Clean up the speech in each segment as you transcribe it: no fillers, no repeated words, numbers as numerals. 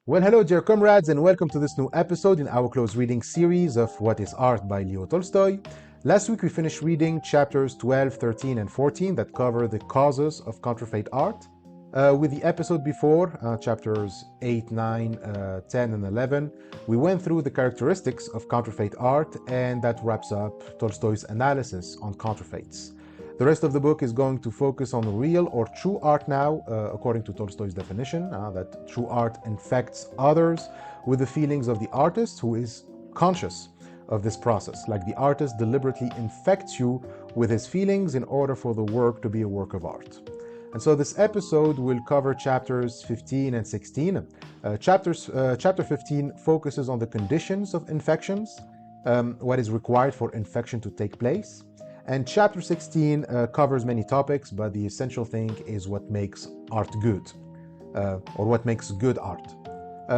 Well, hello, dear comrades, and welcome to this new episode in our close reading series of What is Art by Leo Tolstoy. Last week we finished reading chapters 12, 13, and 14 that cover the causes of counterfeit art. With the episode before, chapters 8, 9, 10, and 11, we went through the characteristics of counterfeit art, and that wraps up Tolstoy's analysis on counterfeits. The rest of the book is going to focus on real or true art now, according to Tolstoy's definition, that true art infects others with the feelings of the artist who is conscious of this process. Like the artist deliberately infects you with his feelings in order for the work to be a work of art. And so this episode will cover chapters 15 and 16. Chapter 15 focuses on the conditions of infections, what is required for infection to take place. And chapter 16 covers many topics, but the essential thing is what makes art good, or what makes good art.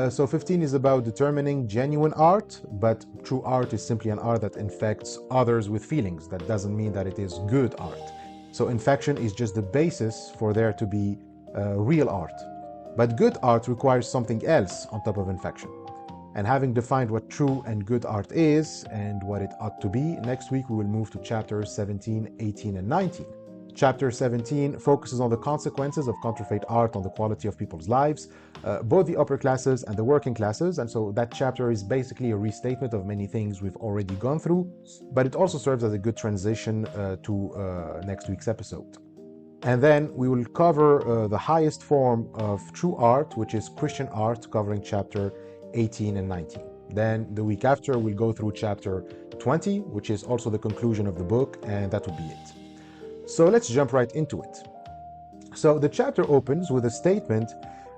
So 15 is about determining genuine art, but true art is simply an art that infects others with feelings. That doesn't mean that it is good art. So infection is just the basis for there to be real art. But good art requires something else on top of infection. And having defined what true and good art is and what it ought to be, next week we will move to chapters 17, 18, and 19. Chapter 17 focuses on the consequences of counterfeit art on the quality of people's lives, both the upper classes and the working classes, and so that chapter is basically a restatement of many things we've already gone through, but it also serves as a good transition to next week's episode. And then we will cover the highest form of true art, which is Christian art, covering chapter 18 and 19. Then the week after, we'll go through chapter 20, which is also the conclusion of the book, and that will be it. So let's jump right into it. So the chapter opens with a statement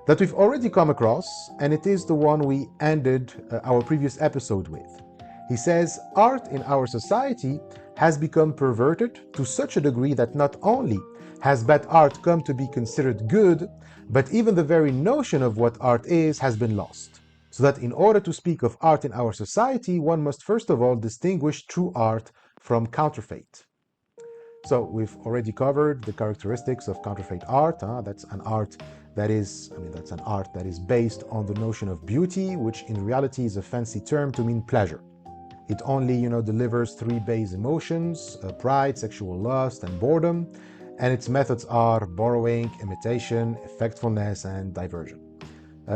that we've already come across, and it is the one we ended our previous episode with. He says, art in our society has become perverted to such a degree that not only has bad art come to be considered good, but even the very notion of what art is has been lost. So that in order to speak of art in our society, one must first of all distinguish true art from counterfeit. So we've already covered the characteristics of counterfeit art. That's an art that is based on the notion of beauty, which in reality is a fancy term to mean pleasure. It only, delivers three base emotions: pride, sexual lust, and boredom. And its methods are borrowing, imitation, effectfulness, and diversion.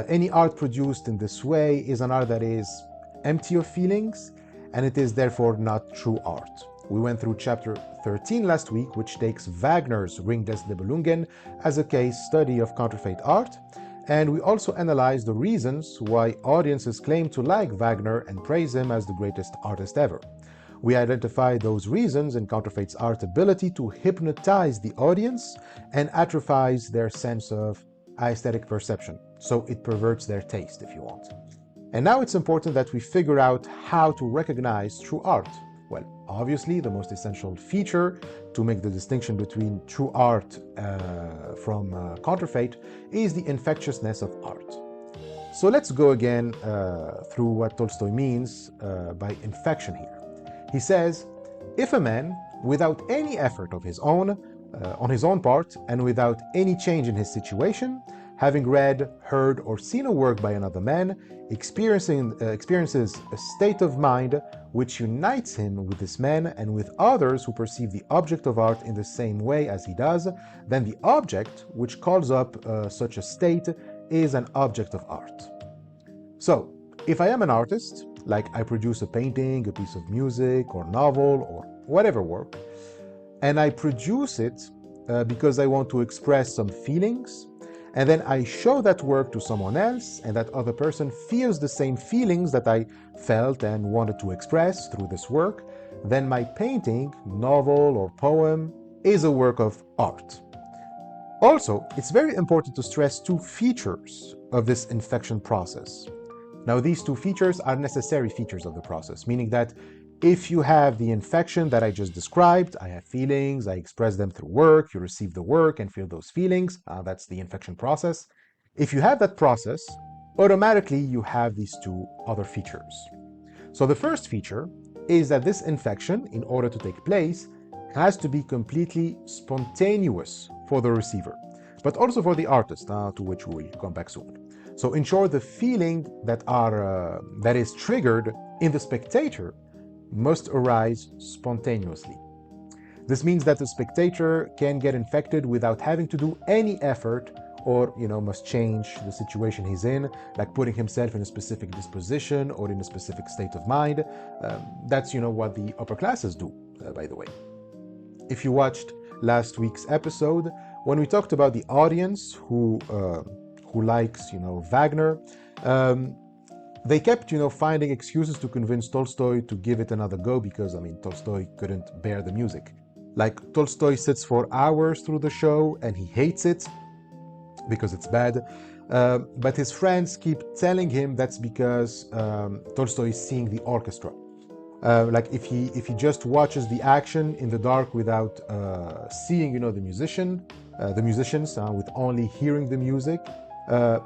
Any art produced in this way is an art that is empty of feelings, and it is therefore not true art. We went through chapter 13 last week, which takes Wagner's Ring des Nibelungen as a case study of counterfeit art, and we also analyzed the reasons why audiences claim to like Wagner and praise him as the greatest artist ever. We identified those reasons in counterfeit's art ability to hypnotize the audience and atrophies their sense of aesthetic perception. So it perverts their taste, if you want. And now it's important that we figure out how to recognize true art. Well, obviously, the most essential feature to make the distinction between true art from counterfeit is the infectiousness of art. So let's go again through what Tolstoy means by infection here. He says, if a man, without any effort of his own, on his own part, and without any change in his situation, having read, heard, or seen a work by another man, experiences a state of mind which unites him with this man and with others who perceive the object of art in the same way as he does, then the object which calls up such a state is an object of art. So, if I am an artist, like I produce a painting, a piece of music, or novel, or whatever work, and I produce it because I want to express some feelings, and then I show that work to someone else, and that other person feels the same feelings that I felt and wanted to express through this work, then my painting, novel, or poem is a work of art. Also, it's very important to stress two features of this infection process. Now, these two features are necessary features of the process, meaning that if you have the infection that I just described, I have feelings, I express them through work, you receive the work and feel those feelings, that's the infection process. If you have that process, automatically you have these two other features. So the first feature is that this infection, in order to take place, has to be completely spontaneous for the receiver, but also for the artist, to which we will come back soon. So in short, the feeling that is triggered in the spectator must arise spontaneously. This means that the spectator can get infected without having to do any effort or, must change the situation he's in, like putting himself in a specific disposition or in a specific state of mind. That's, what the upper classes do, by the way. If you watched last week's episode, when we talked about the audience who likes, Wagner, they kept, finding excuses to convince Tolstoy to give it another go because, Tolstoy couldn't bear the music. Like, Tolstoy sits for hours through the show and he hates it because it's bad. But his friends keep telling him that's because Tolstoy is seeing the orchestra. Like if he just watches the action in the dark without seeing, the musicians, with only hearing the music,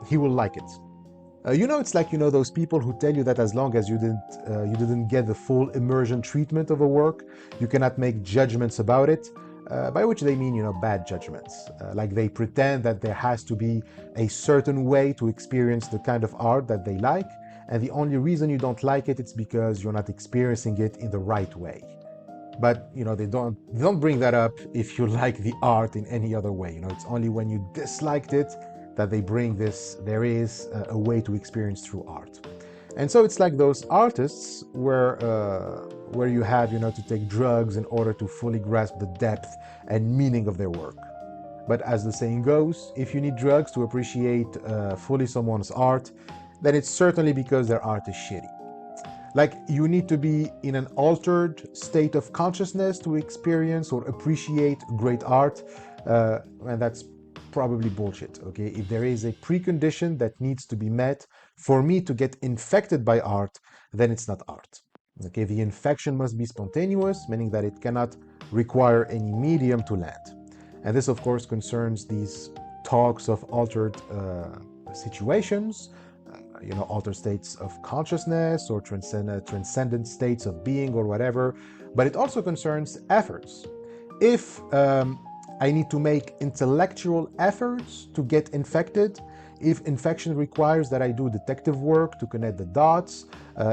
he will like it. It's like, those people who tell you that as long as you didn't get the full immersion treatment of a work, you cannot make judgments about it, by which they mean, bad judgments. Like they pretend that there has to be a certain way to experience the kind of art that they like, and the only reason you don't like it, it's because you're not experiencing it in the right way. But, they don't bring that up if you like the art in any other way. It's only when you disliked it that they bring this, there is a way to experience true art. And so it's like those artists where you have, to take drugs in order to fully grasp the depth and meaning of their work. But as the saying goes, if you need drugs to appreciate fully someone's art, then it's certainly because their art is shitty. Like, you need to be in an altered state of consciousness to experience or appreciate great art, and that's probably bullshit, okay? If there is a precondition that needs to be met for me to get infected by art, then it's not art, okay? The infection must be spontaneous, meaning that it cannot require any medium to land. And this, of course, concerns these talks of altered situations, altered states of consciousness or transcendent states of being or whatever, but it also concerns efforts. If I need to make intellectual efforts to get infected, if infection requires that I do detective work to connect the dots,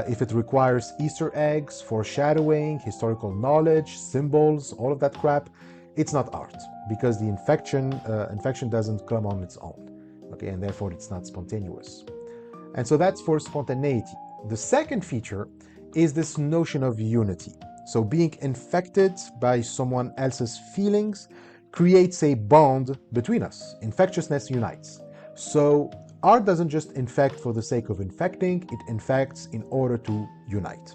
if it requires Easter eggs, foreshadowing, historical knowledge, symbols, all of that crap, it's not art, because the infection doesn't come on its own, okay, and therefore it's not spontaneous. And so that's for spontaneity. The second feature is this notion of unity. So being infected by someone else's feelings creates a bond between us. Infectiousness unites. So art doesn't just infect for the sake of infecting, it infects in order to unite.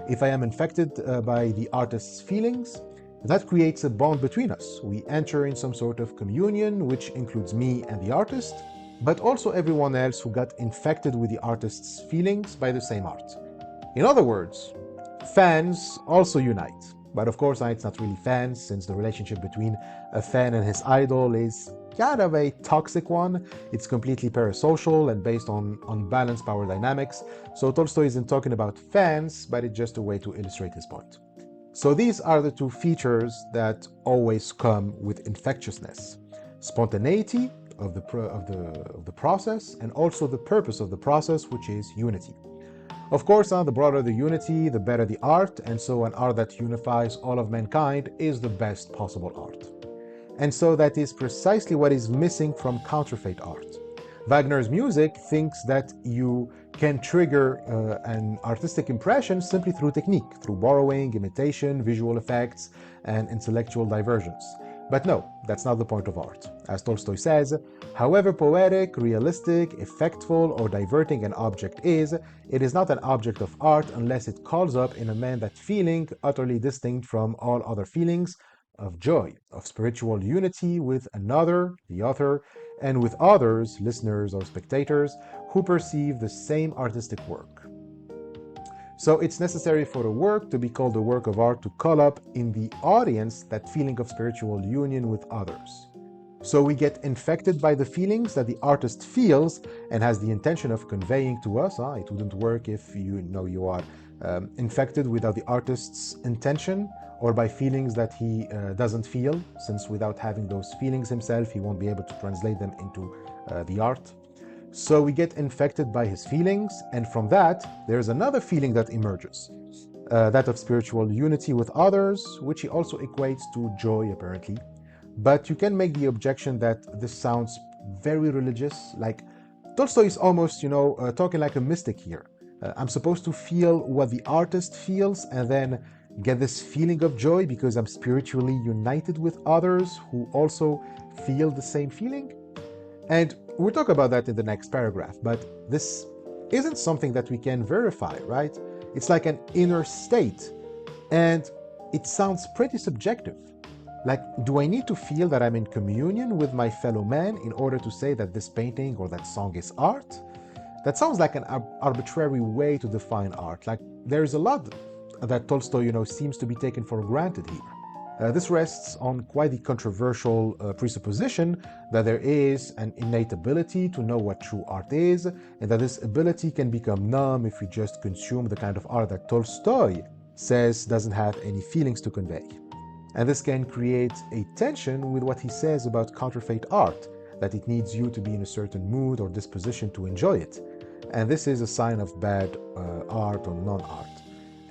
If I am infected by the artist's feelings, that creates a bond between us. We enter in some sort of communion, which includes me and the artist, but also everyone else who got infected with the artist's feelings by the same art. In other words, fans also unite. But of course, it's not really fans, since the relationship between a fan and his idol is kind of a toxic one. It's completely parasocial and based on unbalanced power dynamics. So Tolstoy isn't talking about fans, but it's just a way to illustrate his point. So these are the two features that always come with infectiousness: spontaneity of the process, and also the purpose of the process, which is unity. Of course, the broader the unity, the better the art, and so an art that unifies all of mankind is the best possible art. And so that is precisely what is missing from counterfeit art. Wagner's music thinks that you can trigger an artistic impression simply through technique, through borrowing, imitation, visual effects, and intellectual diversions. But no, that's not the point of art. As Tolstoy says, however poetic, realistic, effectful, or diverting an object is, it is not an object of art unless it calls up in a man that feeling utterly distinct from all other feelings of joy, of spiritual unity with another, the author, and with others, listeners or spectators, who perceive the same artistic work. So it's necessary for a work to be called a work of art to call up in the audience that feeling of spiritual union with others. So we get infected by the feelings that the artist feels and has the intention of conveying to us. It wouldn't work if you are infected without the artist's intention, or by feelings that he doesn't feel, since without having those feelings himself, he won't be able to translate them into the art. So we get infected by his feelings, and from that, there's another feeling that emerges, that of spiritual unity with others, which he also equates to joy, apparently. But you can make the objection that this sounds very religious, like Tolstoy is almost, talking like a mystic here. I'm supposed to feel what the artist feels and then get this feeling of joy because I'm spiritually united with others who also feel the same feeling? And we'll talk about that in the next paragraph, but this isn't something that we can verify, right? It's like an inner state, and it sounds pretty subjective. Like, do I need to feel that I'm in communion with my fellow man in order to say that this painting or that song is art? That sounds like an arbitrary way to define art. Like, there's a lot that Tolstoy, seems to be taken for granted here. This rests on quite the controversial presupposition that there is an innate ability to know what true art is, and that this ability can become numb if we just consume the kind of art that Tolstoy says doesn't have any feelings to convey. And this can create a tension with what he says about counterfeit art, that it needs you to be in a certain mood or disposition to enjoy it. And this is a sign of bad art or non-art.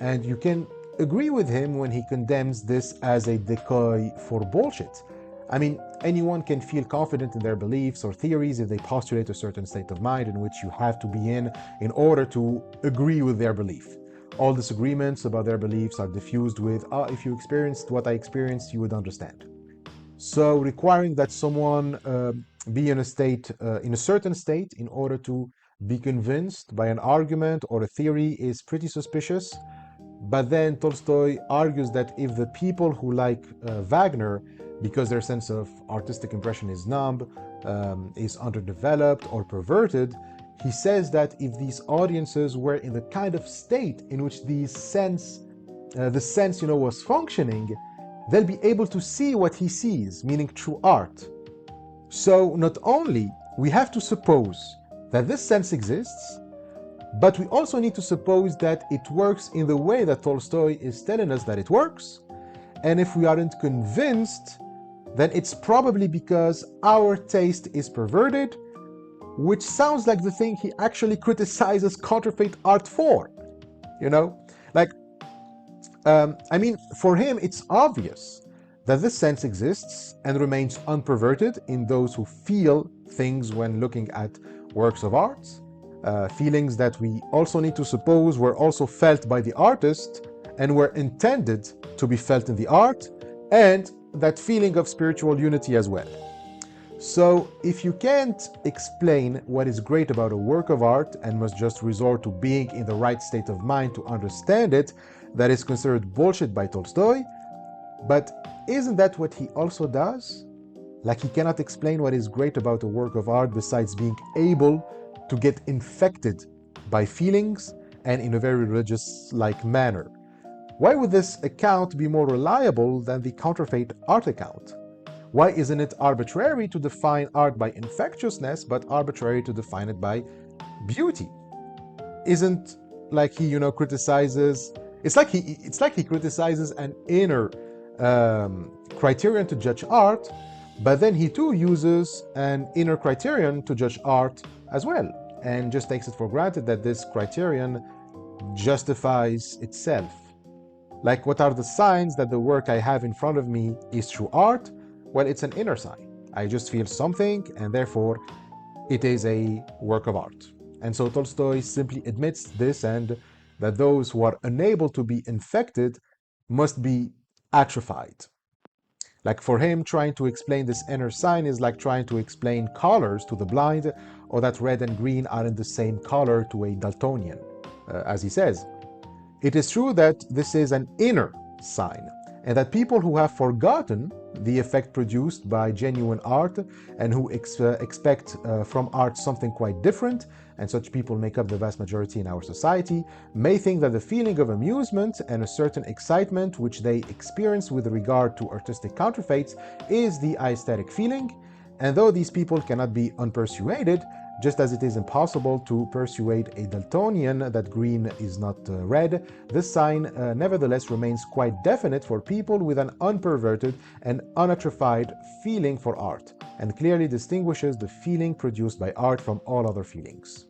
And you can agree with him when he condemns this as a decoy for bullshit. I mean, anyone can feel confident in their beliefs or theories if they postulate a certain state of mind in which you have to be in order to agree with their belief. All disagreements about their beliefs are diffused with, if you experienced what I experienced, you would understand. So requiring that someone be in a certain state in order to be convinced by an argument or a theory is pretty suspicious. But then Tolstoy argues that if the people who like Wagner, because their sense of artistic impression is numb, is underdeveloped or perverted, he says that if these audiences were in the kind of state in which the sense was functioning, they'll be able to see what he sees, meaning true art. So not only we have to suppose that this sense exists, but we also need to suppose that it works in the way that Tolstoy is telling us that it works. And if we aren't convinced, then it's probably because our taste is perverted, which sounds like the thing he actually criticizes counterfeit art for. For him, it's obvious that this sense exists and remains unperverted in those who feel things when looking at works of art. Feelings that we also need to suppose were also felt by the artist and were intended to be felt in the art, and that feeling of spiritual unity as well. So if you can't explain what is great about a work of art and must just resort to being in the right state of mind to understand it, that is considered bullshit by Tolstoy. But isn't that what he also does? Like, he cannot explain what is great about a work of art besides being able to get infected by feelings and in a very religious-like manner. Why would this account be more reliable than the counterfeit art account? Why isn't it arbitrary to define art by infectiousness, but arbitrary to define it by beauty? Isn't like he, criticizes? It's like he criticizes an inner criterion to judge art, but then he too uses an inner criterion to judge art as well, and just takes it for granted that this criterion justifies itself. Like, what are the signs that the work I have in front of me is true art? Well, it's an inner sign. I just feel something, and therefore it is a work of art. And so Tolstoy simply admits this, and that those who are unable to be infected must be atrophied. Like, for him, trying to explain this inner sign is like trying to explain colors to the blind, or that red and green aren't the same color to a Daltonian, as he says. It is true that this is an inner sign, and that people who have forgotten the effect produced by genuine art and who expect from art something quite different, and such people make up the vast majority in our society, may think that the feeling of amusement and a certain excitement which they experience with regard to artistic counterfeits is the aesthetic feeling, and though these people cannot be unpersuaded, Just as it is impossible to persuade a Daltonian that green is not red, this sign nevertheless remains quite definite for people with an unperverted and unatrophied feeling for art, and clearly distinguishes the feeling produced by art from all other feelings.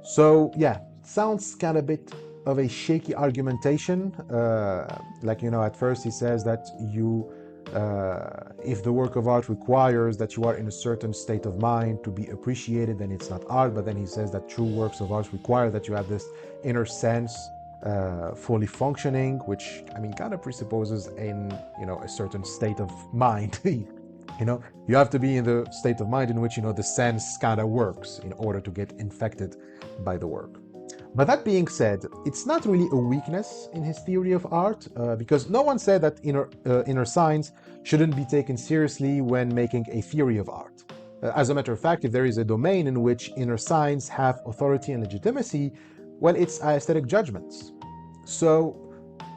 So yeah, sounds kind of a bit of a shaky argumentation. At first he says that if the work of art requires that you are in a certain state of mind to be appreciated, then it's not art. But then he says that true works of art require that you have this inner sense fully functioning, which kind of presupposes a certain state of mind. You have to be in the state of mind in which the sense kind of works in order to get infected by the work. But that being said, it's not really a weakness in his theory of art, because no one said that inner signs shouldn't be taken seriously when making a theory of art. As a matter of fact, if there is a domain in which inner signs have authority and legitimacy, well, it's aesthetic judgments. So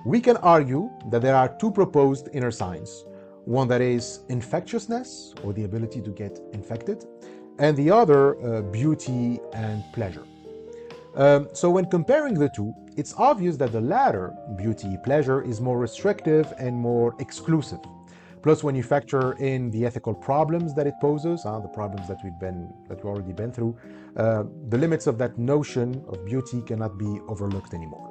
we can argue that there are two proposed inner signs. One that is infectiousness, or the ability to get infected, and the other beauty and pleasure. So when comparing the two, it's obvious that the latter, beauty, pleasure, is more restrictive and more exclusive. Plus, when you factor in the ethical problems that it poses, the problems that we've already been through, the limits of that notion of beauty cannot be overlooked anymore.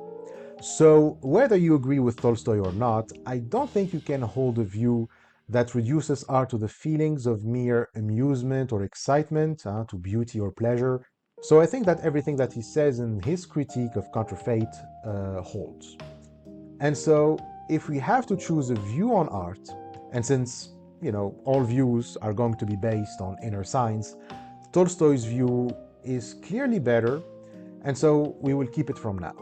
So whether you agree with Tolstoy or not, I don't think you can hold a view that reduces art to the feelings of mere amusement or excitement, to beauty or pleasure. So I think that everything that he says in his critique of counterfeit holds. And so if we have to choose a view on art, and since all views are going to be based on inner signs, Tolstoy's view is clearly better, and so we will keep it from now.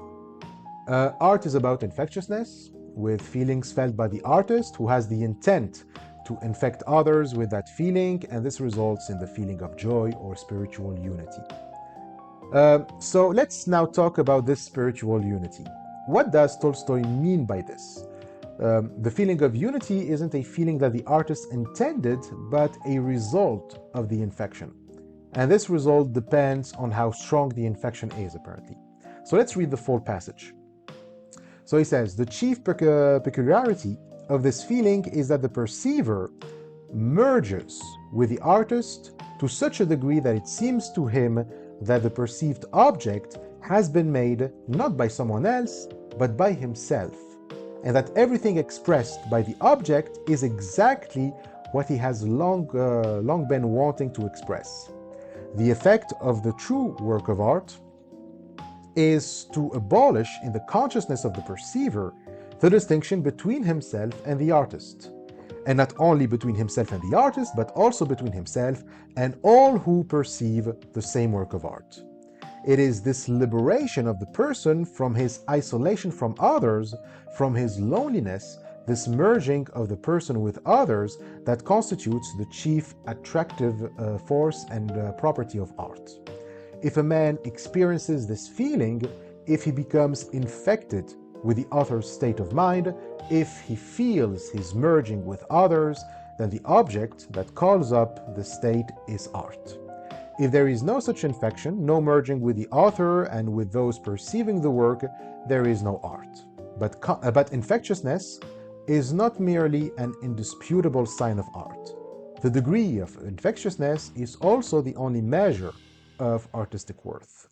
Art is about infectiousness, with feelings felt by the artist who has the intent to infect others with that feeling, and this results in the feeling of joy or spiritual unity. So let's now talk about this spiritual unity. What does Tolstoy mean by this? The feeling of unity isn't a feeling that the artist intended, but a result of the infection. And this result depends on how strong the infection is, apparently. So let's read the full passage. So he says, the chief peculiarity of this feeling is that the perceiver merges with the artist to such a degree that it seems to him that the perceived object has been made not by someone else, but by himself, and that everything expressed by the object is exactly what he has long been wanting to express. The effect of the true work of art is to abolish in the consciousness of the perceiver the distinction between himself and the artist, and not only between himself and the artist, but also between himself and all who perceive the same work of art. It is this liberation of the person from his isolation from others, from his loneliness, this merging of the person with others, that constitutes the chief attractive force and property of art. If a man experiences this feeling, if he becomes infected with the other's state of mind, if he feels his merging with others, then the object that calls up the state is art. If there is no such infection, no merging with the author and with those perceiving the work, there is no art. But infectiousness is not merely an indisputable sign of art. The degree of infectiousness is also the only measure of artistic worth.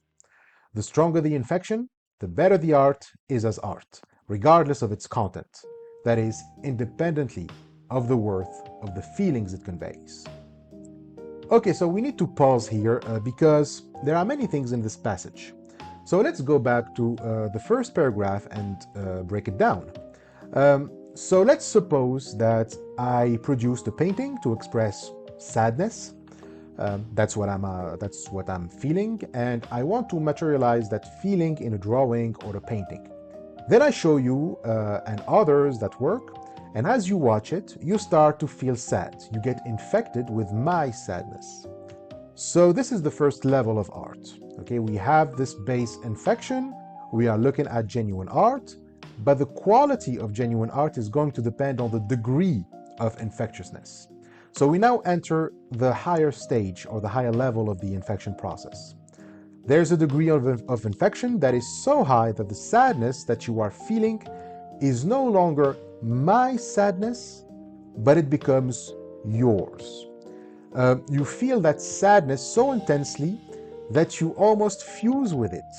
The stronger the infection, the better the art is as art, regardless of its content, that is, independently of the worth of the feelings it conveys. Okay, so we need to pause here because there are many things in this passage. So let's go back to the first paragraph and break it down. So let's suppose that I produced a painting to express sadness. That's what I'm feeling, and I want to materialize that feeling in a drawing or a painting. Then I show you and others that work, and as you watch it, you start to feel sad. You get infected with my sadness. So this is the first level of art. Okay, we have this base infection. We are looking at genuine art, but the quality of genuine art is going to depend on the degree of infectiousness. So we now enter the higher stage or the higher level of the infection process. There's a degree of infection that is so high that the sadness that you are feeling is no longer my sadness, but it becomes yours. You feel that sadness so intensely that you almost fuse with it.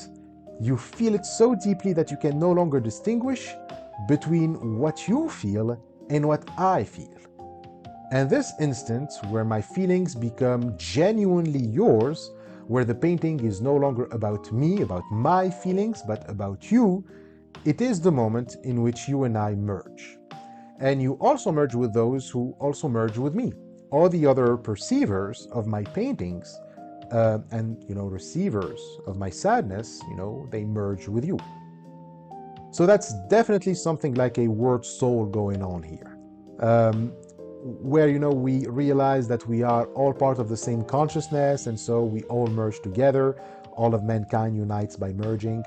You feel it so deeply that you can no longer distinguish between what you feel and what I feel. And this instant where my feelings become genuinely yours, where the painting is no longer about me, about my feelings, but about you, it is the moment in which you and I merge. And you also merge with those who also merge with me. All the other perceivers of my paintings and receivers of my sadness, they merge with you. So that's definitely something like a word soul going on here. Where we realize that we are all part of the same consciousness, and so we all merge together. All of mankind unites by merging.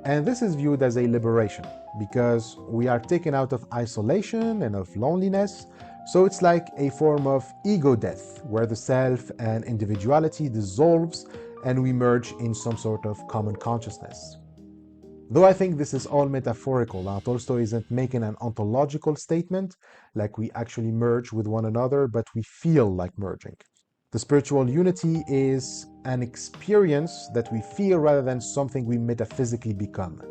And this is viewed as a liberation because we are taken out of isolation and of loneliness. So it's like a form of ego death where the self and individuality dissolves and we merge in some sort of common consciousness. Though I think this is all metaphorical. Tolstoy isn't making an ontological statement like we actually merge with one another, but we feel like merging. The spiritual unity is an experience that we feel rather than something we metaphysically become.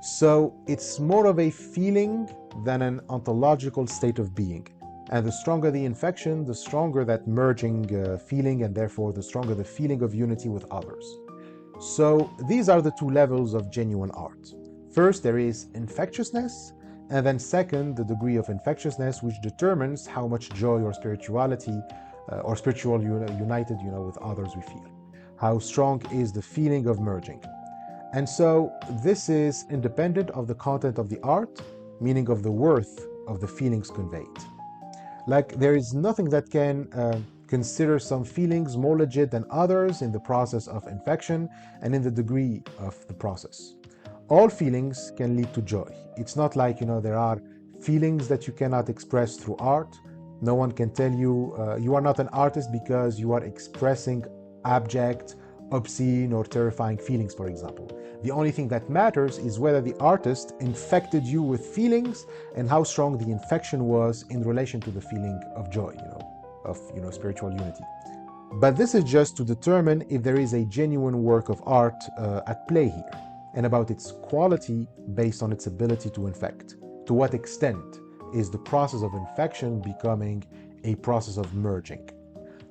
So it's more of a feeling than an ontological state of being. And the stronger the infection, the stronger that merging feeling, and therefore the stronger the feeling of unity with others. So these are the two levels of genuine art. First, there is infectiousness, and then second, the degree of infectiousness, which determines how much joy or spirituality or spiritual united, with others we feel. How strong is the feeling of merging. And so this is independent of the content of the art, meaning of the worth of the feelings conveyed. Like there is nothing that can consider some feelings more legit than others in the process of infection and in the degree of the process. All feelings can lead to joy. It's not like, there are feelings that you cannot express through art. No one can tell you you are not an artist because you are expressing abject, obscene, or terrifying feelings, for example. The only thing that matters is whether the artist infected you with feelings and how strong the infection was in relation to the feeling of joy, of spiritual unity. But this is just to determine if there is a genuine work of art at play here, and about its quality based on its ability to infect. To what extent is the process of infection becoming a process of merging?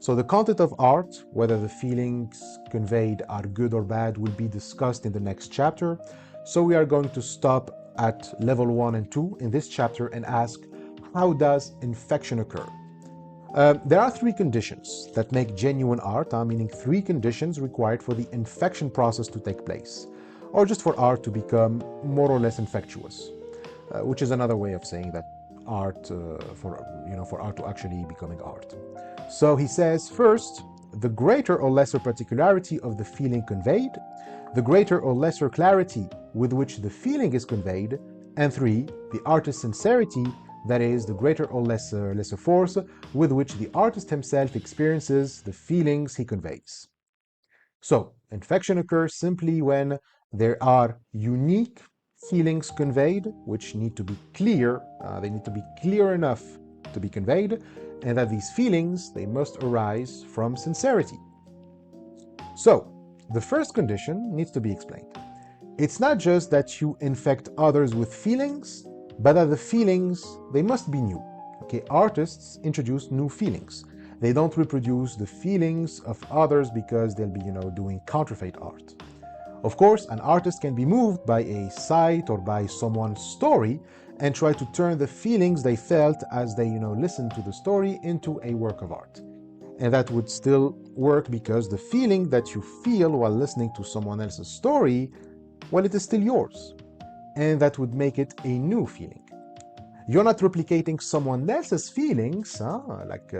So the content of art, whether the feelings conveyed are good or bad, will be discussed in the next chapter. So we are going to stop at level 1 and 2 in this chapter and ask, how does infection occur? There are 3 conditions that make genuine art, meaning 3 conditions required for the infection process to take place, or just for art to become more or less infectious, which is another way of saying that art, for art to actually becoming art. So he says, first, the greater or lesser particularity of the feeling conveyed, the greater or lesser clarity with which the feeling is conveyed, and 3, the artist's sincerity, that is, the greater or lesser force with which the artist himself experiences the feelings he conveys. So, infection occurs simply when there are unique feelings conveyed, which need to be clear, they need to be clear enough to be conveyed, and that these feelings, they must arise from sincerity. So, the first condition needs to be explained. It's not just that you infect others with feelings, but that the feelings, they must be new. Okay, artists introduce new feelings. They don't reproduce the feelings of others because they'll be, doing counterfeit art. Of course, an artist can be moved by a sight or by someone's story and try to turn the feelings they felt as they, listened to the story into a work of art. And that would still work because the feeling that you feel while listening to someone else's story, well, it is still yours. And that would make it a new feeling. You're not replicating someone else's feelings, like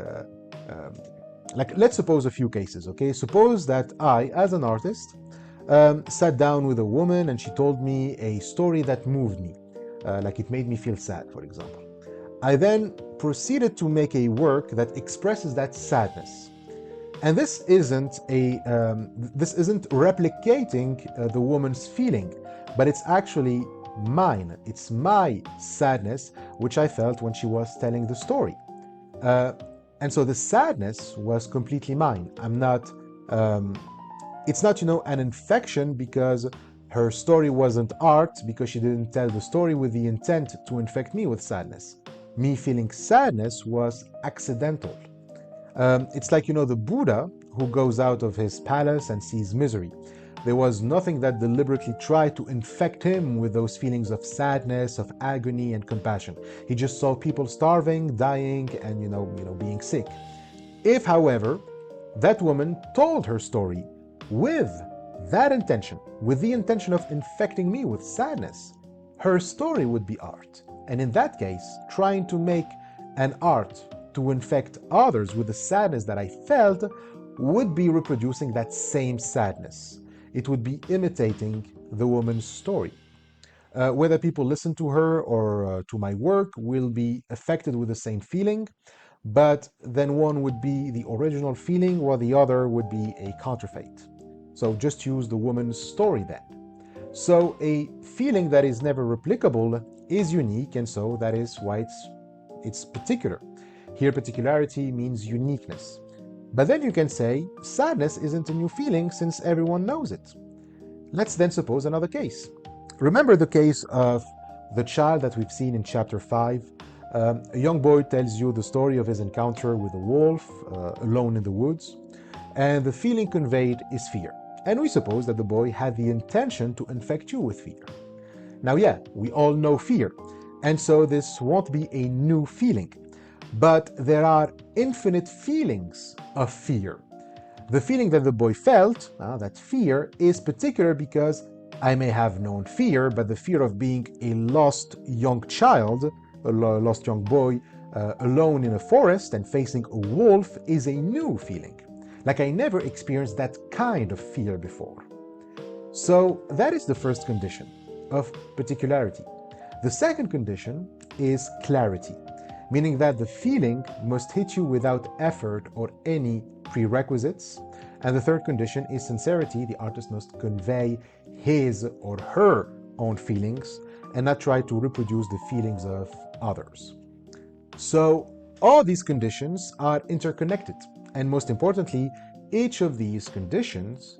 let's suppose a few cases, okay? Suppose that I, as an artist, sat down with a woman and she told me a story that moved me, like it made me feel sad, for example. I then proceeded to make a work that expresses that sadness. And this isn't replicating the woman's feeling, but it's actually mine. It's my sadness, which I felt when she was telling the story. And so the sadness was completely mine. It's not, an infection because her story wasn't art, because she didn't tell the story with the intent to infect me with sadness. Me feeling sadness was accidental. It's like, the Buddha who goes out of his palace and sees misery. There was nothing that deliberately tried to infect him with those feelings of sadness, of agony, and compassion. He just saw people starving, dying, and, being sick. If, however, that woman told her story with that intention, with the intention of infecting me with sadness, her story would be art. And in that case, trying to make an art to infect others with the sadness that I felt would be reproducing that same sadness. It would be imitating the woman's story. Whether people listen to her or to my work will be affected with the same feeling, but then one would be the original feeling while the other would be a counterfeit. So just use the woman's story then. So a feeling that is never replicable is unique, and so that is why it's particular. Here, particularity means uniqueness. But then you can say, sadness isn't a new feeling since everyone knows it. Let's then suppose another case. Remember the case of the child that we've seen in chapter 5. A young boy tells you the story of his encounter with a wolf alone in the woods, and the feeling conveyed is fear. And we suppose that the boy had the intention to infect you with fear. Now, yeah, we all know fear, and so this won't be a new feeling. But there are infinite feelings of fear. The feeling that the boy felt, that fear, is particular because I may have known fear, but the fear of being a lost young child, a lost young boy, alone in a forest and facing a wolf is a new feeling. Like I never experienced that kind of fear before. So that is the first condition of particularity. The second condition is clarity, meaning that the feeling must hit you without effort or any prerequisites. And the third condition is sincerity. The artist must convey his or her own feelings and not try to reproduce the feelings of others. So all these conditions are interconnected. And most importantly, each of these conditions,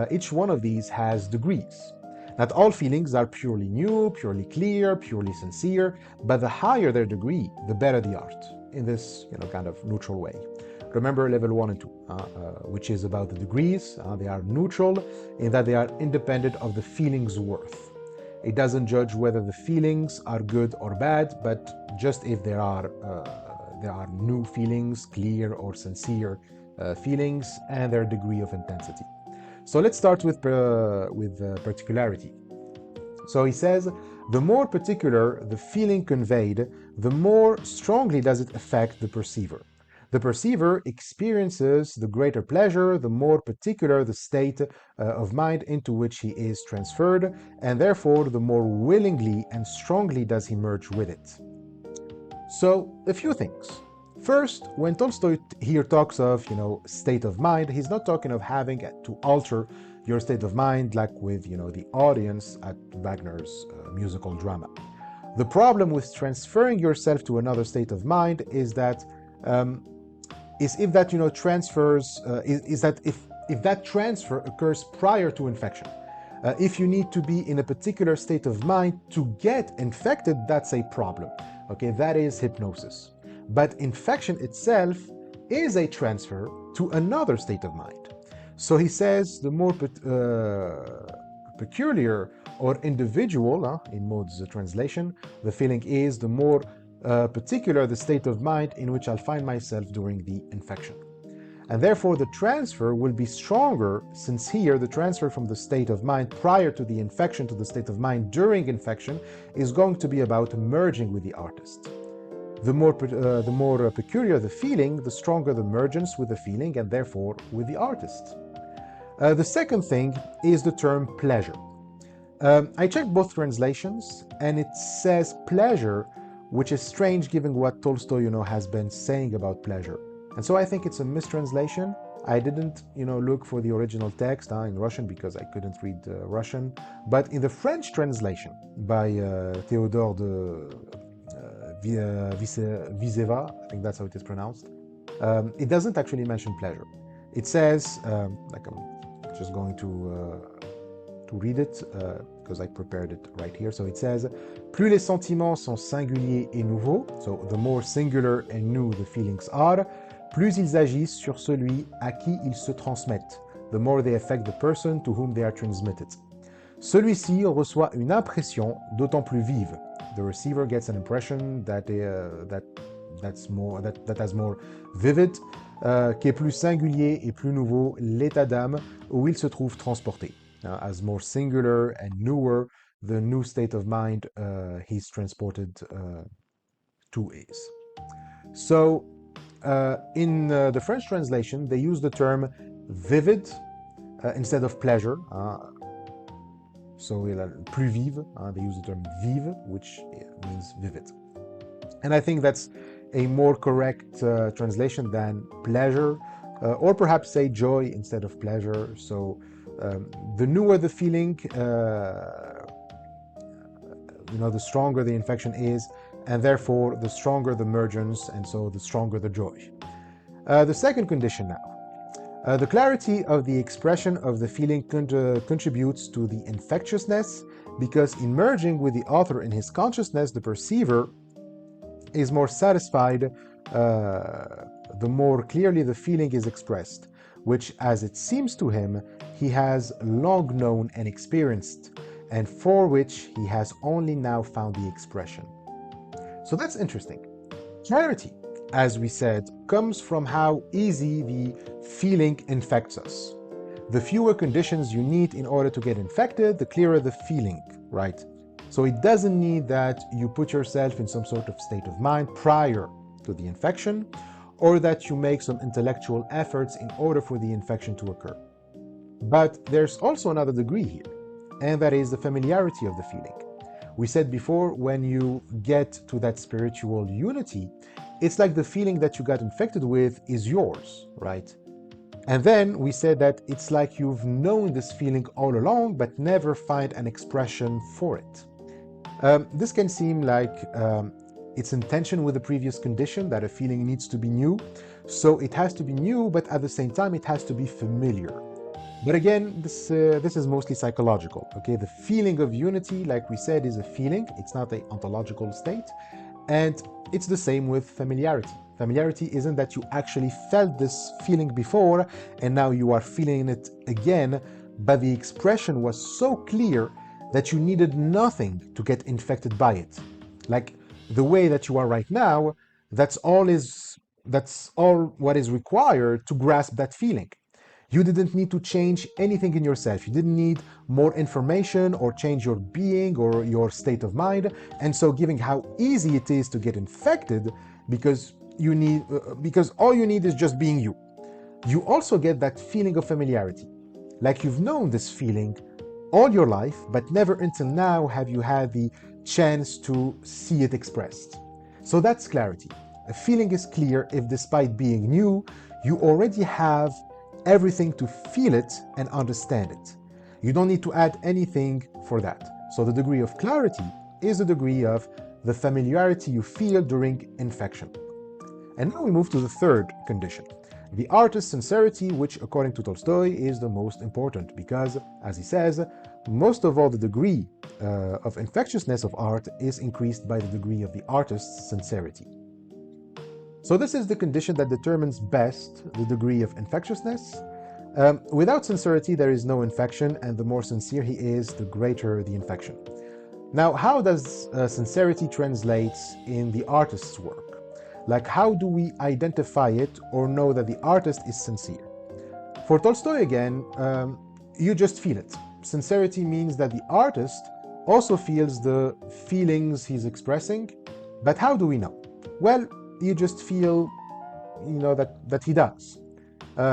each one of these has degrees. Not all feelings are purely new, purely clear, purely sincere, but the higher their degree, the better the art, in this kind of neutral way. Remember level 1 and 2, which is about the degrees. They are neutral in that they are independent of the feeling's worth. It doesn't judge whether the feelings are good or bad, but just if there are new feelings, clear or sincere feelings, and their degree of intensity. So let's start with particularity. So he says, the more particular the feeling conveyed, the more strongly does it affect the perceiver. The perceiver experiences the greater pleasure, the more particular the state of mind into which he is transferred, and therefore the more willingly and strongly does he merge with it. So, a few things. First, when Tolstoy here talks of, state of mind, he's not talking of having to alter your state of mind like with, the audience at Wagner's musical drama. The problem with transferring yourself to another state of mind is that if that transfer occurs prior to infection. If you need to be in a particular state of mind to get infected, that's a problem. Okay, that is hypnosis. But infection itself is a transfer to another state of mind. So he says the more peculiar or individual, in Maude's translation, the feeling is, the more particular the state of mind in which I'll find myself during the infection. And therefore the transfer will be stronger, since here the transfer from the state of mind prior to the infection to the state of mind during infection is going to be about merging with the artist. The more peculiar the feeling, the stronger the mergence with the feeling and therefore with the artist. The second thing is the term pleasure. I checked both translations and it says pleasure which is strange given what Tolstoy, has been saying about pleasure. And so I think it's a mistranslation. I didn't, look for the original text in Russian because I couldn't read Russian. But in the French translation by Théodore de Vizeva, I think that's how it is pronounced, it doesn't actually mention pleasure. It says, like I'm just going to read it because I prepared it right here. So it says, plus les sentiments sont singuliers et nouveaux, so the more singular and new the feelings are, plus ils agissent sur celui à qui ils se transmettent, the more they affect the person to whom they are transmitted. Celui-ci reçoit une impression d'autant plus vive. The receiver gets an impression that has more vivid, qui est plus singulier et plus nouveau l'état d'âme où il se trouve transporté. As more singular and newer, the new state of mind he's transported to is. So, in the French translation, they use the term vivid instead of pleasure. So, plus vive, they use the term vive, which means vivid. And I think that's a more correct translation than pleasure, or perhaps say joy instead of pleasure. So, the newer the feeling, the stronger the infection is, and therefore the stronger the emergence, and so the stronger the joy. The second condition now. The clarity of the expression of the feeling contributes to the infectiousness, because in merging with the author in his consciousness, the perceiver is more satisfied the more clearly the feeling is expressed, which, as it seems to him, he has long known and experienced, and for which he has only now found the expression. So that's interesting. Clarity, as we said, comes from how easy the feeling infects us. The fewer conditions you need in order to get infected, the clearer the feeling, right? So it doesn't need that you put yourself in some sort of state of mind prior to the infection, or that you make some intellectual efforts in order for the infection to occur. But there's also another degree here, and that is the familiarity of the feeling. We said before, when you get to that spiritual unity, it's like the feeling that you got infected with is yours, right? And then we said that it's like you've known this feeling all along, but never find an expression for it. This can seem like it's in tension with the previous condition, that a feeling needs to be new. So it has to be new, but at the same time, it has to be familiar. But again, this is mostly psychological, okay? The feeling of unity, like we said, is a feeling. It's not an ontological state. And it's the same with familiarity. Familiarity isn't that you actually felt this feeling before and now you are feeling it again, but the expression was so clear that you needed nothing to get infected by it. Like the way that you are right now, that's all what is required to grasp that feeling. You didn't need to change anything in yourself. You didn't need more information or change your being or your state of mind. And so given how easy it is to get infected, because all you need is just being you. You also get that feeling of familiarity. Like you've known this feeling all your life, but never until now have you had the chance to see it expressed. So that's clarity. A feeling is clear if, despite being new, you already have everything to feel it and understand it. You don't need to add anything for that. So the degree of clarity is the degree of the familiarity you feel during infection. And now we move to the third condition, the artist's sincerity, which according to Tolstoy is the most important because, as he says, most of all the degree of infectiousness of art is increased by the degree of the artist's sincerity. So this is the condition that determines best the degree of infectiousness. Without sincerity, there is no infection, and the more sincere he is, the greater the infection. Now, how does sincerity translate in the artist's work? Like, how do we identify it or know that the artist is sincere? For Tolstoy again, you just feel it. Sincerity means that the artist also feels the feelings he's expressing, but how do we know? Well, you just feel, that he does.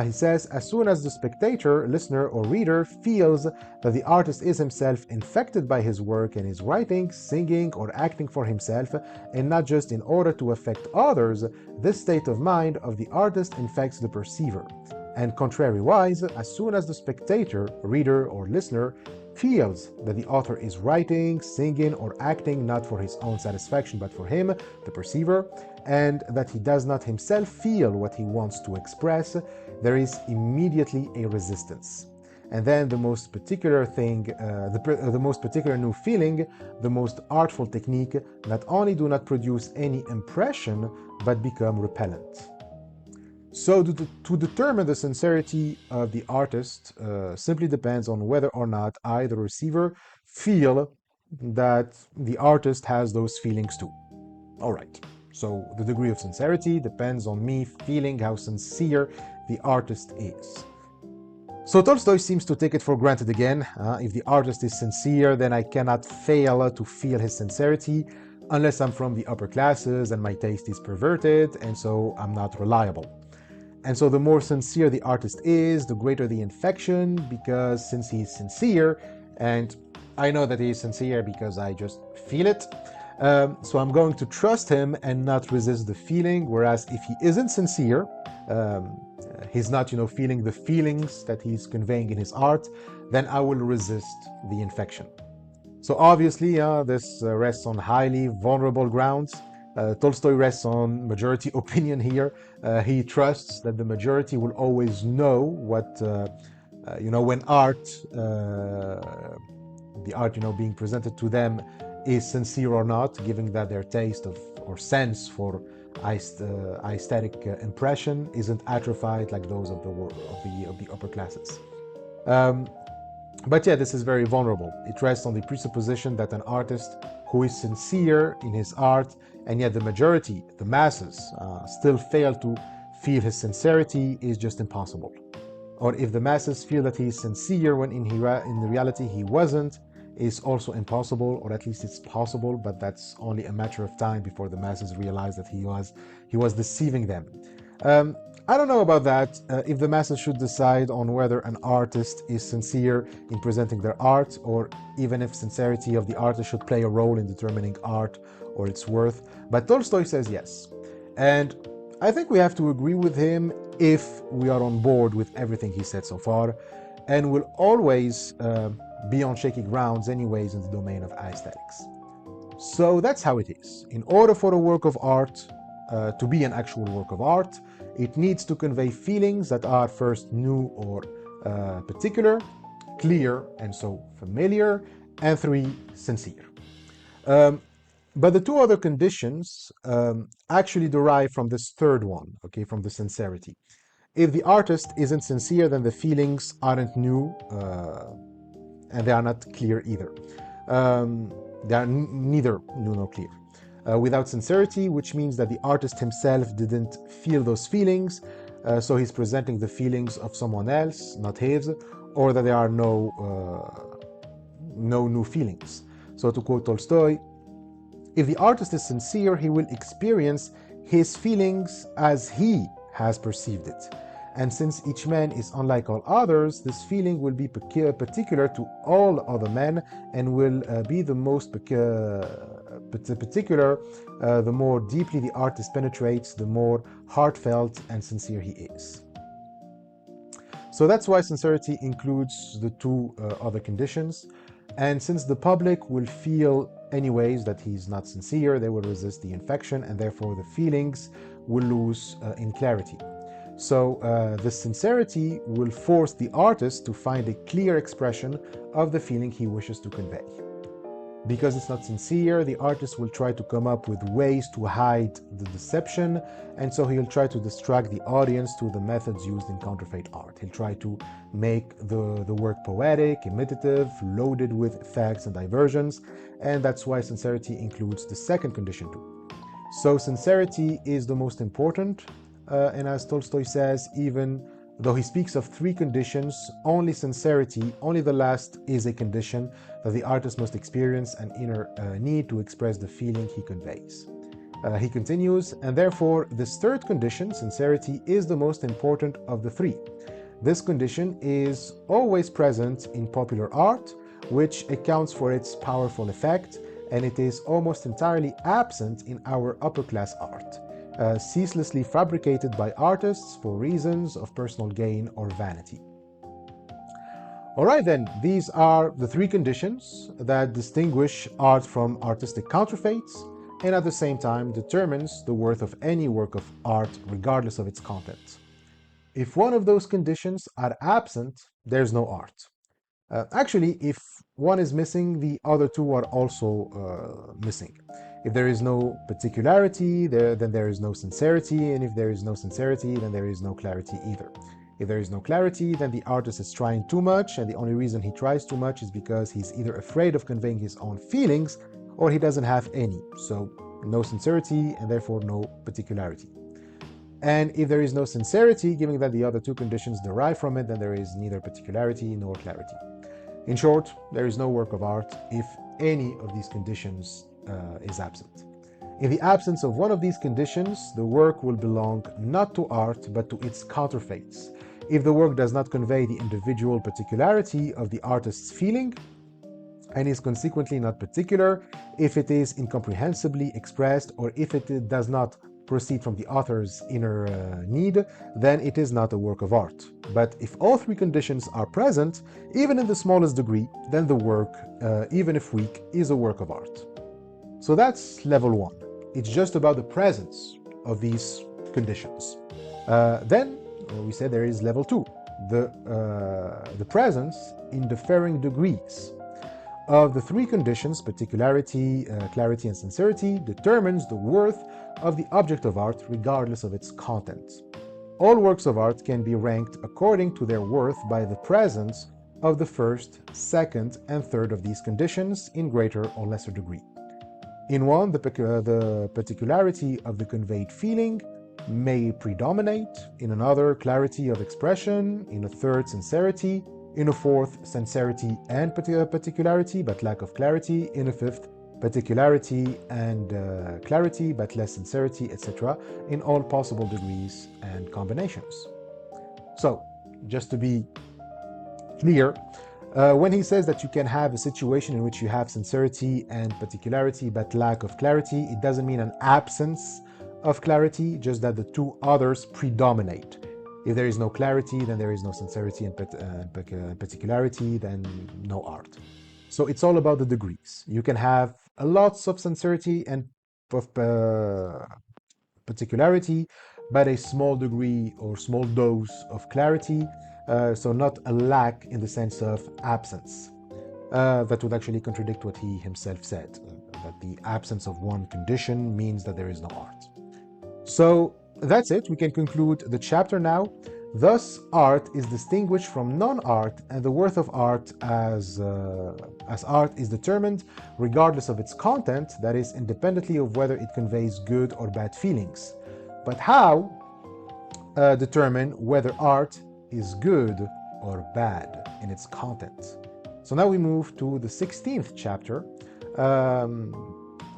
He says, as soon as the spectator, listener, or reader feels that the artist is himself infected by his work and is writing, singing, or acting for himself, and not just in order to affect others, this state of mind of the artist infects the perceiver. And contrariwise, as soon as the spectator, reader, or listener feels that the author is writing, singing, or acting not for his own satisfaction but for him, the perceiver, and that he does not himself feel what he wants to express, there is immediately a resistance. And then the most particular thing, the most particular new feeling, the most artful technique, not only do not produce any impression, but become repellent. So to determine the sincerity of the artist simply depends on whether or not I, the receiver, feel that the artist has those feelings too. All right, so the degree of sincerity depends on me feeling how sincere the artist is. So Tolstoy seems to take it for granted again. If the artist is sincere, then I cannot fail to feel his sincerity unless I'm from the upper classes and my taste is perverted, and so I'm not reliable. And so the more sincere the artist is, the greater the infection, because since he's sincere, and I know that he's sincere because I just feel it, so I'm going to trust him and not resist the feeling, whereas if he isn't sincere, he's not, feeling the feelings that he's conveying in his art, then I will resist the infection. So obviously, this rests on highly vulnerable grounds. Tolstoy rests on majority opinion here. He trusts that the majority will always know what, when art, the art, being presented to them is sincere or not, given that their taste or sense for aesthetic impression isn't atrophied like those of the upper classes. But yeah, this is very vulnerable. It rests on the presupposition that an artist who is sincere in his art, and yet the majority, the masses, still fail to feel his sincerity is just impossible. Or if the masses feel that he is sincere when in reality he wasn't, is also impossible, or at least it's possible, but that's only a matter of time before the masses realize that he was deceiving them. I don't know about that. If the masses should decide on whether an artist is sincere in presenting their art, or even if sincerity of the artist should play a role in determining art or its worth. But Tolstoy says yes. And I think we have to agree with him if we are on board with everything he said so far, and will always be on shaky grounds anyways in the domain of aesthetics. So that's how it is. In order for a work of art to be an actual work of art, it needs to convey feelings that are first new or particular, clear and so familiar, and 3, sincere. But the 2 other conditions actually derive from this third one, okay, from the sincerity. If the artist isn't sincere, then the feelings aren't new and they are not clear either. They are neither new nor clear. Without sincerity, which means that the artist himself didn't feel those feelings, so he's presenting the feelings of someone else, not his, or that there are no new feelings. So to quote Tolstoy, if the artist is sincere, he will experience his feelings as he has perceived it. And since each man is unlike all others, this feeling will be particular to all other men and will be the most particular, the more deeply the artist penetrates, the more heartfelt and sincere he is. So that's why sincerity includes the 2 other conditions. And since the public will feel anyways that he's not sincere, they will resist the infection, and therefore the feelings will lose in clarity. So the sincerity will force the artist to find a clear expression of the feeling he wishes to convey. Because it's not sincere, the artist will try to come up with ways to hide the deception, and so he'll try to distract the audience to the methods used in counterfeit art. He'll try to make the work poetic, imitative, loaded with effects and diversions, and that's why sincerity includes the second condition too. So sincerity is the most important, and as Tolstoy says, even though he speaks of 3 conditions, only sincerity, only the last, is a condition that the artist must experience an inner need to express the feeling he conveys. He continues, and therefore this third condition, sincerity, is the most important of the three. This condition is always present in popular art, which accounts for its powerful effect, and it is almost entirely absent in our upper-class art, ceaselessly fabricated by artists for reasons of personal gain or vanity. All right, then, these are the three conditions that distinguish art from artistic counterfeits, and at the same time determines the worth of any work of art regardless of its content. If one of those conditions are absent, there's no art. Actually, if one is missing, the other two are also missing. If there is no particularity, then there is no sincerity, and if there is no sincerity, then there is no clarity either. If there is no clarity, then the artist is trying too much, and the only reason he tries too much is because he's either afraid of conveying his own feelings or he doesn't have any. So no sincerity and therefore no particularity. And if there is no sincerity, given that the other two conditions derive from it, then there is neither particularity nor clarity. In short, there is no work of art if any of these conditions is absent. In the absence of one of these conditions, the work will belong not to art, but to its counterfeits. If the work does not convey the individual particularity of the artist's feeling, and is consequently not particular, if it is incomprehensibly expressed, or if it does not proceed from the author's inner need, then it is not a work of art. But if all three conditions are present, even in the smallest degree, then the work, even if weak, is a work of art. So that's level one. It's just about the presence of these conditions. Then we said there is level two, the presence in differing degrees of the three conditions, particularity, clarity, and sincerity, determines the worth of the object of art regardless of its content. All works of art can be ranked according to their worth by the presence of the first, second, and third of these conditions in greater or lesser degree. In one, the particularity of the conveyed feeling may predominate, in another, clarity of expression, in a third, sincerity, in a fourth, sincerity and particularity, but lack of clarity, in a fifth, particularity and clarity, but less sincerity, etc., in all possible degrees and combinations. So, just to be clear, when he says that you can have a situation in which you have sincerity and particularity, but lack of clarity, it doesn't mean an absence of clarity, just that the two others predominate. If there is no clarity, then there is no sincerity and particularity, then no art. So it's all about the degrees. You can have lots of sincerity and of particularity, but a small degree or small dose of clarity, so not a lack in the sense of absence. That would actually contradict what he himself said, that the absence of one condition means that there is no art. So that's it. We can conclude the chapter now. Thus, art is distinguished from non-art, and the worth of art as art is determined regardless of its content, that is, independently of whether it conveys good or bad feelings. But how determine whether art is good or bad in its content? So now we move to the 16th chapter,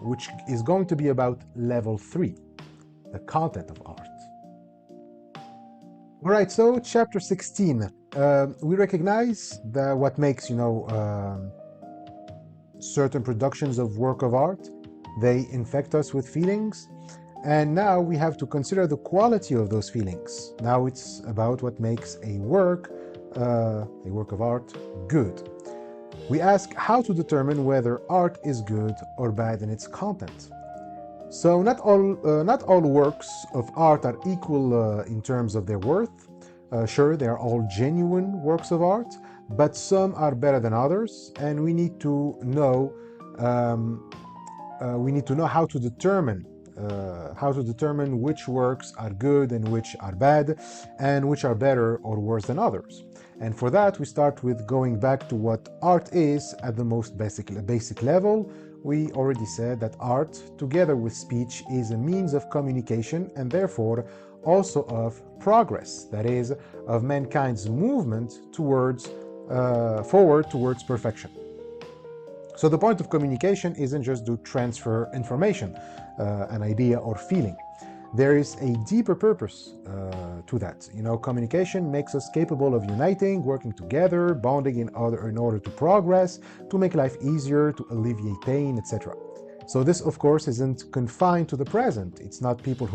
which is going to be about level 3. The content of art. All right, so chapter 16. We recognize that what makes, certain productions of work of art, they infect us with feelings, and now we have to consider the quality of those feelings. Now it's about what makes a work of art, good. We ask how to determine whether art is good or bad in its content. So not all works of art are equal in terms of their worth. Sure, they are all genuine works of art, but some are better than others, and we need to know how to determine which works are good and which are bad, and which are better or worse than others. And for that, we start with going back to what art is at the most basic level. We already said that art, together with speech, is a means of communication and therefore also of progress, that is, of mankind's movement forward towards perfection. So the point of communication isn't just to transfer information, an idea or feeling. There is a deeper purpose to that. Communication makes us capable of uniting, working together, bonding in order to progress, to make life easier, to alleviate pain, etc. So this, of course, isn't confined to the present. It's not people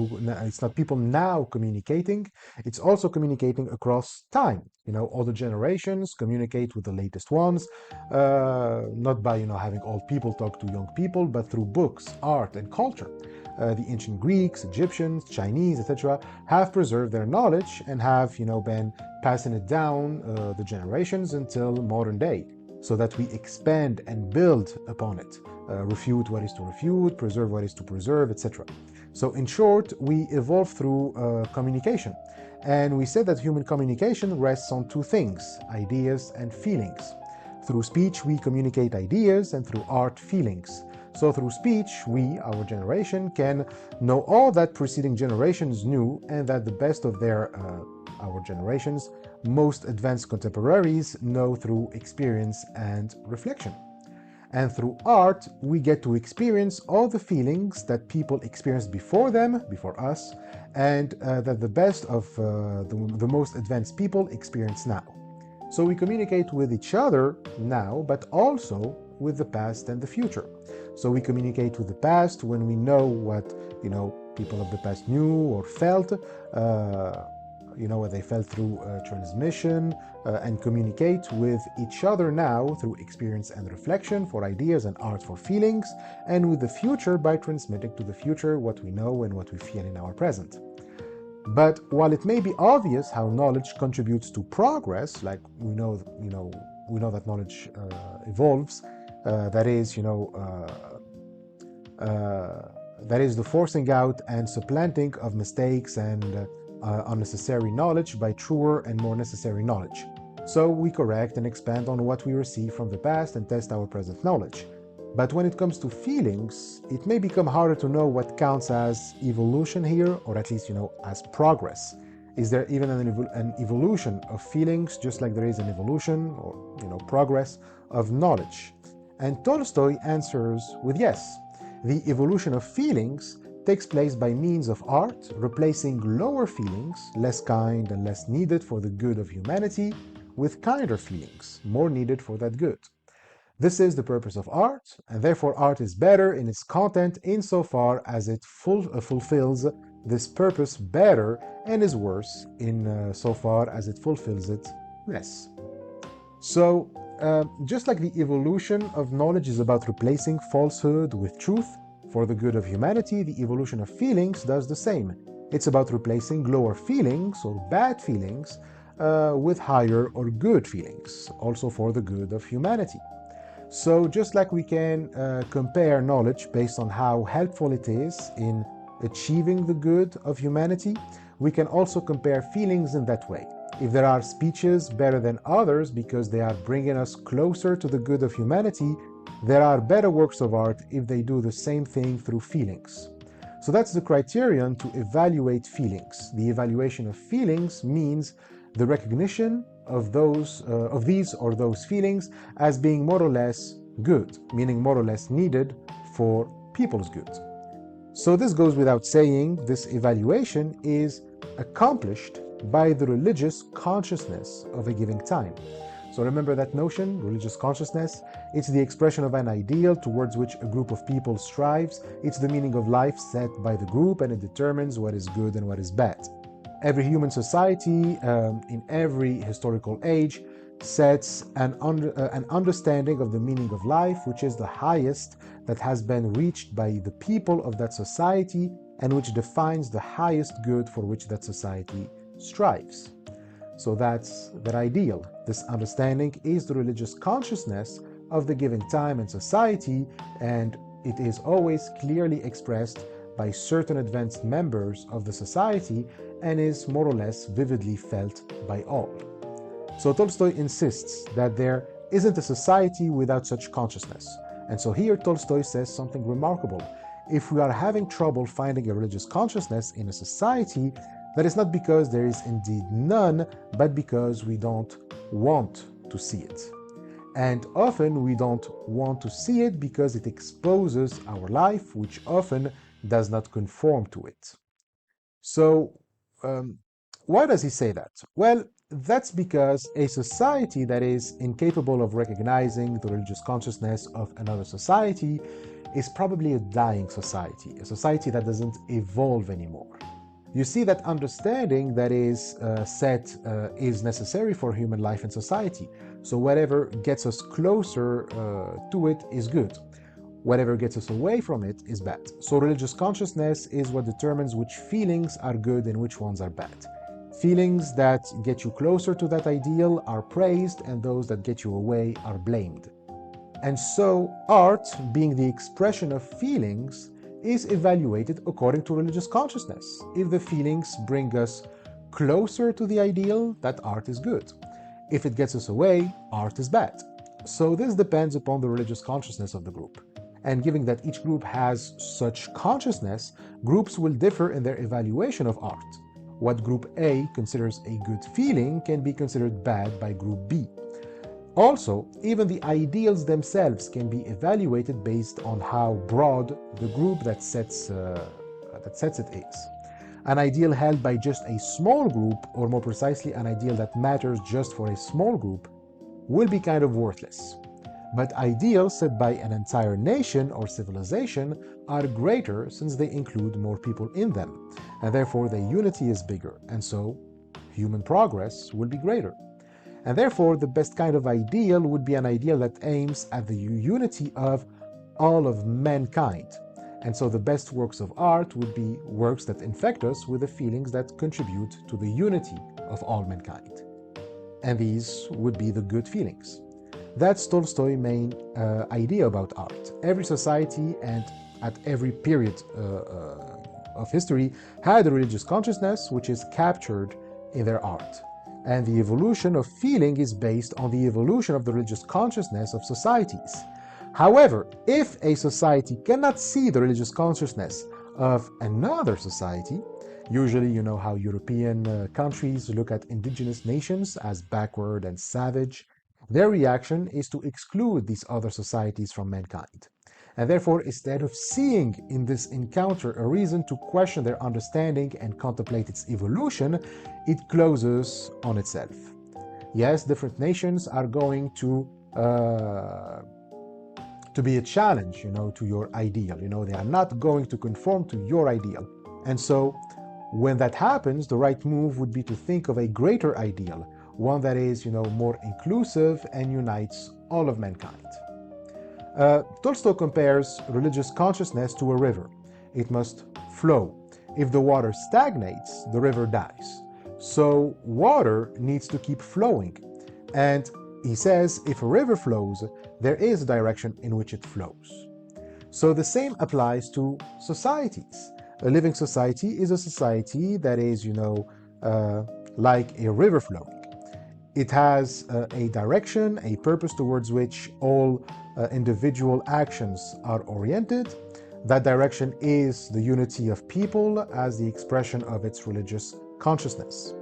now communicating. It's also communicating across time. All the generations communicate with the latest ones, not by having old people talk to young people, but through books, art, and culture. The ancient Greeks, Egyptians, Chinese, etc., have preserved their knowledge and have, been passing it down the generations until modern day, so that we expand and build upon it, refute what is to refute, preserve what is to preserve, etc. So in short, we evolve through communication. And we said that human communication rests on two things: ideas and feelings. Through speech, we communicate ideas, and through art, feelings. So through speech, we, our generation, can know all that preceding generations knew, and that the best of our generation's most advanced contemporaries know through experience and reflection. And through art, we get to experience all the feelings that people experienced before them, before us, and that the best of the most advanced people experience now. So we communicate with each other now, but also with the past and the future. So we communicate with the past when we know what people of the past knew or felt, what they felt through transmission, and communicate with each other now through experience and reflection for ideas and art for feelings, and with the future by transmitting to the future what we know and what we feel in our present. But while it may be obvious how knowledge contributes to progress, like we know that knowledge evolves, that is the forcing out and supplanting of mistakes and unnecessary knowledge by truer and more necessary knowledge. So we correct and expand on what we receive from the past and test our present knowledge. But when it comes to feelings, it may become harder to know what counts as evolution here, or at least, as progress. Is there even an evolution of feelings, just like there is an evolution or, progress of knowledge? And Tolstoy answers with yes. The evolution of feelings takes place by means of art, replacing lower feelings, less kind and less needed for the good of humanity, with kinder feelings, more needed for that good. This is the purpose of art, and therefore art is better in its content insofar as it fulfills this purpose better, and is worse in so far as it fulfills it less. So, just like the evolution of knowledge is about replacing falsehood with truth for the good of humanity, the evolution of feelings does the same. It's about replacing lower feelings or bad feelings with higher or good feelings, also for the good of humanity. So just like we can compare knowledge based on how helpful it is in achieving the good of humanity, we can also compare feelings in that way. If there are speeches better than others because they are bringing us closer to the good of humanity, there are better works of art if they do the same thing through feelings. So that's the criterion to evaluate feelings. The evaluation of feelings means the recognition of these or those feelings as being more or less good, meaning more or less needed for people's good. So this goes without saying, this evaluation is accomplished by the religious consciousness of a given time. So remember that notion, religious consciousness? It's the expression of an ideal towards which a group of people strives. It's the meaning of life set by the group, and it determines what is good and what is bad. Every human society, in every historical age, sets an understanding of the meaning of life, which is the highest that has been reached by the people of that society, and which defines the highest good for which that society strives. So that's that ideal. This understanding is the religious consciousness of the given time and society, and it is always clearly expressed by certain advanced members of the society and is more or less vividly felt by all. So Tolstoy insists that there isn't a society without such consciousness. And so here Tolstoy says something remarkable. If we are having trouble finding a religious consciousness in a society, that is not because there is indeed none, but because we don't want to see it. And often we don't want to see it because it exposes our life, which often does not conform to it. So, um, why does he say that? Well, that's because a society that is incapable of recognizing the religious consciousness of another society is probably a dying society, a society that doesn't evolve anymore. You see that understanding that is set is necessary for human life and society. So whatever gets us closer to it is good. Whatever gets us away from it is bad. So religious consciousness is what determines which feelings are good and which ones are bad. Feelings that get you closer to that ideal are praised, and those that get you away are blamed. And so art, being the expression of feelings, is evaluated according to religious consciousness. If the feelings bring us closer to the ideal, that art is good. If it gets us away, art is bad. So this depends upon the religious consciousness of the group. And given that each group has such consciousness, groups will differ in their evaluation of art. What Group A considers a good feeling can be considered bad by Group B. Also, even the ideals themselves can be evaluated based on how broad the group that sets it is. An ideal held by just a small group, or more precisely, an ideal that matters just for a small group, will be kind of worthless. But ideals set by an entire nation or civilization are greater since they include more people in them, and therefore their unity is bigger, and so human progress will be greater. And therefore, the best kind of ideal would be an ideal that aims at the unity of all of mankind. And so the best works of art would be works that infect us with the feelings that contribute to the unity of all mankind. And these would be the good feelings. That's Tolstoy's main idea about art. Every society and at every period of history had a religious consciousness which is captured in their art. And the evolution of feeling is based on the evolution of the religious consciousness of societies. However, if a society cannot see the religious consciousness of another society, usually you know how European countries look at indigenous nations as backward and savage, their reaction is to exclude these other societies from mankind. And therefore, instead of seeing in this encounter a reason to question their understanding and contemplate its evolution, it closes on itself. Yes, different nations are going to be a challenge, to your ideal. They are not going to conform to your ideal. And so, when that happens, the right move would be to think of a greater ideal, one that is, more inclusive and unites all of mankind. Tolstoy compares religious consciousness to a river. It must flow. If the water stagnates, the river dies. So water needs to keep flowing. And he says if a river flows, there is a direction in which it flows. So the same applies to societies. A living society is a society that is, like a river flowing. It has a direction, a purpose towards which all individual actions are oriented. That direction is the unity of people as the expression of its religious consciousness.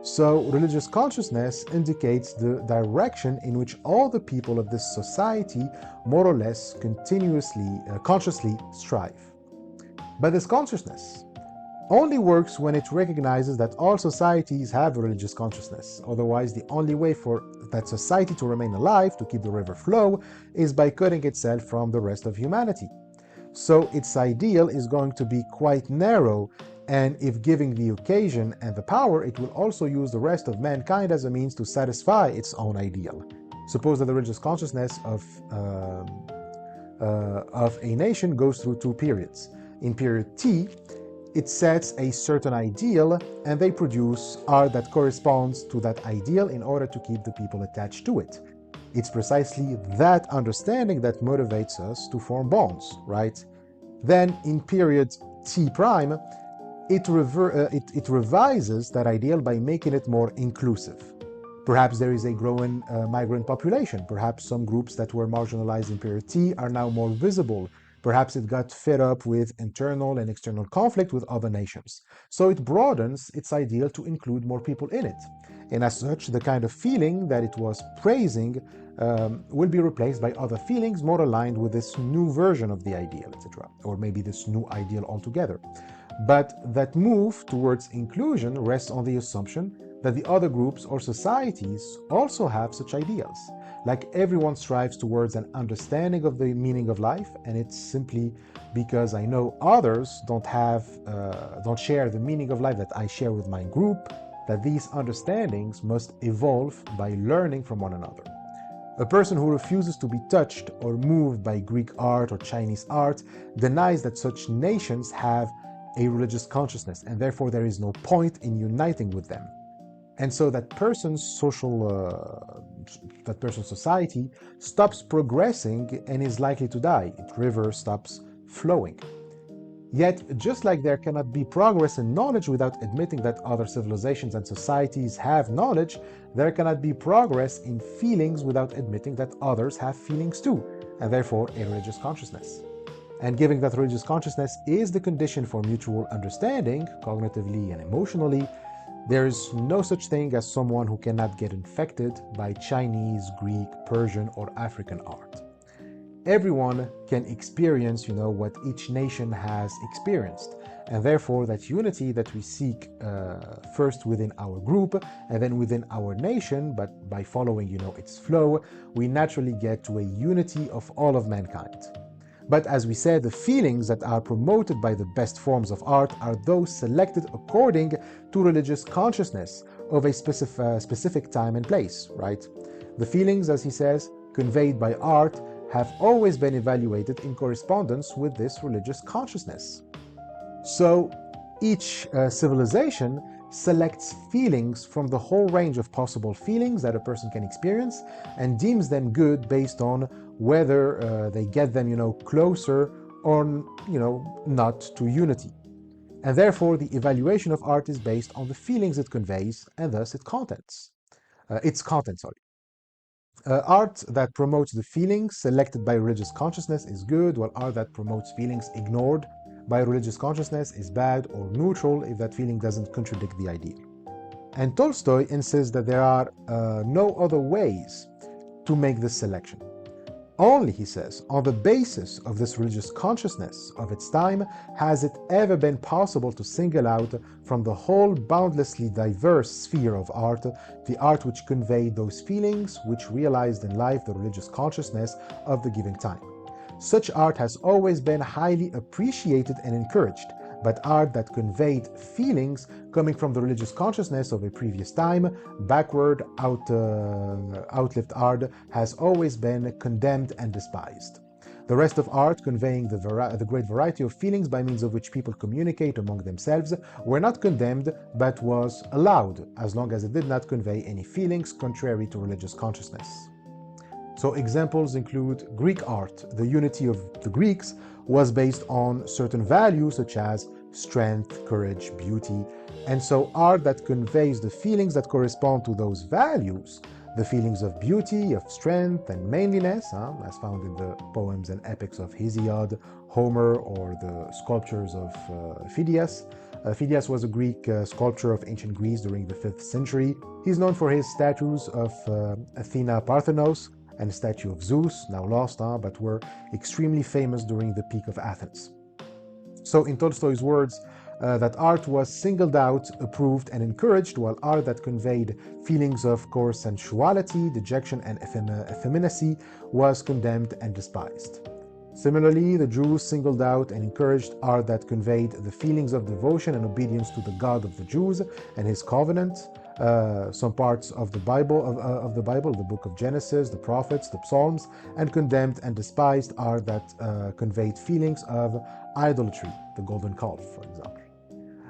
So religious consciousness indicates the direction in which all the people of this society more or less consciously strive. But this consciousness only works when it recognizes that all societies have a religious consciousness. Otherwise, the only way for that society to remain alive, to keep the river flow, is by cutting itself from the rest of humanity. So its ideal is going to be quite narrow, and if giving the occasion and the power, it will also use the rest of mankind as a means to satisfy its own ideal. Suppose that the religious consciousness of a nation goes through two periods. In period T, it sets a certain ideal, and they produce art that corresponds to that ideal in order to keep the people attached to it. It's precisely that understanding that motivates us to form bonds, right? Then, in period T prime, it revises that ideal by making it more inclusive. Perhaps there is a growing migrant population. Perhaps some groups that were marginalized in period T are now more visible. Perhaps it got fed up with internal and external conflict with other nations. So it broadens its ideal to include more people in it. and as such, the kind of feeling that it was praising will be replaced by other feelings more aligned with this new version of the ideal, etc., or maybe this new ideal altogether. But that move towards inclusion rests on the assumption that the other groups or societies also have such ideals. Like everyone strives towards an understanding of the meaning of life, and it's simply because I know others don't share the meaning of life that I share with my group, that these understandings must evolve by learning from one another. A person who refuses to be touched or moved by Greek art or Chinese art denies that such nations have a religious consciousness, and therefore there is no point in uniting with them. And so that person's society stops progressing and is likely to die. Its river stops flowing. Yet, just like there cannot be progress in knowledge without admitting that other civilizations and societies have knowledge, there cannot be progress in feelings without admitting that others have feelings too, and therefore a religious consciousness. And given that religious consciousness is the condition for mutual understanding, cognitively and emotionally, there is no such thing as someone who cannot get infected by Chinese, Greek, Persian, or African art. Everyone can experience, what each nation has experienced, and therefore that unity that we seek first within our group and then within our nation, but by following, its flow, we naturally get to a unity of all of mankind. But as we said, the feelings that are promoted by the best forms of art are those selected according to religious consciousness of a specific time and place, right? The feelings, as he says, conveyed by art have always been evaluated in correspondence with this religious consciousness. So each civilization selects feelings from the whole range of possible feelings that a person can experience and deems them good based on whether they get them, closer or, not to unity. And therefore, the evaluation of art is based on the feelings it conveys and thus its content. Art that promotes the feelings selected by religious consciousness is good, while art that promotes feelings ignored by religious consciousness is bad or neutral if that feeling doesn't contradict the ideal. And Tolstoy insists that there are no other ways to make this selection. Only, he says, on the basis of this religious consciousness of its time has it ever been possible to single out from the whole boundlessly diverse sphere of art the art which conveyed those feelings which realized in life the religious consciousness of the given time. Such art has always been highly appreciated and encouraged, but art that conveyed feelings coming from the religious consciousness of a previous time, backward, outlived art, has always been condemned and despised. The rest of art, conveying the great variety of feelings by means of which people communicate among themselves, were not condemned, but was allowed, as long as it did not convey any feelings contrary to religious consciousness. So examples include Greek art. The unity of the Greeks was based on certain values such as strength, courage, beauty, and so art that conveys the feelings that correspond to those values, the feelings of beauty, of strength, and manliness, as found in the poems and epics of Hesiod, Homer, or the sculptures of Phidias. Phidias was a Greek sculptor of ancient Greece during the 5th century. He's known for his statues of Athena Parthenos, and a statue of Zeus, now lost, but were extremely famous during the peak of Athens. So in Tolstoy's words, that art was singled out, approved, and encouraged, while art that conveyed feelings of coarse sensuality, dejection, and effeminacy was condemned and despised. Similarly, the Jews singled out and encouraged art that conveyed the feelings of devotion and obedience to the God of the Jews and his covenant. Some parts of the Bible, the book of Genesis, the prophets, the Psalms, and condemned and despised art that conveyed feelings of idolatry, the golden calf, for example.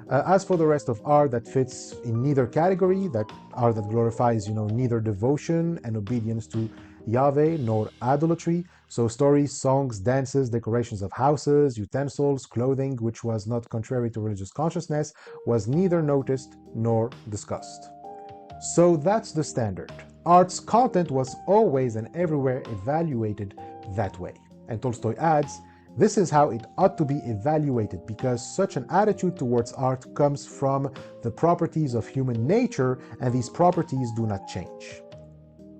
As for the rest of art that fits in neither category, that art that glorifies, neither devotion and obedience to Yahweh nor idolatry, so stories, songs, dances, decorations of houses, utensils, clothing, which was not contrary to religious consciousness, was neither noticed nor discussed. So that's the standard. Art's content was always and everywhere evaluated that way. And Tolstoy adds, This is how it ought to be evaluated, because such an attitude towards art comes from the properties of human nature, and these properties do not change.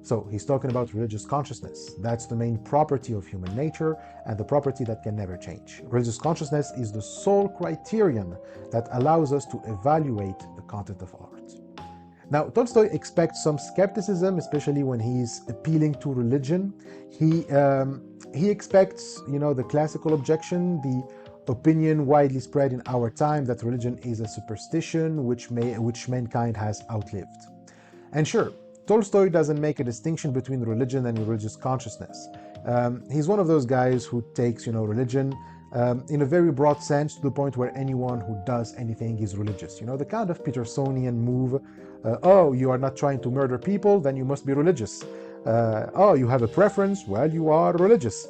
So he's talking about religious consciousness. That's the main property of human nature and the property that can never change. Religious consciousness is the sole criterion that allows us to evaluate the content of art. Now, Tolstoy expects some skepticism, especially when he's appealing to religion. He expects, the classical objection, the opinion widely spread in our time that religion is a superstition which mankind has outlived. And sure, Tolstoy doesn't make a distinction between religion and religious consciousness. He's one of those guys who takes, religion in a very broad sense, to the point where anyone who does anything is religious. The kind of Petersonian move, oh, you are not trying to murder people, then you must be religious. Oh, you have a preference, well, you are religious.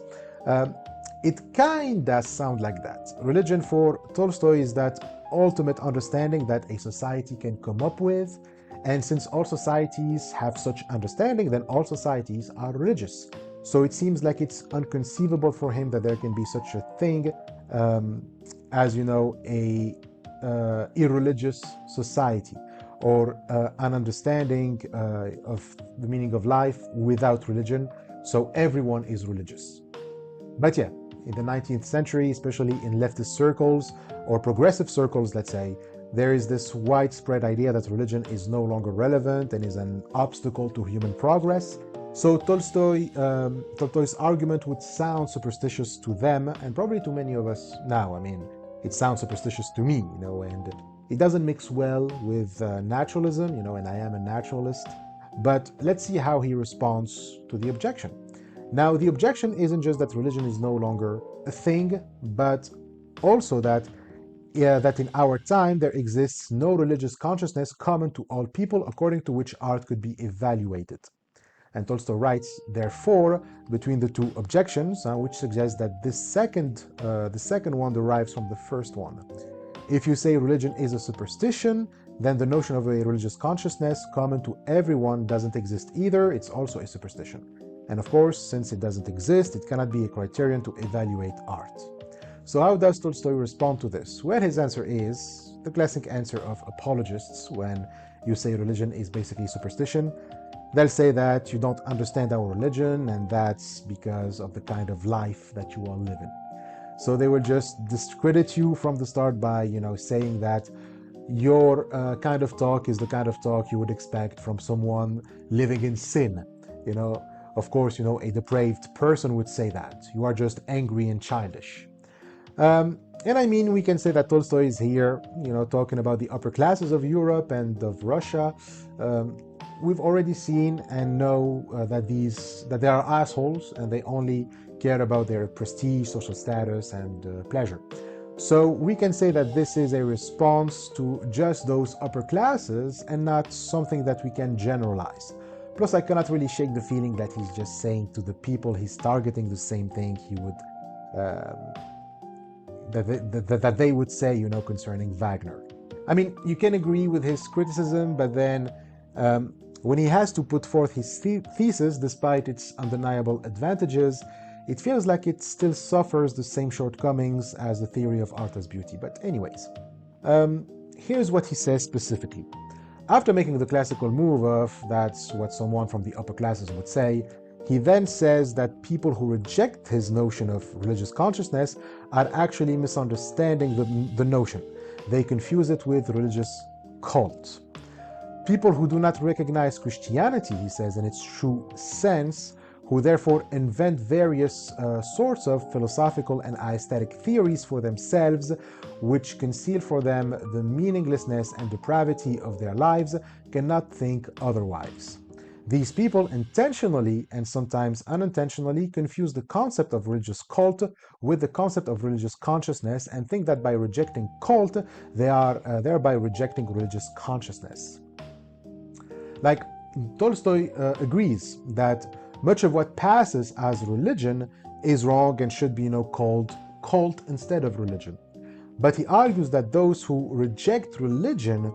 It kinda sounds like that. Religion for Tolstoy is that ultimate understanding that a society can come up with, and since all societies have such understanding, then all societies are religious. So it seems like it's inconceivable for him that there can be such a thing as, a irreligious society, or an understanding of the meaning of life without religion. So everyone is religious. But yeah, in the 19th century, especially in leftist circles or progressive circles, let's say, there is this widespread idea that religion is no longer relevant and is an obstacle to human progress. So Tolstoy's argument would sound superstitious to them, and probably to many of us now. I mean, it sounds superstitious to me, and it doesn't mix well with naturalism, and I am a naturalist. But let's see how he responds to the objection. Now, the objection isn't just that religion is no longer a thing, but also that in our time there exists no religious consciousness common to all people, according to which art could be evaluated. And Tolstoy writes, therefore, between the two objections, which suggests that the second one derives from the first one. If you say religion is a superstition, then the notion of a religious consciousness common to everyone doesn't exist either. It's also a superstition. And of course, since it doesn't exist, it cannot be a criterion to evaluate art. So how does Tolstoy respond to this? Well, his answer is the classic answer of apologists when you say religion is basically superstition. They'll say that you don't understand our religion, and that's because of the kind of life that you all live in. So they will just discredit you from the start by, saying that your kind of talk is the kind of talk you would expect from someone living in sin. Of course, a depraved person would say that. You are just angry and childish. And I mean, we can say that Tolstoy is here, talking about the upper classes of Europe and of Russia. We've already seen and know that they are assholes, and they only care about their prestige, social status, and pleasure. So we can say that this is a response to just those upper classes and not something that we can generalize. Plus, I cannot really shake the feeling that he's just saying to the people he's targeting the same thing he would that they would say, concerning Wagner. I mean, you can agree with his criticism, but then when he has to put forth his thesis, despite its undeniable advantages, it feels like it still suffers the same shortcomings as the theory of art as beauty. But anyways, here's what he says specifically. After making the classical move of that's what someone from the upper classes would say, he then says that people who reject his notion of religious consciousness are actually misunderstanding the notion. They confuse it with religious cult. People who do not recognize Christianity, he says, in its true sense, who therefore invent various sorts of philosophical and aesthetic theories for themselves, which conceal for them the meaninglessness and depravity of their lives, cannot think otherwise. These people intentionally and sometimes unintentionally confuse the concept of religious cult with the concept of religious consciousness and think that by rejecting cult, they are thereby rejecting religious consciousness. Like, Tolstoy agrees that much of what passes as religion is wrong and should be, called cult instead of religion. But he argues that those who reject religion,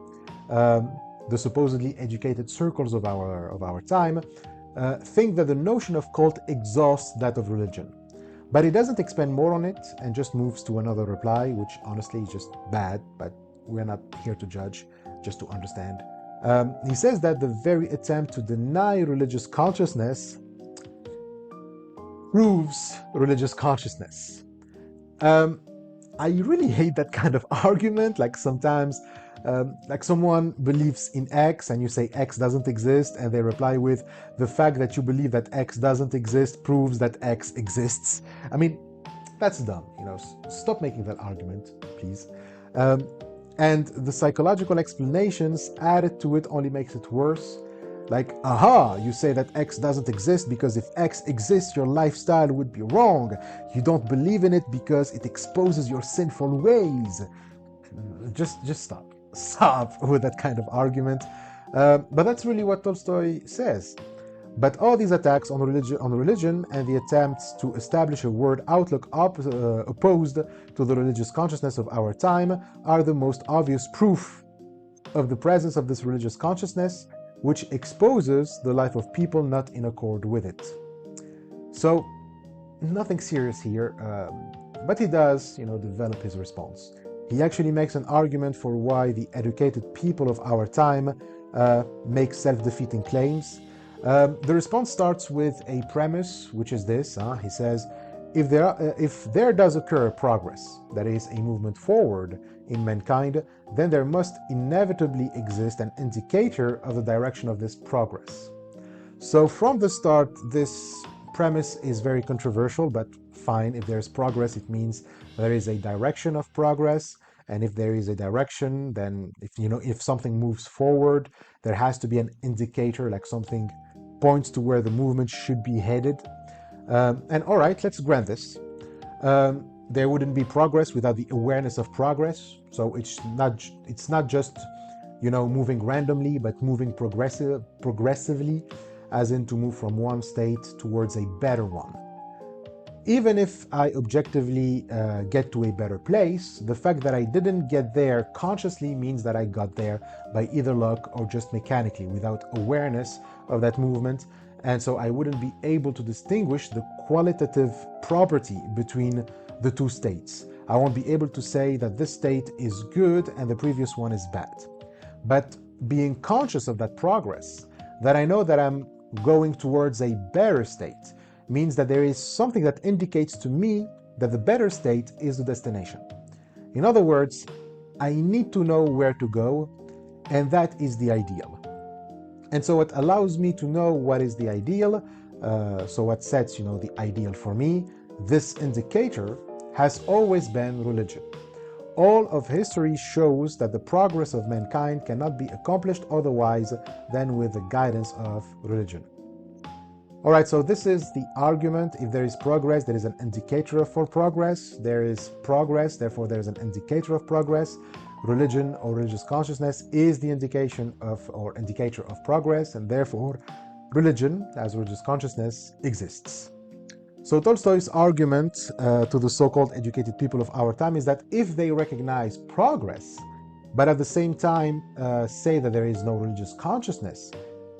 the supposedly educated circles of our time, think that the notion of cult exhausts that of religion. But he doesn't expand more on it and just moves to another reply, which honestly is just bad, but we're not here to judge, just to understand. He says that the very attempt to deny religious consciousness proves religious consciousness. I really hate that kind of argument. Like sometimes, like someone believes in X and you say X doesn't exist, and they reply with, the fact that you believe that X doesn't exist proves that X exists. I mean, that's dumb, stop making that argument, please. And the psychological explanations added to it only makes it worse. Like, aha, you say that X doesn't exist because if X exists, your lifestyle would be wrong. You don't believe in it because it exposes your sinful ways. Just stop. Stop with that kind of argument. But that's really what Tolstoy says. But all these attacks on religion and the attempts to establish a world outlook opposed to the religious consciousness of our time are the most obvious proof of the presence of this religious consciousness, which exposes the life of people not in accord with it. So, nothing serious here, but he does, develop his response. He actually makes an argument for why the educated people of our time make self-defeating claims. The response starts with a premise, which is this. He says, if there does occur progress, that is, a movement forward in mankind, then there must inevitably exist an indicator of the direction of this progress. So from the start, this premise is very controversial, but fine. If there's progress, it means there is a direction of progress. And if there is a direction, then if something moves forward, there has to be an indicator, like something points to where the movement should be headed. And all right, let's grant this. There wouldn't be progress without the awareness of progress. So it's not just moving randomly, but moving progressively, as in to move from one state towards a better one. Even if I objectively get to a better place, the fact that I didn't get there consciously means that I got there by either luck or just mechanically, without awareness of that movement. And so I wouldn't be able to distinguish the qualitative property between the two states. I won't be able to say that this state is good and the previous one is bad. But being conscious of that progress, that I know that I'm going towards a better state, means that there is something that indicates to me that the better state is the destination. In other words, I need to know where to go, and that is the ideal. And so what allows me to know what is the ideal, so what sets, the ideal for me, this indicator has always been religion. All of history shows that the progress of mankind cannot be accomplished otherwise than with the guidance of religion. All right, so this is the argument. If there is progress, there is an indicator for progress. There is progress, therefore there is an indicator of progress. Religion or religious consciousness is the indication of or indicator of progress, and therefore religion as religious consciousness exists. So Tolstoy's argument to the so-called educated people of our time is that if they recognize progress, but at the same time say that there is no religious consciousness,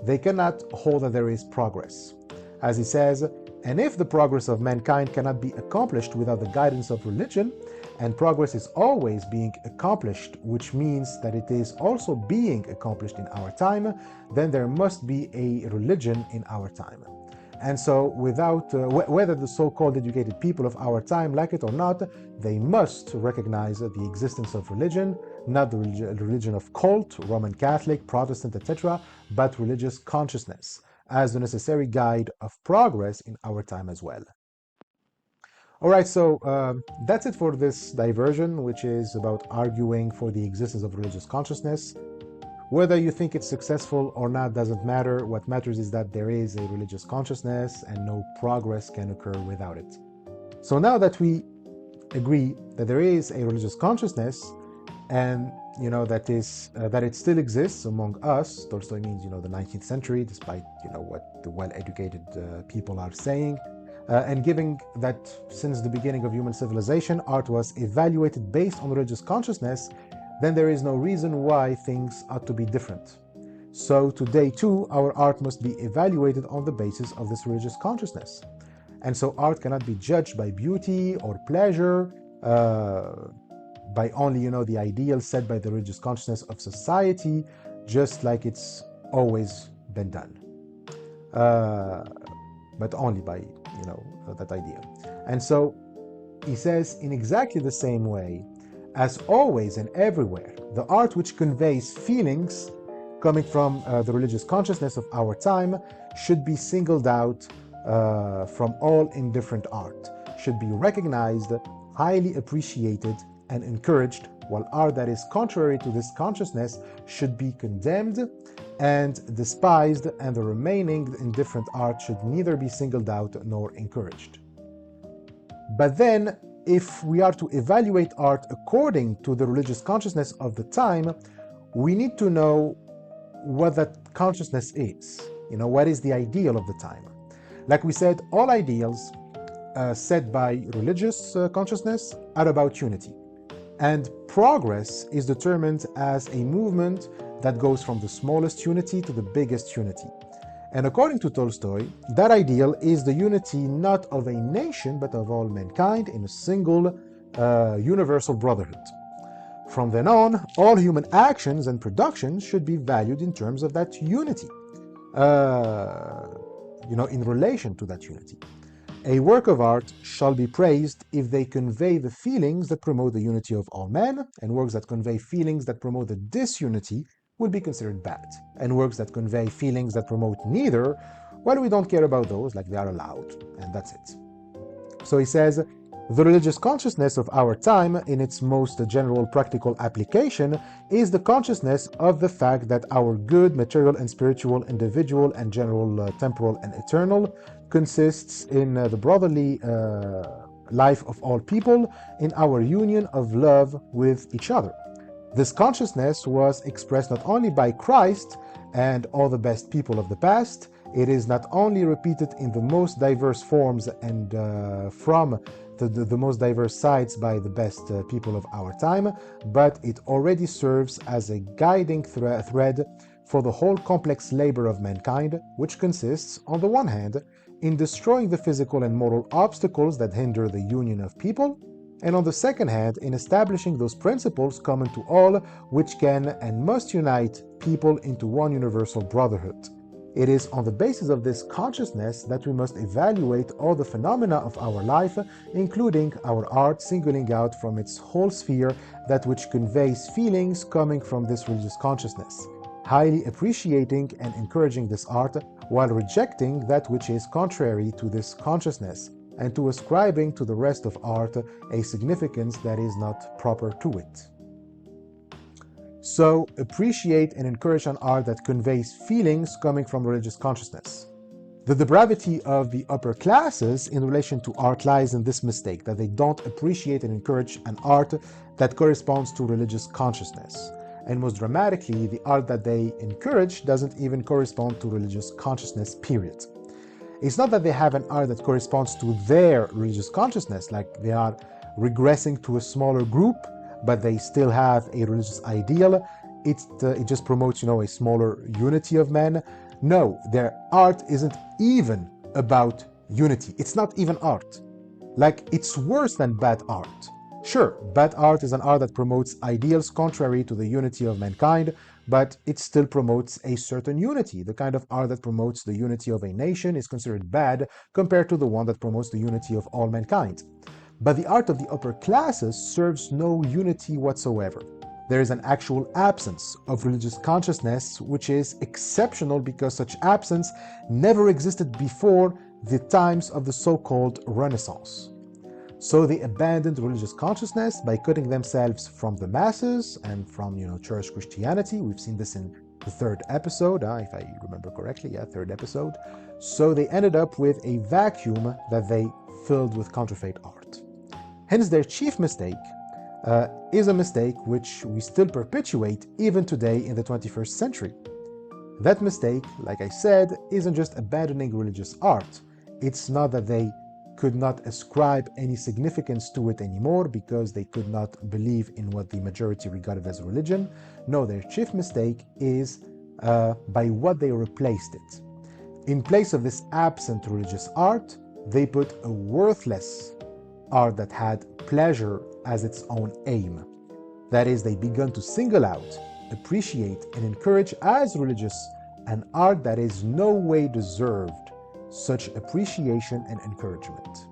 they cannot hold that there is progress. As he says, and if the progress of mankind cannot be accomplished without the guidance of religion, and progress is always being accomplished, which means that it is also being accomplished in our time, then there must be a religion in our time. And so without, whether the so-called educated people of our time like it or not, they must recognize the existence of religion, not the religion of cult, Roman Catholic, Protestant, etc., but religious consciousness, as the necessary guide of progress in our time as well. All right, so that's it for this diversion, which is about arguing for the existence of religious consciousness. Whether you think it's successful or not doesn't matter. What matters is that there is a religious consciousness and no progress can occur without it. So now that we agree that there is a religious consciousness and that it still exists among us, Tolstoy means the 19th century, despite what the well-educated people are saying, and given that since the beginning of human civilization art was evaluated based on religious consciousness, then there is no reason why things ought to be different. So today too, our art must be evaluated on the basis of this religious consciousness. and so art cannot be judged by beauty or pleasure, by only, the ideals set by the religious consciousness of society, just like it's always been done. But only by, that idea. And so he says, in exactly the same way, as always and everywhere, the art which conveys feelings coming from the religious consciousness of our time should be singled out from all indifferent art, should be recognized, highly appreciated, and encouraged, while art that is contrary to this consciousness should be condemned and despised, and the remaining indifferent art should neither be singled out nor encouraged. But then, if we are to evaluate art according to the religious consciousness of the time, we need to know what that consciousness is. What is the ideal of the time? Like we said, all ideals set by religious consciousness are about unity. And progress is determined as a movement that goes from the smallest unity to the biggest unity. And according to Tolstoy, that ideal is the unity not of a nation, but of all mankind in a single universal brotherhood. From then on, all human actions and productions should be valued in terms of that unity, in relation to that unity. A work of art shall be praised if they convey the feelings that promote the unity of all men, and works that convey feelings that promote the disunity will be considered bad. And works that convey feelings that promote neither, well, we don't care about those, like they are allowed, and that's it. So he says, the religious consciousness of our time, in its most general practical application, is the consciousness of the fact that our good, material and spiritual, individual and general, temporal and eternal, consists in the brotherly life of all people, in our union of love with each other. This consciousness was expressed not only by Christ and all the best people of the past, it is not only repeated in the most diverse forms and from the most diverse sides by the best people of our time, but it already serves as a guiding thread for the whole complex labor of mankind, which consists, on the one hand, in destroying the physical and moral obstacles that hinder the union of people, and on the second hand, in establishing those principles common to all, which can and must unite people into one universal brotherhood. It is on the basis of this consciousness that we must evaluate all the phenomena of our life, including our art, singling out from its whole sphere that which conveys feelings coming from this religious consciousness, highly appreciating and encouraging this art, while rejecting that which is contrary to this consciousness, and to ascribing to the rest of art a significance that is not proper to it. So, appreciate and encourage an art that conveys feelings coming from religious consciousness. The depravity of the upper classes in relation to art lies in this mistake, that they don't appreciate and encourage an art that corresponds to religious consciousness. And most dramatically, the art that they encourage doesn't even correspond to religious consciousness, period. It's not that they have an art that corresponds to their religious consciousness, like they are regressing to a smaller group, but they still have a religious ideal. It just promotes, a smaller unity of men. No, their art isn't even about unity. It's not even art. Like, it's worse than bad art. Sure, bad art is an art that promotes ideals contrary to the unity of mankind, but it still promotes a certain unity. The kind of art that promotes the unity of a nation is considered bad compared to the one that promotes the unity of all mankind. But the art of the upper classes serves no unity whatsoever. There is an actual absence of religious consciousness, which is exceptional because such absence never existed before the times of the so-called Renaissance. So they abandoned religious consciousness by cutting themselves from the masses and from, church Christianity. We've seen this in the third episode, if I remember correctly, third episode. So they ended up with a vacuum that they filled with counterfeit art. Hence, their chief mistake is a mistake which we still perpetuate even today in the 21st century. That mistake, like I said, isn't just abandoning religious art. It's not that they could not ascribe any significance to it anymore because they could not believe in what the majority regarded as religion. No, their chief mistake is by what they replaced it. In place of this absent religious art, they put a worthless art that had pleasure as its own aim. That is, they began to single out, appreciate, and encourage as religious an art that is no way deserved such appreciation and encouragement.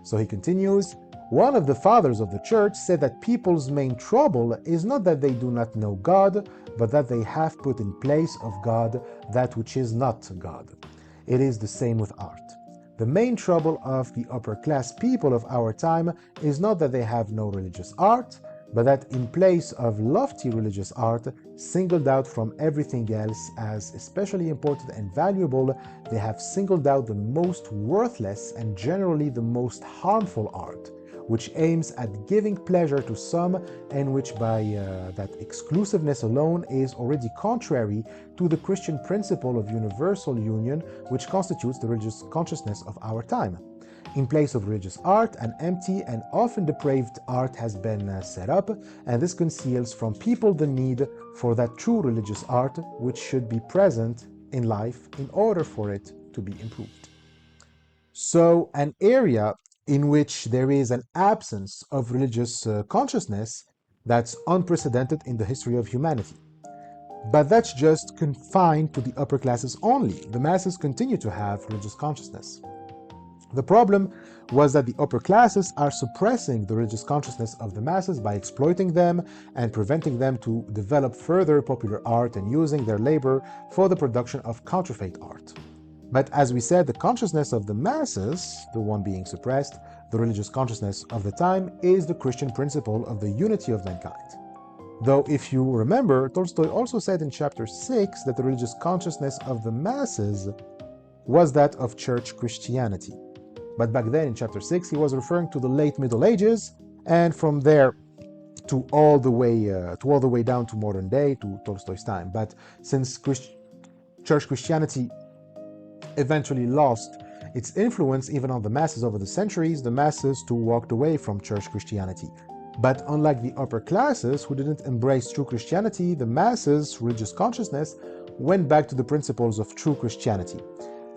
So he continues, one of the fathers of the church said that people's main trouble is not that they do not know God, but that they have put in place of God that which is not God. It is the same with art. The main trouble of the upper class people of our time is not that they have no religious art, but that in place of lofty religious art, singled out from everything else as especially important and valuable, they have singled out the most worthless and generally the most harmful art, which aims at giving pleasure to some and which by that exclusiveness alone is already contrary to the Christian principle of universal union, which constitutes the religious consciousness of our time. In place of religious art, an empty and often depraved art has been set up, and this conceals from people the need for that true religious art which should be present in life in order for it to be improved. So, an area in which there is an absence of religious consciousness that's unprecedented in the history of humanity. But that's just confined to the upper classes only. The masses continue to have religious consciousness. The problem was that the upper classes are suppressing the religious consciousness of the masses by exploiting them and preventing them to develop further popular art and using their labor for the production of counterfeit art. But as we said, the consciousness of the masses, the one being suppressed, the religious consciousness of the time, is the Christian principle of the unity of mankind. Though if you remember, Tolstoy also said in chapter 6 that the religious consciousness of the masses was that of church Christianity. But back then in chapter 6, he was referring to the late Middle Ages, and from there to all the way down to modern day, to Tolstoy's time. But since church Christianity eventually lost its influence even on the masses over the centuries, the masses too walked away from church Christianity. But unlike the upper classes who didn't embrace true Christianity, the masses' religious consciousness went back to the principles of true Christianity.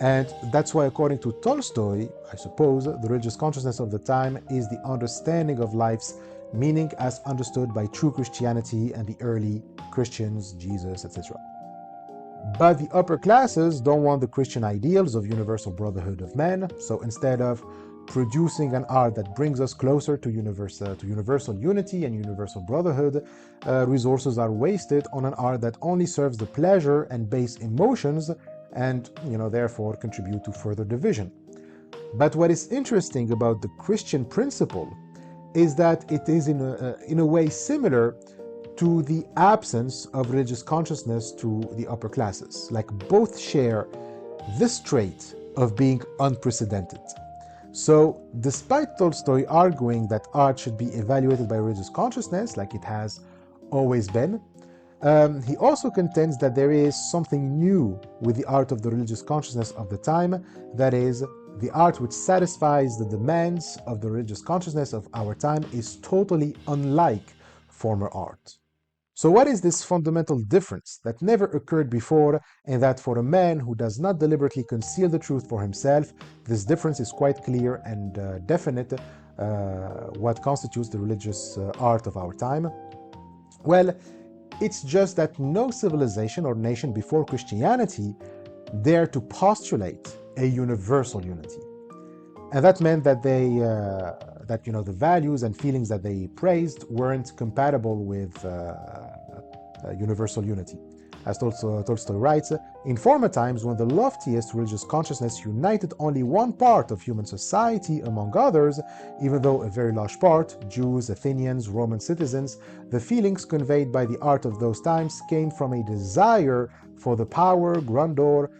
And that's why, according to Tolstoy, I suppose, the religious consciousness of the time is the understanding of life's meaning as understood by true Christianity and the early Christians, Jesus, etc. But the upper classes don't want the Christian ideals of universal brotherhood of men, so instead of producing an art that brings us closer to universal unity and universal brotherhood, resources are wasted on an art that only serves the pleasure and base emotions and, therefore contribute to further division. But what is interesting about the Christian principle is that it is in a way similar to the absence of religious consciousness to the upper classes. Like, both share this trait of being unprecedented. So, despite Tolstoy arguing that art should be evaluated by religious consciousness, like it has always been, he also contends that there is something new with the art of the religious consciousness of the time, that is, the art which satisfies the demands of the religious consciousness of our time is totally unlike former art. So what is this fundamental difference that never occurred before, and that for a man who does not deliberately conceal the truth for himself, this difference is quite clear and definite, what constitutes the religious art of our time? Well, it's just that no civilization or nation before Christianity dared to postulate a universal unity. And that meant that the values and feelings that they praised weren't compatible with universal unity. As Tolstoy writes, in former times, when the loftiest religious consciousness united only one part of human society among others, even though a very large part, Jews, Athenians, Roman citizens, the feelings conveyed by the art of those times came from a desire for the power, grandeur,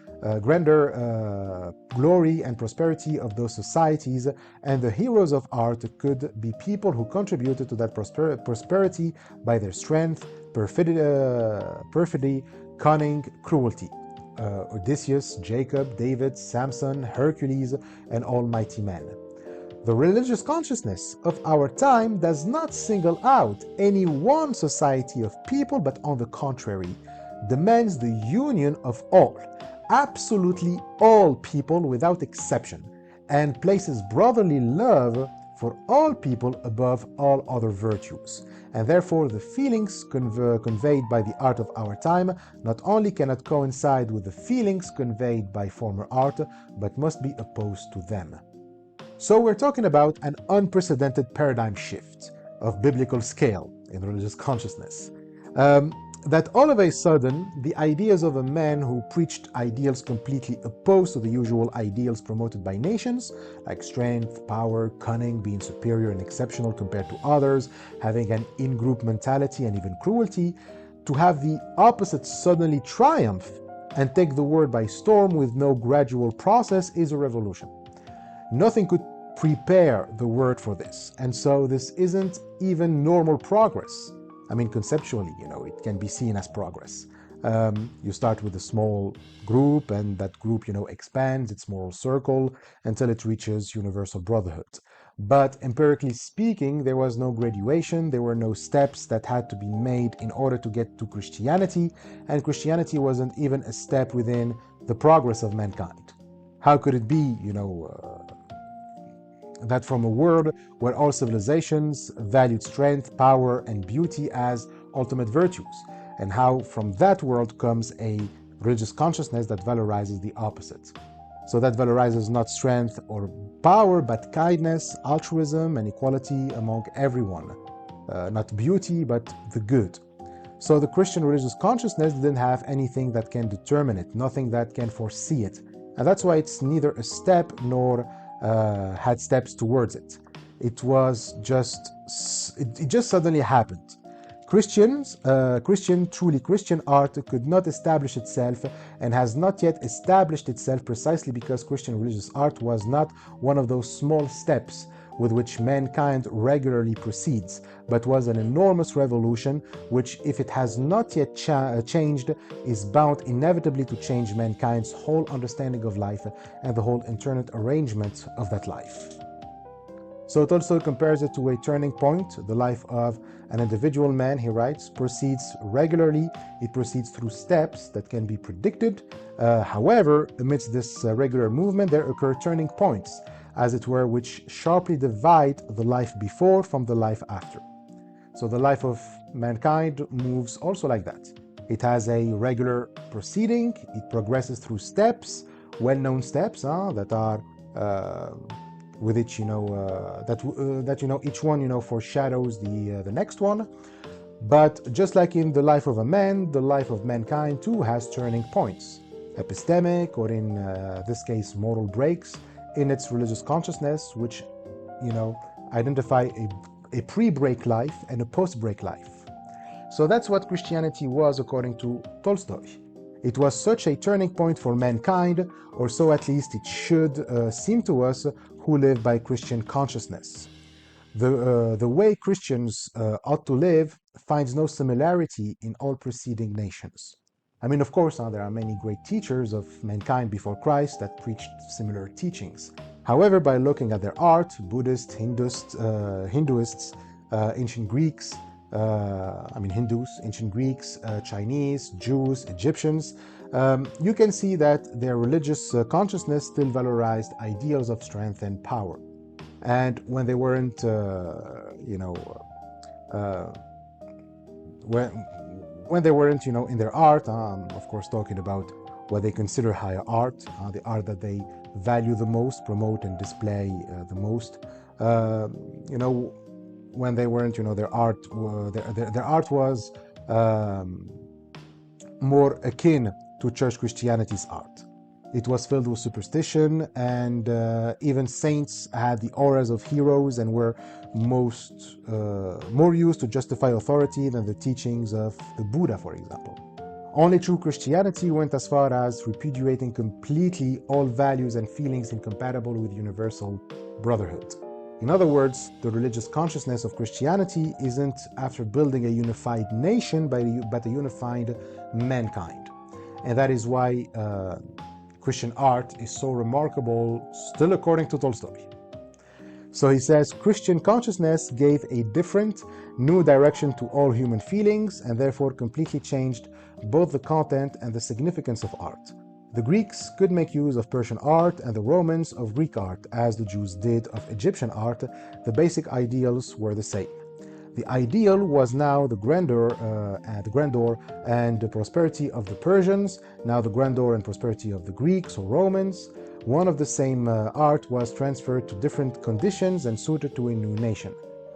glory and prosperity of those societies, and the heroes of art could be people who contributed to that prosperity by their strength, perfidy, cunning, cruelty. Odysseus, Jacob, David, Samson, Hercules, and almighty men. The religious consciousness of our time does not single out any one society of people, but on the contrary, demands the union of all, absolutely all people without exception, and places brotherly love for all people above all other virtues. And therefore, the feelings conveyed by the art of our time not only cannot coincide with the feelings conveyed by former art, but must be opposed to them. So we're talking about an unprecedented paradigm shift of biblical scale in religious consciousness. That all of a sudden, the ideas of a man who preached ideals completely opposed to the usual ideals promoted by nations, like strength, power, cunning, being superior and exceptional compared to others, having an in-group mentality and even cruelty, to have the opposite suddenly triumph and take the world by storm with no gradual process is a revolution. Nothing could prepare the world for this, and so this isn't even normal progress. I mean, conceptually, it can be seen as progress. You start with a small group, and that group, expands its moral circle until it reaches universal brotherhood. But empirically speaking, there was no graduation, there were no steps that had to be made in order to get to Christianity, and Christianity wasn't even a step within the progress of mankind. How could it be, that from a world where all civilizations valued strength, power, and beauty as ultimate virtues, and how from that world comes a religious consciousness that valorizes the opposite. So that valorizes not strength or power, but kindness, altruism, and equality among everyone. Not beauty, but the good. So the Christian religious consciousness didn't have anything that can determine it, nothing that can foresee it. And that's why it's neither a step nor had steps towards it. It just suddenly happened. Truly Christian art could not establish itself and has not yet established itself precisely because Christian religious art was not one of those small steps with which mankind regularly proceeds, but was an enormous revolution which, if it has not yet changed, is bound inevitably to change mankind's whole understanding of life and the whole internal arrangement of that life. So Tolstoy compares it to a turning point. The life of an individual man, he writes, proceeds regularly. It proceeds through steps that can be predicted. However, amidst this regular movement, there occur turning points, as it were, which sharply divide the life before from the life after. So the life of mankind moves also like that. It has a regular proceeding, it progresses through steps, well-known steps that are with each, each one, foreshadows the next one. But just like in the life of a man, the life of mankind too has turning points, epistemic, or in this case, moral breaks in its religious consciousness, which, identify a pre-break life and a post-break life. So that's what Christianity was according to Tolstoy. It was such a turning point for mankind, or so at least it should seem to us who live by Christian consciousness. The way Christians ought to live finds no similarity in all preceding nations. I mean, of course, there are many great teachers of mankind before Christ that preached similar teachings. However, by looking at their art, Buddhists, Hinduists, ancient Greeks, Hindus, ancient Greeks, Chinese, Jews, Egyptians, you can see that their religious consciousness still valorized ideals of strength and power. And when they weren't, when they weren't, in their art, of course, talking about what they consider higher art, the art that they value the most, promote and display the most, when they weren't, their art was more akin to church Christianity's art. It was filled with superstition, and even saints had the auras of heroes and were more used to justify authority than the teachings of the Buddha, for example. Only true Christianity went as far as repudiating completely all values and feelings incompatible with universal brotherhood. In other words, the religious consciousness of Christianity isn't after building a unified nation, but a unified mankind. And that is why Christian art is so remarkable, still according to Tolstoy. So he says, Christian consciousness gave a different, new direction to all human feelings, and therefore completely changed both the content and the significance of art. The Greeks could make use of Persian art and the Romans of Greek art, as the Jews did of Egyptian art. The basic ideals were the same. The ideal was now the grandeur and the prosperity of the Persians, now the grandeur and prosperity of the Greeks or Romans. One of the same art was transferred to different conditions and suited to a new nation.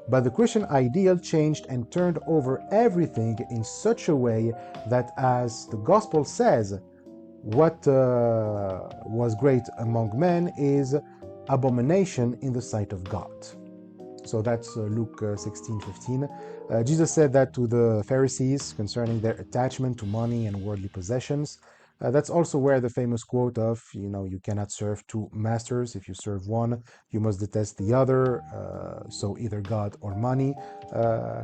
But the Christian ideal changed and turned over everything in such a way that, as the Gospel says, what was great among men is abomination in the sight of God. So that's Luke 16:15. Jesus said that to the Pharisees concerning their attachment to money and worldly possessions. That's also where the famous quote of, you cannot serve two masters. If you serve one, you must detest the other. So either God or money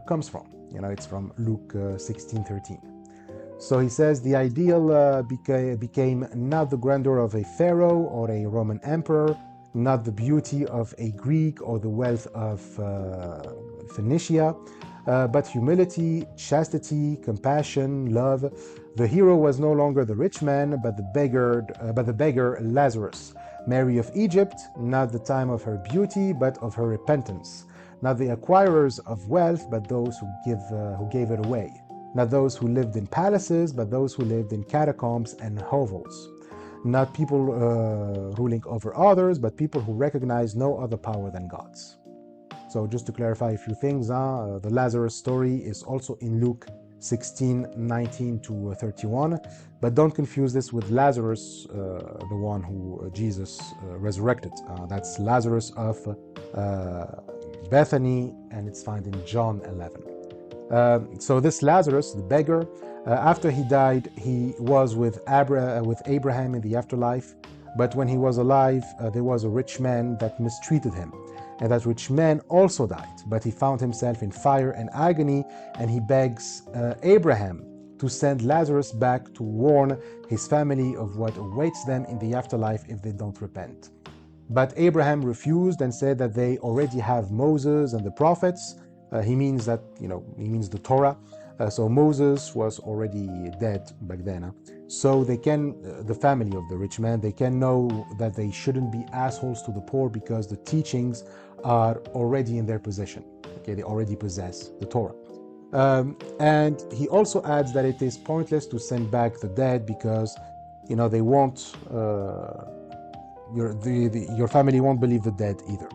comes from. It's from Luke 16:13. So he says the ideal became not the grandeur of a pharaoh or a Roman emperor, not the beauty of a Greek or the wealth of Phoenicia, but humility, chastity, compassion, love. The hero was no longer the rich man, but the beggar Lazarus. Mary of Egypt, not the time of her beauty, but of her repentance. Not the acquirers of wealth, but those who gave it away. Not those who lived in palaces, but those who lived in catacombs and hovels. Not people ruling over others, but people who recognize no other power than God's. So just to clarify a few things, the Lazarus story is also in Luke 16:19 to 31, but don't confuse this with Lazarus, the one who Jesus resurrected. That's Lazarus of Bethany, and it's found in John 11. So this Lazarus, the beggar, after he died, he was with Abraham in the afterlife, but when he was alive, there was a rich man that mistreated him. And that rich man also died, but he found himself in fire and agony, and he begs Abraham to send Lazarus back to warn his family of what awaits them in the afterlife if they don't repent. But Abraham refused and said that they already have Moses and the prophets. He means the Torah. So Moses was already dead back then. So the family of the rich man, they can know that they shouldn't be assholes to the poor because the teachings are already in their possession. Okay, they already possess the Torah. And he also adds that it is pointless to send back the dead because, they won't, your family won't believe the dead either.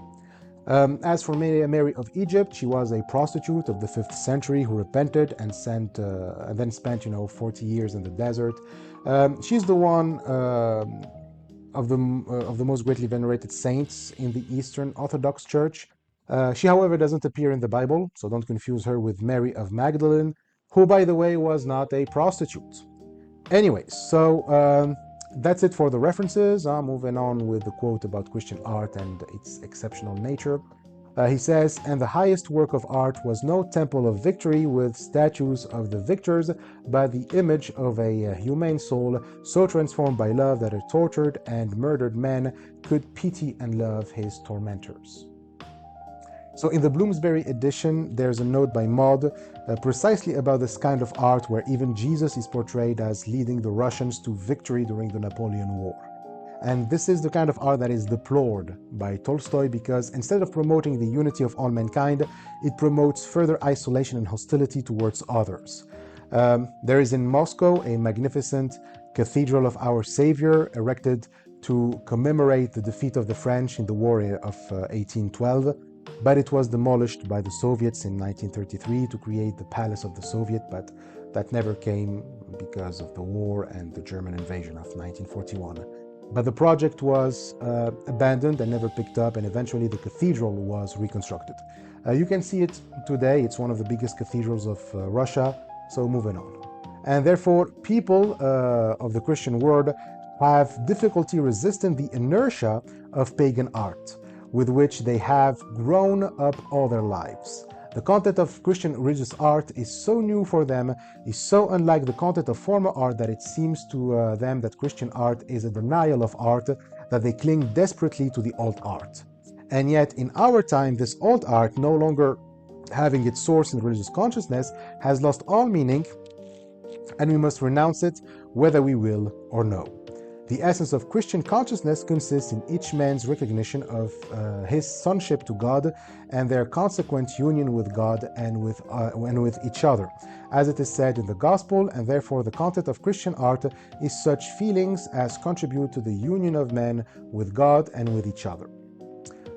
As for Mary of Egypt, she was a prostitute of the 5th century who repented and then spent 40 years in the desert. She's the one of the most greatly venerated saints in the Eastern Orthodox Church. She, however, doesn't appear in the Bible, so don't confuse her with Mary of Magdalene, who, by the way, was not a prostitute. Anyways, so that's it for the references. Moving on with the quote about Christian art and its exceptional nature. He says, "And the highest work of art was no temple of victory with statues of the victors, but the image of a humane soul so transformed by love that a tortured and murdered man could pity and love his tormentors." So in the Bloomsbury edition, there's a note by Maude precisely about this kind of art where even Jesus is portrayed as leading the Russians to victory during the Napoleon War. And this is the kind of art that is deplored by Tolstoy because instead of promoting the unity of all mankind, it promotes further isolation and hostility towards others. There is in Moscow a magnificent Cathedral of Our Savior erected to commemorate the defeat of the French in the War of 1812. But it was demolished by the Soviets in 1933 to create the Palace of the Soviet, but that never came because of the war and the German invasion of 1941. But the project was abandoned and never picked up, and eventually the cathedral was reconstructed. You can see it today. It's one of the biggest cathedrals of Russia, so moving on. And therefore, people of the Christian world have difficulty resisting the inertia of pagan art, with which they have grown up all their lives. The content of Christian religious art is so new for them, is so unlike the content of former art that it seems to them that Christian art is a denial of art, that they cling desperately to the old art. And yet, in our time, this old art, no longer having its source in religious consciousness, has lost all meaning, and we must renounce it whether we will or no. The essence of Christian consciousness consists in each man's recognition of his sonship to God and their consequent union with God and with each other, as it is said in the Gospel, and therefore the content of Christian art is such feelings as contribute to the union of men with God and with each other.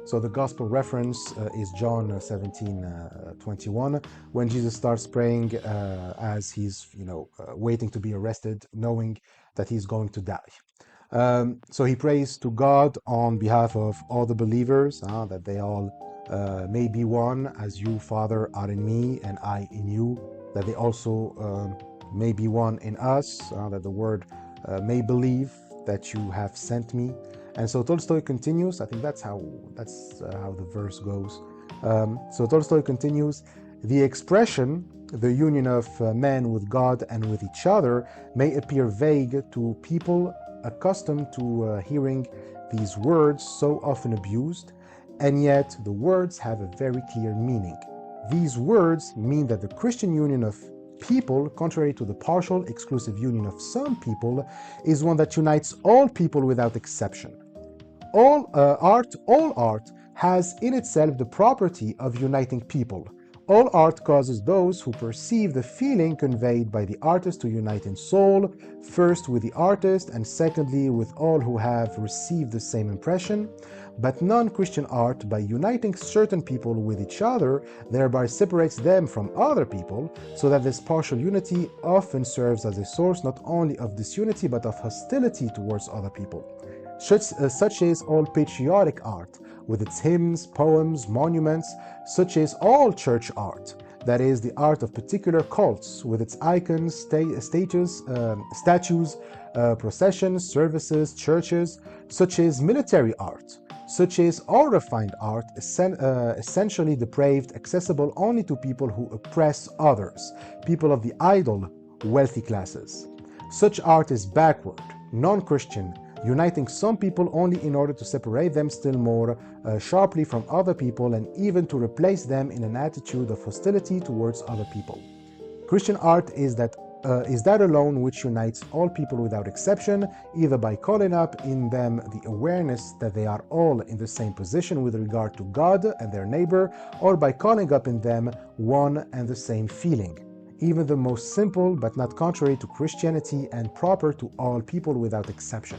So the Gospel reference is John 17:21, when Jesus starts praying as he's, waiting to be arrested, knowing that he's going to die. So he prays to God on behalf of all the believers, that they all may be one, as you, Father, are in me and I in you, that they also may be one in us, that the Word may believe that you have sent me. And so Tolstoy continues, I think that's how the verse goes. So Tolstoy continues, the expression, the union of men with God and with each other, may appear vague to people accustomed to hearing these words so often abused, and yet the words have a very clear meaning. These words mean that the Christian union of people, contrary to the partial, exclusive union of some people, is one that unites all people without exception. All art has in itself the property of uniting people. All art causes those who perceive the feeling conveyed by the artist to unite in soul, first with the artist and secondly with all who have received the same impression. But non-Christian art, by uniting certain people with each other, thereby separates them from other people, so that this partial unity often serves as a source not only of disunity but of hostility towards other people. Such is all patriotic art, with its hymns, poems, monuments, such is all church art, that is, the art of particular cults, with its icons, statues, processions, services, churches, such is military art, such is all refined art, essentially depraved, accessible only to people who oppress others, people of the idle, wealthy classes. Such art is backward, non-Christian, uniting some people only in order to separate them still more sharply from other people and even to replace them in an attitude of hostility towards other people. Christian art is that alone which unites all people without exception, either by calling up in them the awareness that they are all in the same position with regard to God and their neighbor, or by calling up in them one and the same feeling, even the most simple but not contrary to Christianity and proper to all people without exception.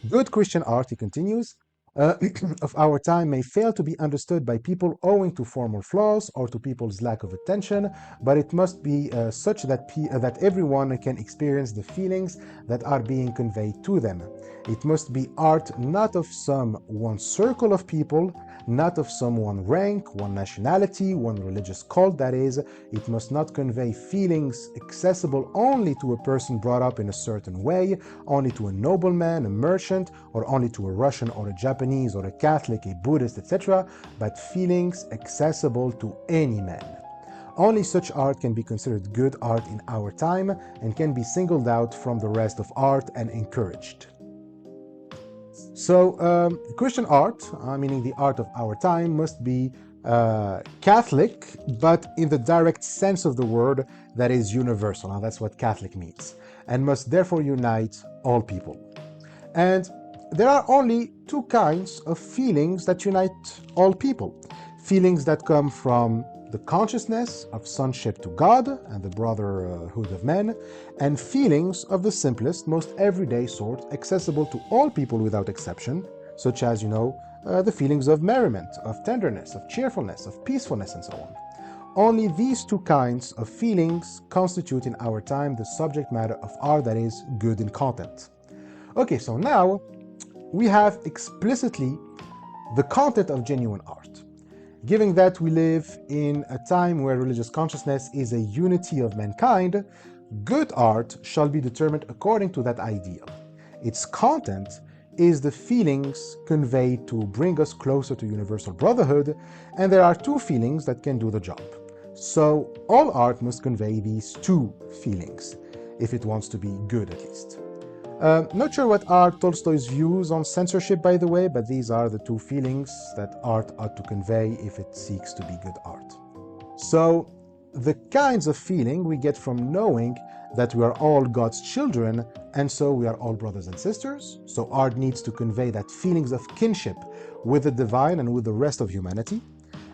Good Christian art, he continues, of our time may fail to be understood by people owing to formal flaws or to people's lack of attention, but it must be such that everyone can experience the feelings that are being conveyed to them. It must be art not of some one circle of people, not of some one rank, one nationality, one religious cult, that is, it must not convey feelings accessible only to a person brought up in a certain way, only to a nobleman, a merchant, or only to a Russian or a Japanese or a Catholic, a Buddhist, etc., but feelings accessible to any man. Only such art can be considered good art in our time and can be singled out from the rest of art and encouraged. So Christian art, meaning the art of our time, must be Catholic, but in the direct sense of the word, that is universal. Now that's what Catholic means, and must therefore unite all people. And there are only two kinds of feelings that unite all people. Feelings that come from the consciousness of sonship to God and the brotherhood of men, and feelings of the simplest, most everyday sort, accessible to all people without exception, such as, the feelings of merriment, of tenderness, of cheerfulness, of peacefulness, and so on. Only these two kinds of feelings constitute in our time the subject matter of art that is good in content. Okay, so now we have explicitly the content of genuine art. Given that we live in a time where religious consciousness is a unity of mankind, good art shall be determined according to that ideal. Its content is the feelings conveyed to bring us closer to universal brotherhood, and there are two feelings that can do the job. So all art must convey these two feelings, if it wants to be good at least. Not sure what are Tolstoy's views on censorship, by the way, but these are the two feelings that art ought to convey if it seeks to be good art. So the kinds of feeling we get from knowing that we are all God's children, and so we are all brothers and sisters. So art needs to convey that feelings of kinship with the divine and with the rest of humanity.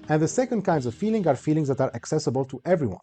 And the second kinds of feeling are feelings that are accessible to everyone.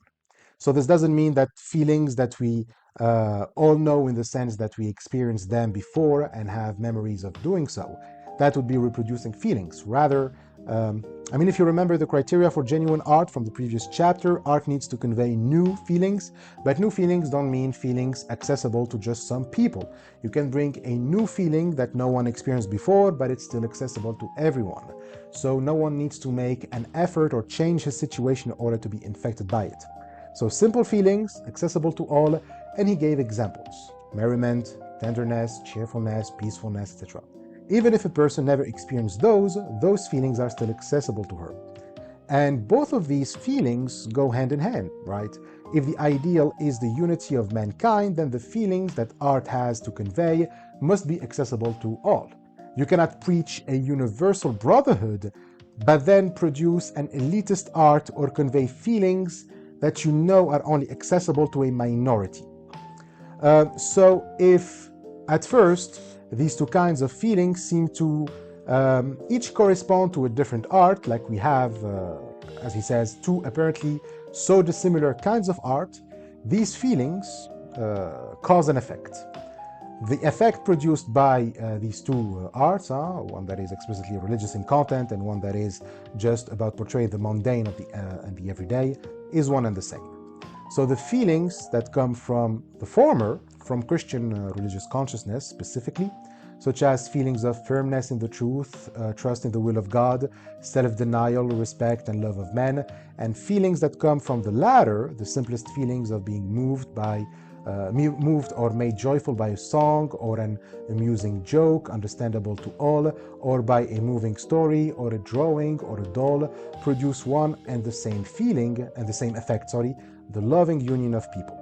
So this doesn't mean that feelings that we all know in the sense that we experienced them before and have memories of doing so. That would be reproducing feelings. Rather, if you remember the criteria for genuine art from the previous chapter, art needs to convey new feelings, but new feelings don't mean feelings accessible to just some people. You can bring a new feeling that no one experienced before, but it's still accessible to everyone. So no one needs to make an effort or change his situation in order to be infected by it. So simple feelings, accessible to all, and he gave examples: merriment, tenderness, cheerfulness, peacefulness, etc. Even if a person never experienced those feelings are still accessible to her. And both of these feelings go hand in hand, right? If the ideal is the unity of mankind, then the feelings that art has to convey must be accessible to all. You cannot preach a universal brotherhood, but then produce an elitist art or convey feelings that you know are only accessible to a minority. So if at first these two kinds of feelings seem to each correspond to a different art, like we have, as he says, two apparently so dissimilar kinds of art, these feelings cause an effect. The effect produced by these two arts, one that is explicitly religious in content and one that is just about portraying the mundane of and the everyday, is one and the same. So the feelings that come from the former, from Christian religious consciousness specifically, such as feelings of firmness in the truth, trust in the will of God, self-denial, respect and love of men, and feelings that come from the latter, the simplest feelings of being moved or made joyful by a song or an amusing joke, understandable to all, or by a moving story or a drawing or a doll, produce one and the same feeling and the same effect, the loving union of people.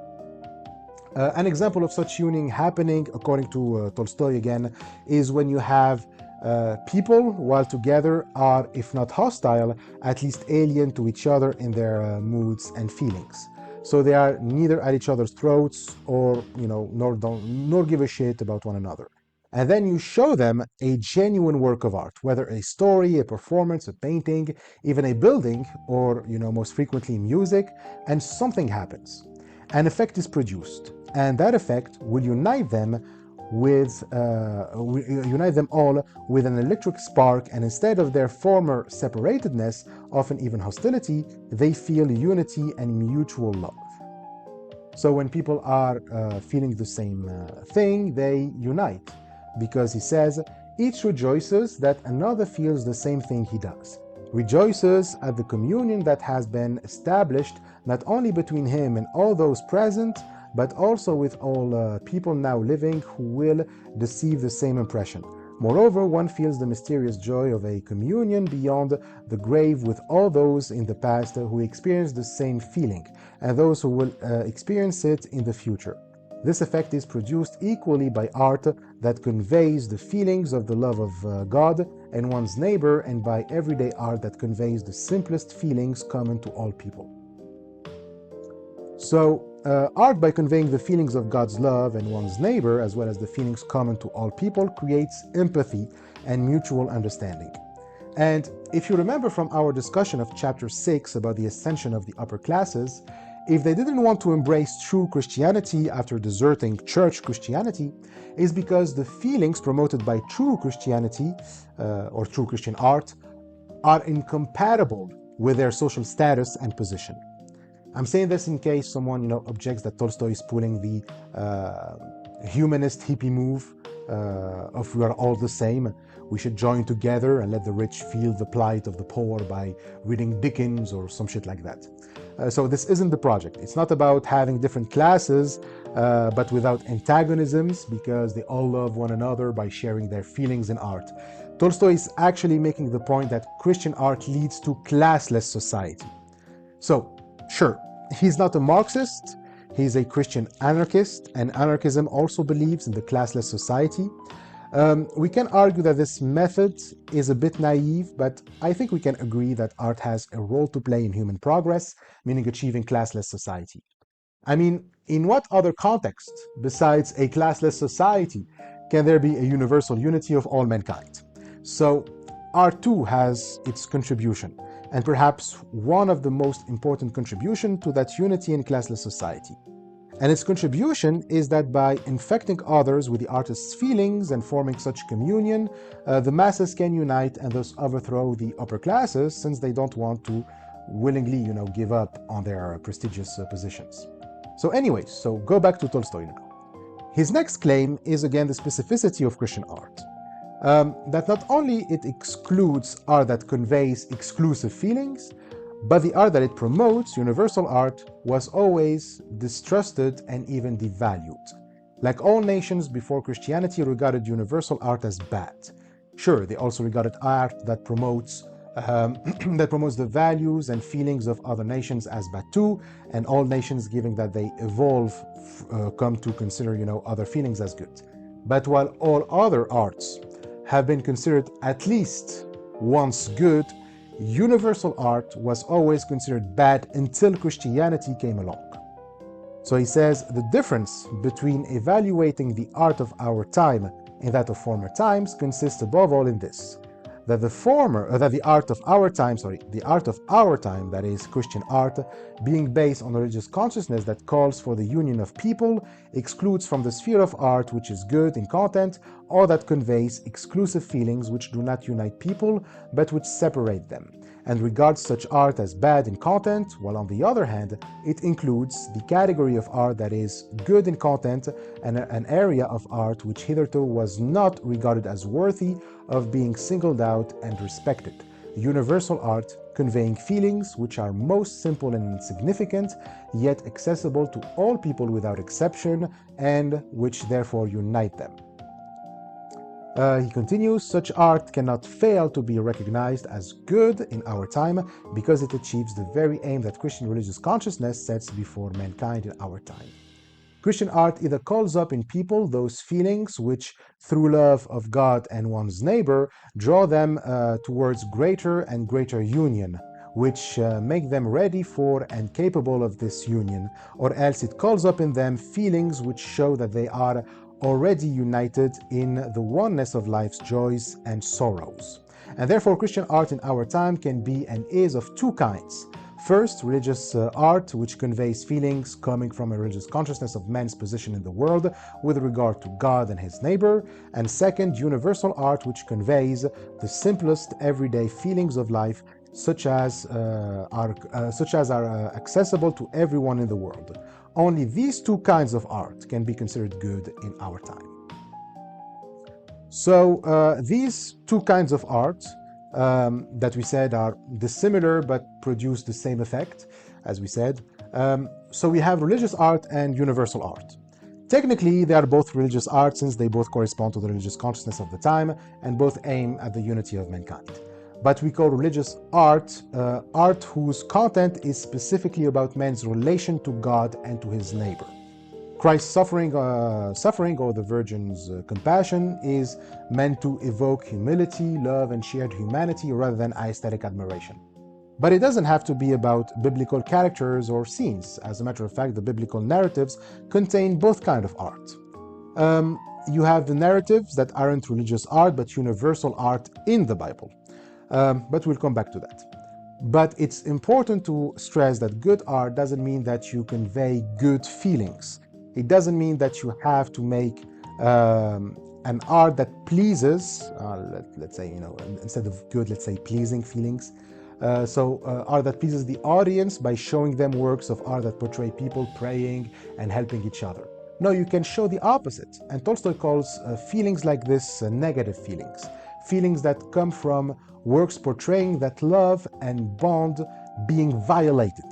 An example of such union happening, according to Tolstoy again, is when you have people, while together, are, if not hostile, at least alien to each other in their moods and feelings. So they are neither at each other's throats or, nor give a shit about one another. And then you show them a genuine work of art, whether a story, a performance, a painting, even a building, or, most frequently music, and something happens. An effect is produced, and that effect will unite them all with an electric spark, and instead of their former separatedness, often even hostility, they feel unity and mutual love. So when people are feeling the same thing, they unite, because he says, each rejoices that another feels the same thing he does. Rejoices at the communion that has been established not only between him and all those present, but also with all people now living who will receive the same impression. Moreover, one feels the mysterious joy of a communion beyond the grave with all those in the past who experienced the same feeling, and those who will experience it in the future. This effect is produced equally by art that conveys the feelings of the love of God and one's neighbor, and by everyday art that conveys the simplest feelings common to all people. So, art, by conveying the feelings of God's love and one's neighbor, as well as the feelings common to all people, creates empathy and mutual understanding. And if you remember from our discussion of chapter 6 about the ascension of the upper classes, if they didn't want to embrace true Christianity after deserting church Christianity, is because the feelings promoted by true Christianity or true Christian art are incompatible with their social status and position. I'm saying this in case someone, objects that Tolstoy is pulling the humanist hippie move of we are all the same. We should join together and let the rich feel the plight of the poor by reading Dickens or some shit like that. So this isn't the project. It's not about having different classes, but without antagonisms, because they all love one another by sharing their feelings in art. Tolstoy is actually making the point that Christian art leads to classless society. So, sure, he's not a Marxist, he's a Christian anarchist, and anarchism also believes in the classless society. We can argue that this method is a bit naive, but I think we can agree that art has a role to play in human progress, meaning achieving classless society. I mean, in what other context, besides a classless society, can there be a universal unity of all mankind? So, art too has its contribution, and perhaps one of the most important contribution to that unity in classless society. And its contribution is that by infecting others with the artist's feelings and forming such communion, the masses can unite and thus overthrow the upper classes, since they don't want to willingly, give up on their prestigious positions. So anyways, so go back to Tolstoy now. His next claim is again the specificity of Christian art. That not only it excludes art that conveys exclusive feelings, but the art that it promotes, universal art, was always distrusted and even devalued. Like all nations before Christianity regarded universal art as bad. Sure, they also regarded art that promotes that promotes the values and feelings of other nations as bad too, and all nations, given that they evolve, come to consider, other feelings as good. But while all other arts have been considered at least once good, universal art was always considered bad until Christianity came along. So he says the difference between evaluating the art of our time and that of former times consists above all in this: that the art of our time, that is Christian art, being based on a religious consciousness that calls for the union of people, excludes from the sphere of art which is good in content, or that conveys exclusive feelings which do not unite people, but which separate them, and regards such art as bad in content, while on the other hand, it includes the category of art that is good in content and an area of art which hitherto was not regarded as worthy of being singled out and respected. Universal art conveying feelings which are most simple and insignificant, yet accessible to all people without exception, and which therefore unite them. He continues, such art cannot fail to be recognized as good in our time because it achieves the very aim that Christian religious consciousness sets before mankind in our time. Christian art either calls up in people those feelings which, through love of God and one's neighbor, draw them towards greater and greater union, which make them ready for and capable of this union, or else it calls up in them feelings which show that they are already united in the oneness of life's joys and sorrows. And therefore, Christian art in our time can be and is of two kinds. First, religious art, which conveys feelings coming from a religious consciousness of man's position in the world with regard to God and his neighbor. And second, universal art, which conveys the simplest everyday feelings of life, such as are accessible to everyone in the world. Only these two kinds of art can be considered good in our time. So these two kinds of art that we said are dissimilar but produce the same effect, as we said. So we have religious art and universal art. Technically, they are both religious art since they both correspond to the religious consciousness of the time and both aim at the unity of mankind. But we call religious art art whose content is specifically about man's relation to God and to his neighbor. Christ's suffering or the Virgin's compassion is meant to evoke humility, love, and shared humanity rather than aesthetic admiration. But it doesn't have to be about biblical characters or scenes. As a matter of fact, the biblical narratives contain both kinds of art. You have the narratives that aren't religious art but universal art in the Bible. But we'll come back to that. But it's important to stress that good art doesn't mean that you convey good feelings. It doesn't mean that you have to make an art that pleases, let's say, instead of good, let's say pleasing feelings. Art that pleases the audience by showing them works of art that portray people praying and helping each other. No, you can show the opposite. And Tolstoy calls feelings like this negative feelings. Feelings that come from works portraying that love and bond being violated.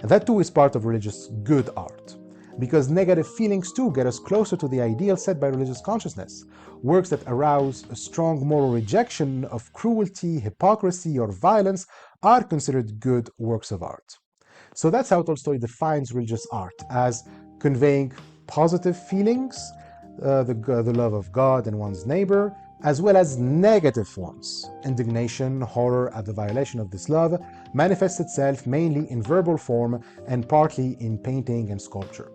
And that too is part of religious good art. Because negative feelings too get us closer to the ideal set by religious consciousness. Works that arouse a strong moral rejection of cruelty, hypocrisy, or violence are considered good works of art. So that's how Tolstoy defines religious art, as conveying positive feelings the love of God and one's neighbor, as well as negative forms. Indignation, horror at the violation of this love manifests itself mainly in verbal form and partly in painting and sculpture.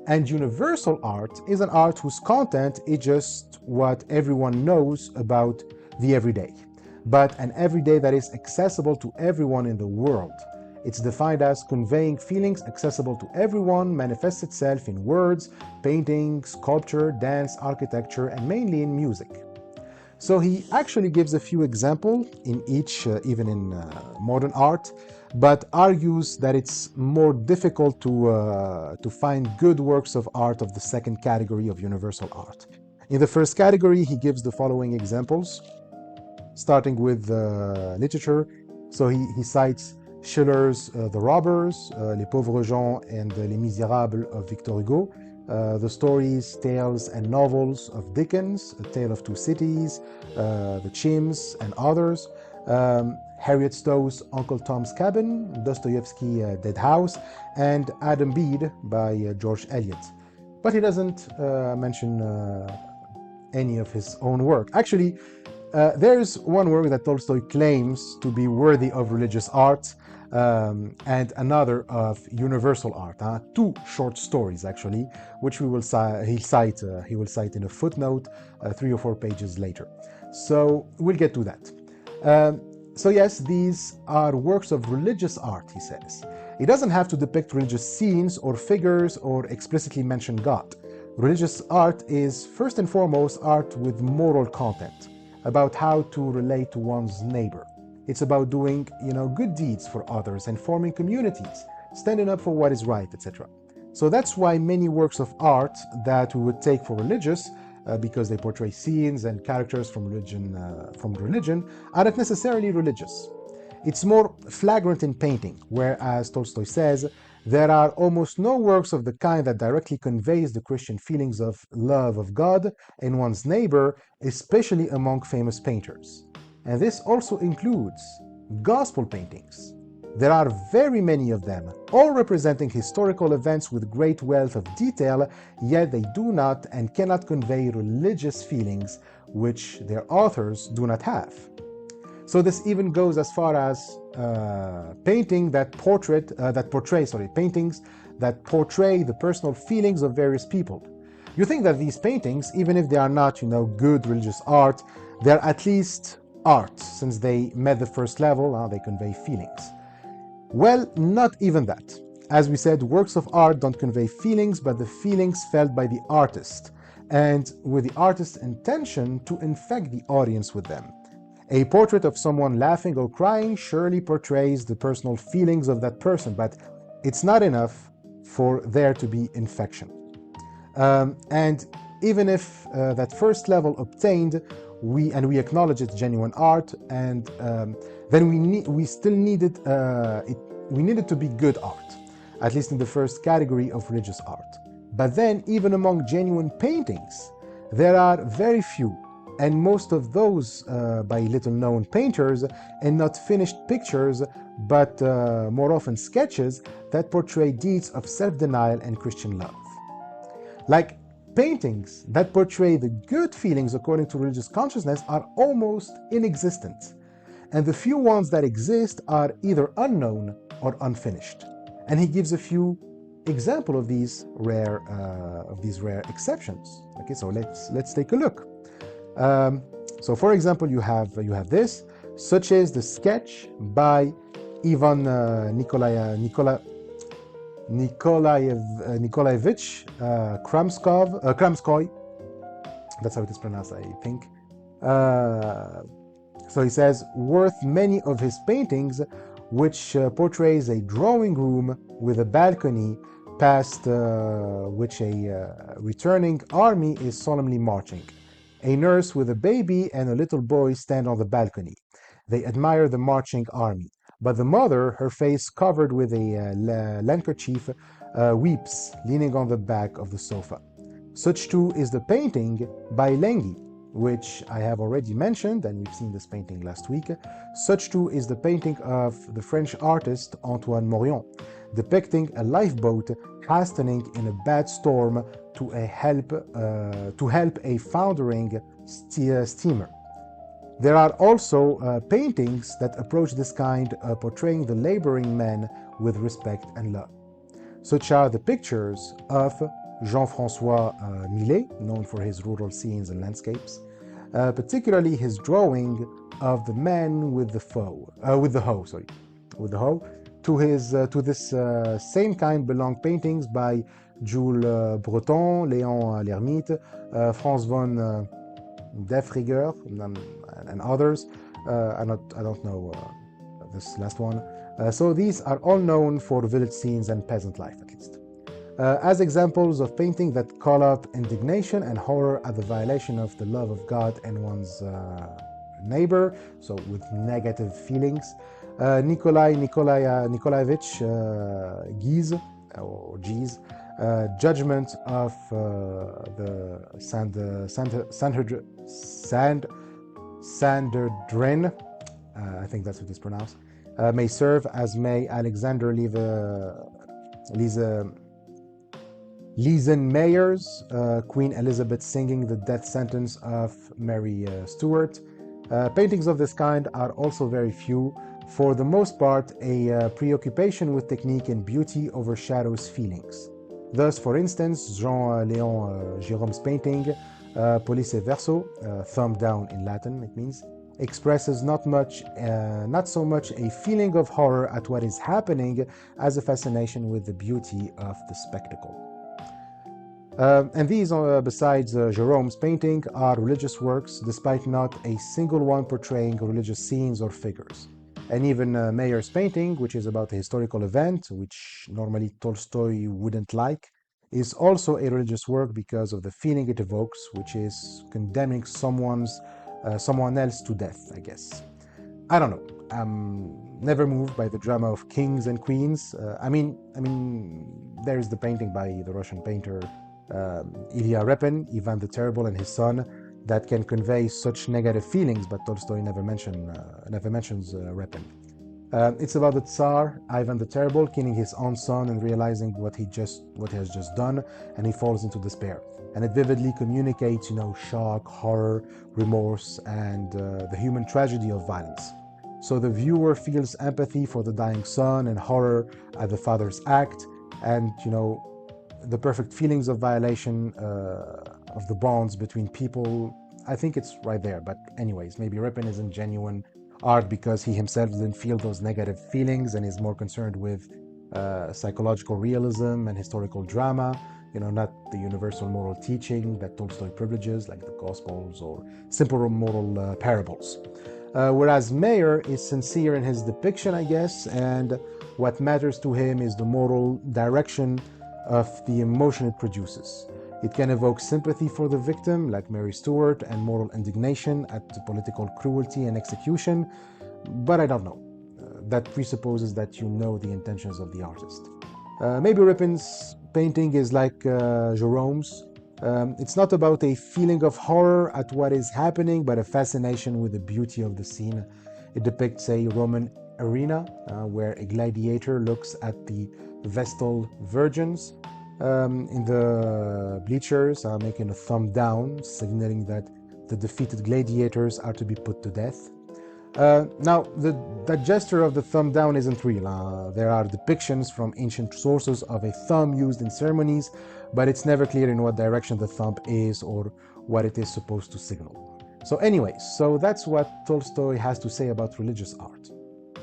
And universal art is an art whose content is just what everyone knows about the everyday, but an everyday that is accessible to everyone in the world. It's defined as conveying feelings accessible to everyone, manifests itself in words, painting, sculpture, dance, architecture, and mainly in music. So he actually gives a few examples in each, even in modern art, but argues that it's more difficult to find good works of art of the second category of universal art. In the first category, he gives the following examples, starting with literature. So he cites Schiller's The Robbers, Les Pauvres Gens, and Les Misérables of Victor Hugo, the stories, tales, and novels of Dickens, A Tale of Two Cities, The Chimps, and others, Harriet Stowe's Uncle Tom's Cabin, Dostoevsky's Dead House, and Adam Bede by George Eliot. But he doesn't mention any of his own work. Actually, there's one work that Tolstoy claims to be worthy of religious art, and another of universal art. Two short stories, actually, which he will cite in a footnote 3 or 4 pages later. So we'll get to that. So yes, these are works of religious art, he says. It doesn't have to depict religious scenes or figures or explicitly mention God. Religious art is first and foremost art with moral content, about how to relate to one's neighbor. It's about doing, good deeds for others and forming communities, standing up for what is right, etc. So that's why many works of art that we would take for religious, because they portray scenes and characters from religion, are not necessarily religious. It's more flagrant in painting, whereas Tolstoy says, there are almost no works of the kind that directly conveys the Christian feelings of love of God and one's neighbor, especially among famous painters. And this also includes gospel paintings. There are very many of them, all representing historical events with great wealth of detail, yet they do not and cannot convey religious feelings which their authors do not have. So this even goes as far as paintings that portray the personal feelings of various people. You think that these paintings, even if they are not, good religious art, they're at least art, since they met the first level, they convey feelings. Well, not even that. As we said, works of art don't convey feelings, but the feelings felt by the artist, and with the artist's intention to infect the audience with them. A portrait of someone laughing or crying surely portrays the personal feelings of that person, but it's not enough for there to be infection. And even if that first level obtained, we acknowledge it's genuine art, and then we still needed it to be good art, at least in the first category of religious art. But then, even among genuine paintings, there are very few, and most of those by little-known painters, and not finished pictures, but more often sketches that portray deeds of self-denial and Christian love. Like paintings that portray the good feelings according to religious consciousness are almost inexistent, and the few ones that exist are either unknown or unfinished. And he gives a few examples of these rare exceptions. Okay, so let's take a look. So for example, you have this, such as the sketch by Ivan Nikolaevich Kramskoy. That's how it is pronounced, I think. So he says, worth many of his paintings, which portrays a drawing room with a balcony past which a returning army is solemnly marching. A nurse with a baby and a little boy stand on the balcony. They admire the marching army, but the mother, her face covered with a handkerchief, weeps, leaning on the back of the sofa. Such too is the painting by Lenghi, which I have already mentioned, and we've seen this painting last week. Such too is the painting of the French artist Antoine Maurian. depicting a lifeboat hastening in a bad storm to help a foundering steamer. There are also paintings that approach this kind, portraying the laboring men with respect and love. Such are the pictures of Jean-François Millet, known for his rural scenes and landscapes, particularly his drawing of the man with the hoe. To this same kind belong paintings by Jules Breton, Léon Lermite, Franz von Defrieger, and others. I don't know this last one. So these are all known for village scenes and peasant life, at least. As examples of painting that call out indignation and horror at the violation of the love of God and one's neighbor, so with negative feelings. Nikolai Nikolaevich Guise, or Gies, Judgment of the Sanderdrin, I think that's what it's pronounced, may serve, as may Alexander Liesenmeyer's Queen Elizabeth singing the death sentence of Mary Stuart. Paintings of this kind are also very few. For the most part, a preoccupation with technique and beauty overshadows feelings. Thus, for instance, Jean-Léon Gérôme's painting, Pollice Verso, thumb down in Latin it means, expresses not so much a feeling of horror at what is happening as a fascination with the beauty of the spectacle. And these, besides Gérôme's painting, are religious works, despite not a single one portraying religious scenes or figures. And even Mayer's painting, which is about a historical event, which normally Tolstoy wouldn't like, is also a religious work because of the feeling it evokes, which is condemning someone else to death, I guess. I don't know. I'm never moved by the drama of kings and queens. I mean, there's the painting by the Russian painter Ilya Repin, Ivan the Terrible and his son, that can convey such negative feelings, but Tolstoy never mentions Repin. It's about the Tsar, Ivan the Terrible, killing his own son and realizing what he has just done, and he falls into despair. And it vividly communicates, shock, horror, remorse, and the human tragedy of violence. So the viewer feels empathy for the dying son and horror at the father's act, and the perfect feelings of violation of the bonds between people. I think it's right there. But anyways, maybe Repin isn't genuine art because he himself didn't feel those negative feelings and is more concerned with psychological realism and historical drama, not the universal moral teaching that Tolstoy privileges, like the Gospels or simple moral parables. Whereas Mayer is sincere in his depiction, I guess, and what matters to him is the moral direction of the emotion it produces. It can evoke sympathy for the victim, like Mary Stuart, and moral indignation at the political cruelty and execution, but I don't know. That presupposes that you know the intentions of the artist. Maybe Repin's painting is like Gérôme's. It's not about a feeling of horror at what is happening, but a fascination with the beauty of the scene. It depicts a Roman arena where a gladiator looks at the Vestal virgins in the bleachers, making a thumb down, signaling that the defeated gladiators are to be put to death. Now, that gesture of the thumb down isn't real. There are depictions from ancient sources of a thumb used in ceremonies, but it's never clear in what direction the thumb is or what it is supposed to signal. So anyways, that's what Tolstoy has to say about religious art.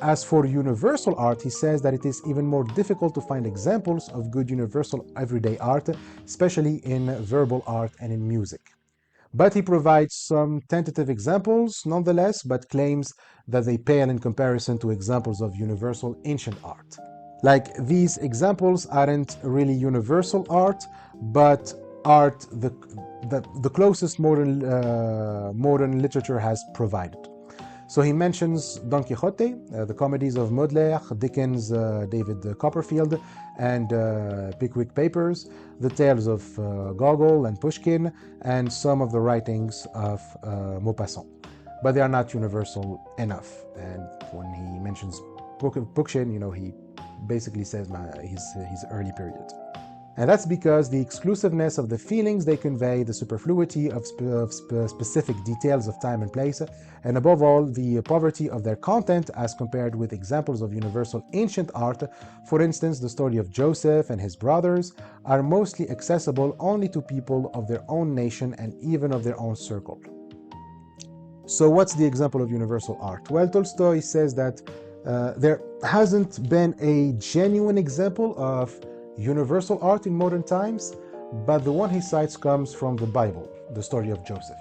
As for universal art, he says that it is even more difficult to find examples of good universal everyday art, especially in verbal art and in music. But he provides some tentative examples nonetheless, but claims that they pale in comparison to examples of universal ancient art. Like, these examples aren't really universal art, but art the closest modern literature has provided. So he mentions Don Quixote, the comedies of Baudelaire, Dickens' David Copperfield, and Pickwick Papers, the tales of Gogol and Pushkin, and some of the writings of Maupassant. But they are not universal enough. And when he mentions Pushkin, he basically says his early period. And that's because the exclusiveness of the feelings they convey, the superfluity of specific details of time and place, and above all, the poverty of their content as compared with examples of universal ancient art, for instance, the story of Joseph and his brothers, are mostly accessible only to people of their own nation and even of their own circle. So what's the example of universal art? Well, Tolstoy says that there hasn't been a genuine example of universal art in modern times, but the one he cites comes from the Bible, the story of Joseph.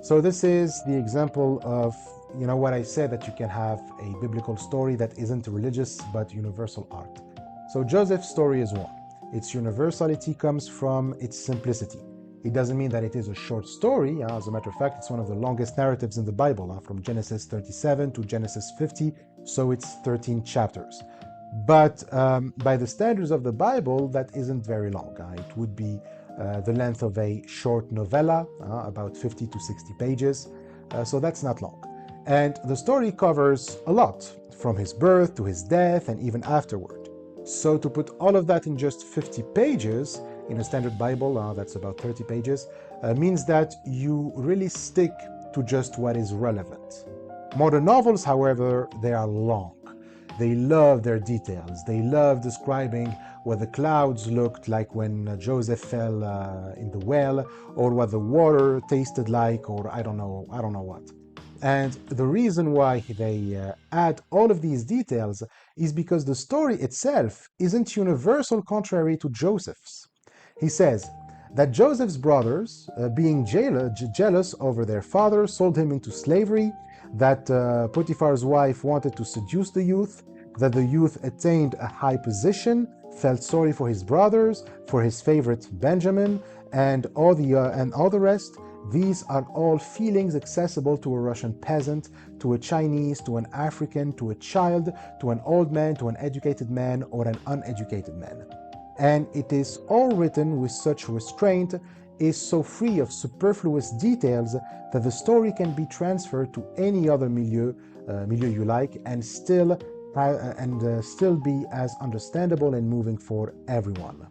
So this is the example of, what I said, that you can have a biblical story that isn't religious but universal art. So Joseph's story is one. Its universality comes from its simplicity. It doesn't mean that it is a short story. As a matter of fact, it's one of the longest narratives in the Bible, from Genesis 37 to Genesis 50, so it's 13 chapters. But by the standards of the Bible, that isn't very long. It would be the length of a short novella, about 50 to 60 pages, so that's not long. And the story covers a lot, from his birth to his death and even afterward. So to put all of that in just 50 pages, in a standard Bible, that's about 30 pages, means that you really stick to just what is relevant. Modern novels, however, they are long. They love their details. They love describing what the clouds looked like when Joseph fell in the well, or what the water tasted like, or I don't know what. And the reason why they add all of these details is because the story itself isn't universal, contrary to Joseph's. He says that Joseph's brothers, being jealous over their father, sold him into slavery, that Potiphar's wife wanted to seduce the youth, that the youth attained a high position, felt sorry for his brothers, for his favorite Benjamin, and all the rest. These are all feelings accessible to a Russian peasant, to a Chinese, to an African, to a child, to an old man, to an educated man, or an uneducated man. And it is all written with such restraint, is so free of superfluous details, that the story can be transferred to any other milieu you like, and still be as understandable and moving for everyone.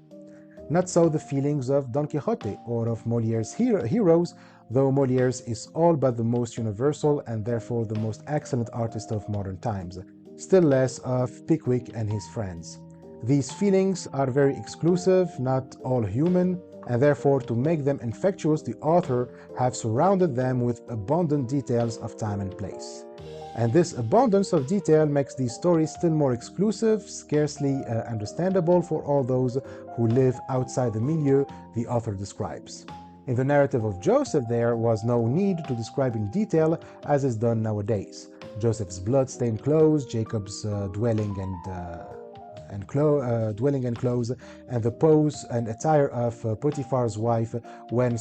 Not so the feelings of Don Quixote or of Molière's heroes, though Molière's is all but the most universal and therefore the most excellent artist of modern times, still less of Pickwick and his friends. These feelings are very exclusive, not all human, and therefore to make them infectious, the author have surrounded them with abundant details of time and place. And this abundance of detail makes these stories still more exclusive, scarcely understandable for all those who live outside the milieu the author describes. In the narrative of Joseph, there was no need to describe in detail as is done nowadays. Joseph's blood-stained clothes, Jacob's dwelling and clothes, and the pose and attire of Potiphar's wife when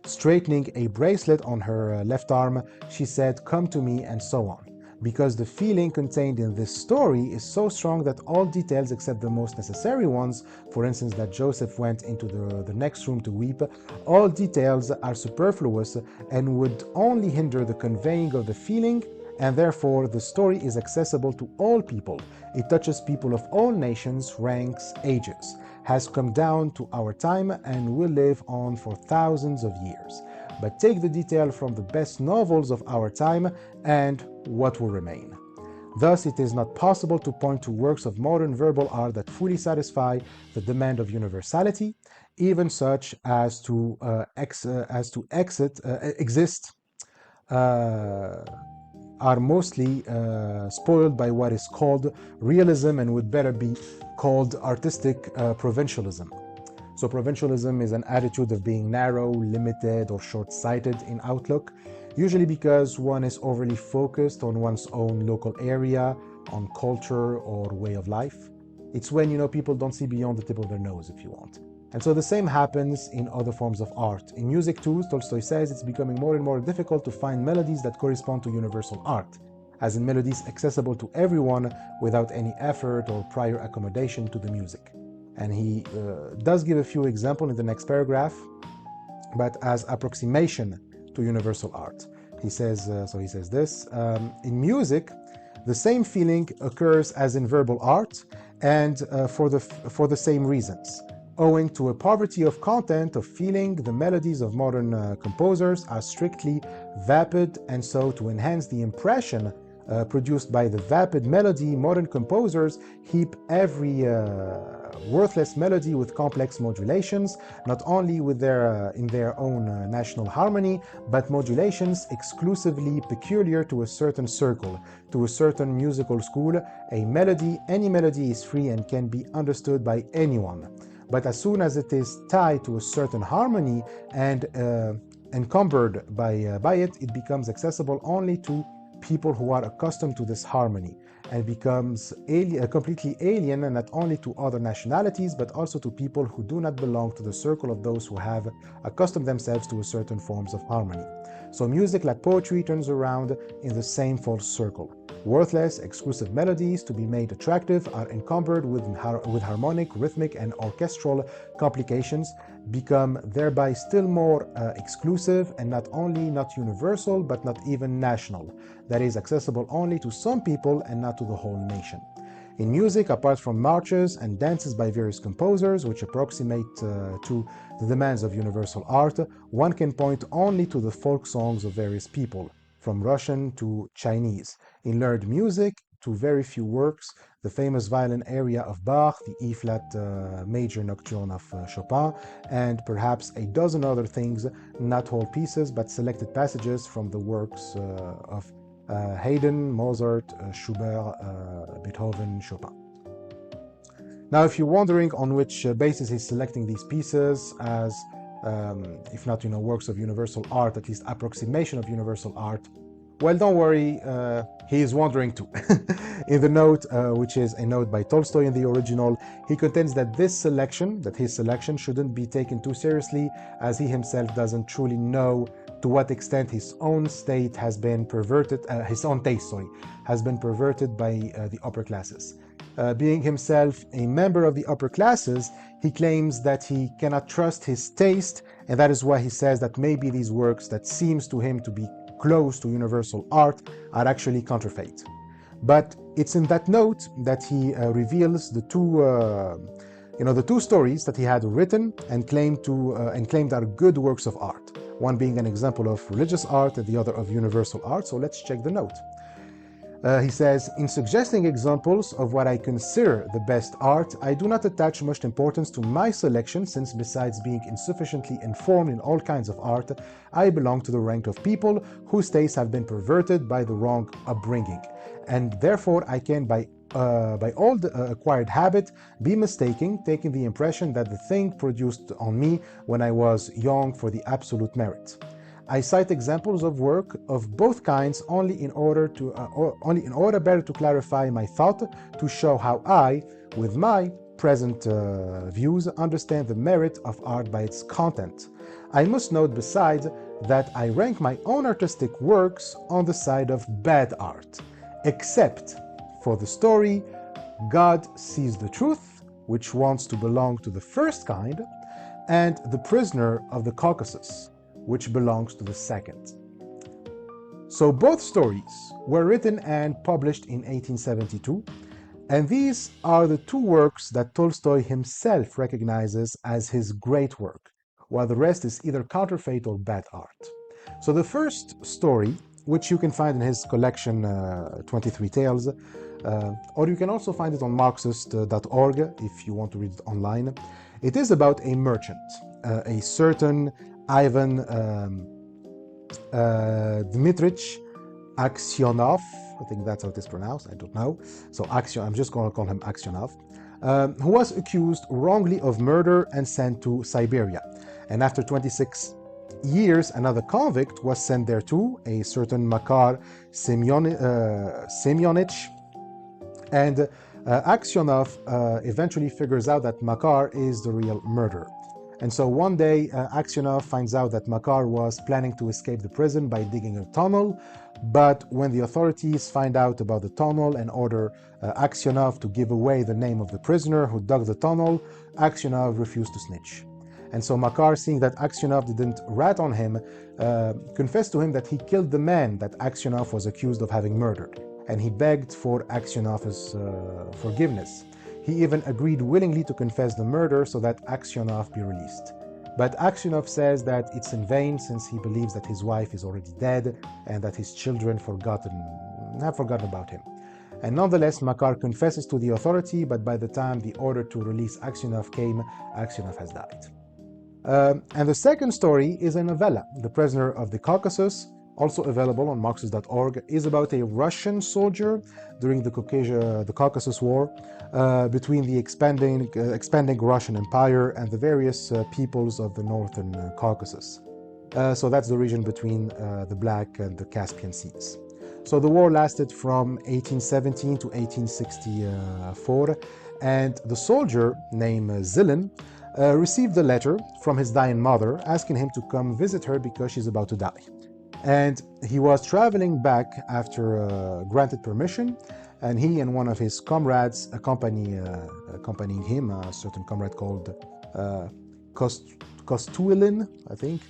straightening a bracelet on her left arm, she said, "Come to me," and so on. Because the feeling contained in this story is so strong that all details except the most necessary ones, for instance that Joseph went into the next room to weep, all details are superfluous and would only hinder the conveying of the feeling, and therefore the story is accessible to all people. It touches people of all nations, ranks, ages, has come down to our time and will live on for thousands of years. But take the detail from the best novels of our time and what will remain? Thus, it is not possible to point to works of modern verbal art that fully satisfy the demand of universality, even such as to exist are mostly spoiled by what is called realism and would better be called artistic provincialism. So provincialism is an attitude of being narrow, limited, or short-sighted in outlook, usually because one is overly focused on one's own local area, on culture or way of life. It's when, people don't see beyond the tip of their nose, if you want. And so the same happens in other forms of art. In music too, Tolstoy says it's becoming more and more difficult to find melodies that correspond to universal art, as in melodies accessible to everyone without any effort or prior accommodation to the music. And he does give a few examples in the next paragraph, but as approximation to universal art. He says this, in music, The same feeling occurs as in verbal art, and for the same reasons. Owing to a poverty of content, of feeling, the melodies of modern composers are strictly vapid, and so to enhance the impression produced by the vapid melody, modern composers heap every worthless melody with complex modulations, not only with in their own national harmony, but modulations exclusively peculiar to a certain circle, to a certain musical school. A melody, any melody, is free and can be understood by anyone. But as soon as it is tied to a certain harmony and encumbered by it, it becomes accessible only to people who are accustomed to this harmony, and becomes completely alien, and not only to other nationalities, but also to people who do not belong to the circle of those who have accustomed themselves to a certain forms of harmony. So music, like poetry, turns around in the same false circle. Worthless, exclusive melodies, to be made attractive, are encumbered with harmonic, rhythmic, and orchestral complications, become thereby still more exclusive, and not only not universal, but not even national. That is, accessible only to some people and not to the whole nation. In music, apart from marches and dances by various composers, which approximate to the demands of universal art, one can point only to the folk songs of various people, from Russian to Chinese. In learned music, to very few works, the famous violin aria of Bach, the E-flat major nocturne of Chopin, and perhaps a dozen other things, not whole pieces, but selected passages from the works of Haydn, Mozart, Schubert, Beethoven, Chopin. Now, if you're wondering on which basis he's selecting these pieces as, if not, works of universal art, at least approximation of universal art, well, don't worry, he is wondering too. In the note, which is a note by Tolstoy in the original, he contends that his selection shouldn't be taken too seriously, as he himself doesn't truly know to what extent his own state has been perverted, his own taste, has been perverted by the upper classes. Being himself a member of the upper classes, he claims that he cannot trust his taste, and that is why he says that maybe these works that seems to him to be close to universal art are actually counterfeit. But it's in that note that he reveals the two stories that he had written and claimed are good works of art. One being an example of religious art and the other of universal art. So let's check the note. He says, in suggesting examples of what I consider the best art, I do not attach much importance to my selection, since besides being insufficiently informed in all kinds of art, I belong to the rank of people whose tastes have been perverted by the wrong upbringing, and therefore I can, by old acquired habit, be mistaken, taking the impression that the thing produced on me when I was young for the absolute merit. I cite examples of work of both kinds only in order better to clarify my thought, to show how I, with my present views, understand the merit of art by its content. I must note besides that I rank my own artistic works on the side of bad art, except for the story God Sees the Truth, which wants to belong to the first kind, and The Prisoner of the Caucasus, which belongs to the second. So both stories were written and published in 1872, and these are the two works that Tolstoy himself recognizes as his great work, while the rest is either counterfeit or bad art. So the first story, which you can find in his collection 23 Tales, or you can also find it on Marxist.org if you want to read it online. It is about a merchant, a certain Ivan Dmitrich Aksionov, I think that's how it is pronounced, I don't know. So I'm just going to call him Aksionov, who was accused wrongly of murder and sent to Siberia. And after 26 years, another convict was sent there too, a certain Makar Semyonich. And Aksionov eventually figures out that Makar is the real murderer. And so one day, Aksionov finds out that Makar was planning to escape the prison by digging a tunnel, but when the authorities find out about the tunnel and order Aksionov to give away the name of the prisoner who dug the tunnel, Aksionov refused to snitch. And so Makar, seeing that Aksionov didn't rat on him, confessed to him that he killed the man that Aksionov was accused of having murdered. and he begged for Aksionov's forgiveness. He even agreed willingly to confess the murder so that Aksionov be released. But Aksionov says that it's in vain, since he believes that his wife is already dead and that his children have forgotten about him. And nonetheless, Makar confesses to the authority, but by the time the order to release Aksionov came, Aksionov has died. And the second story is a novella, The Prisoner of the Caucasus, also available on Marxist.org, is about a Russian soldier during the Caucasus War between the expanding Russian Empire and the various peoples of the northern Caucasus. So that's the region between the Black and the Caspian Seas. So the war lasted from 1817 to 1864, and the soldier named Zilin received a letter from his dying mother asking him to come visit her because she's about to die. And he was traveling back after granted permission, and he and one of his comrades accompanying him, a certain comrade called Kostuilin, I think,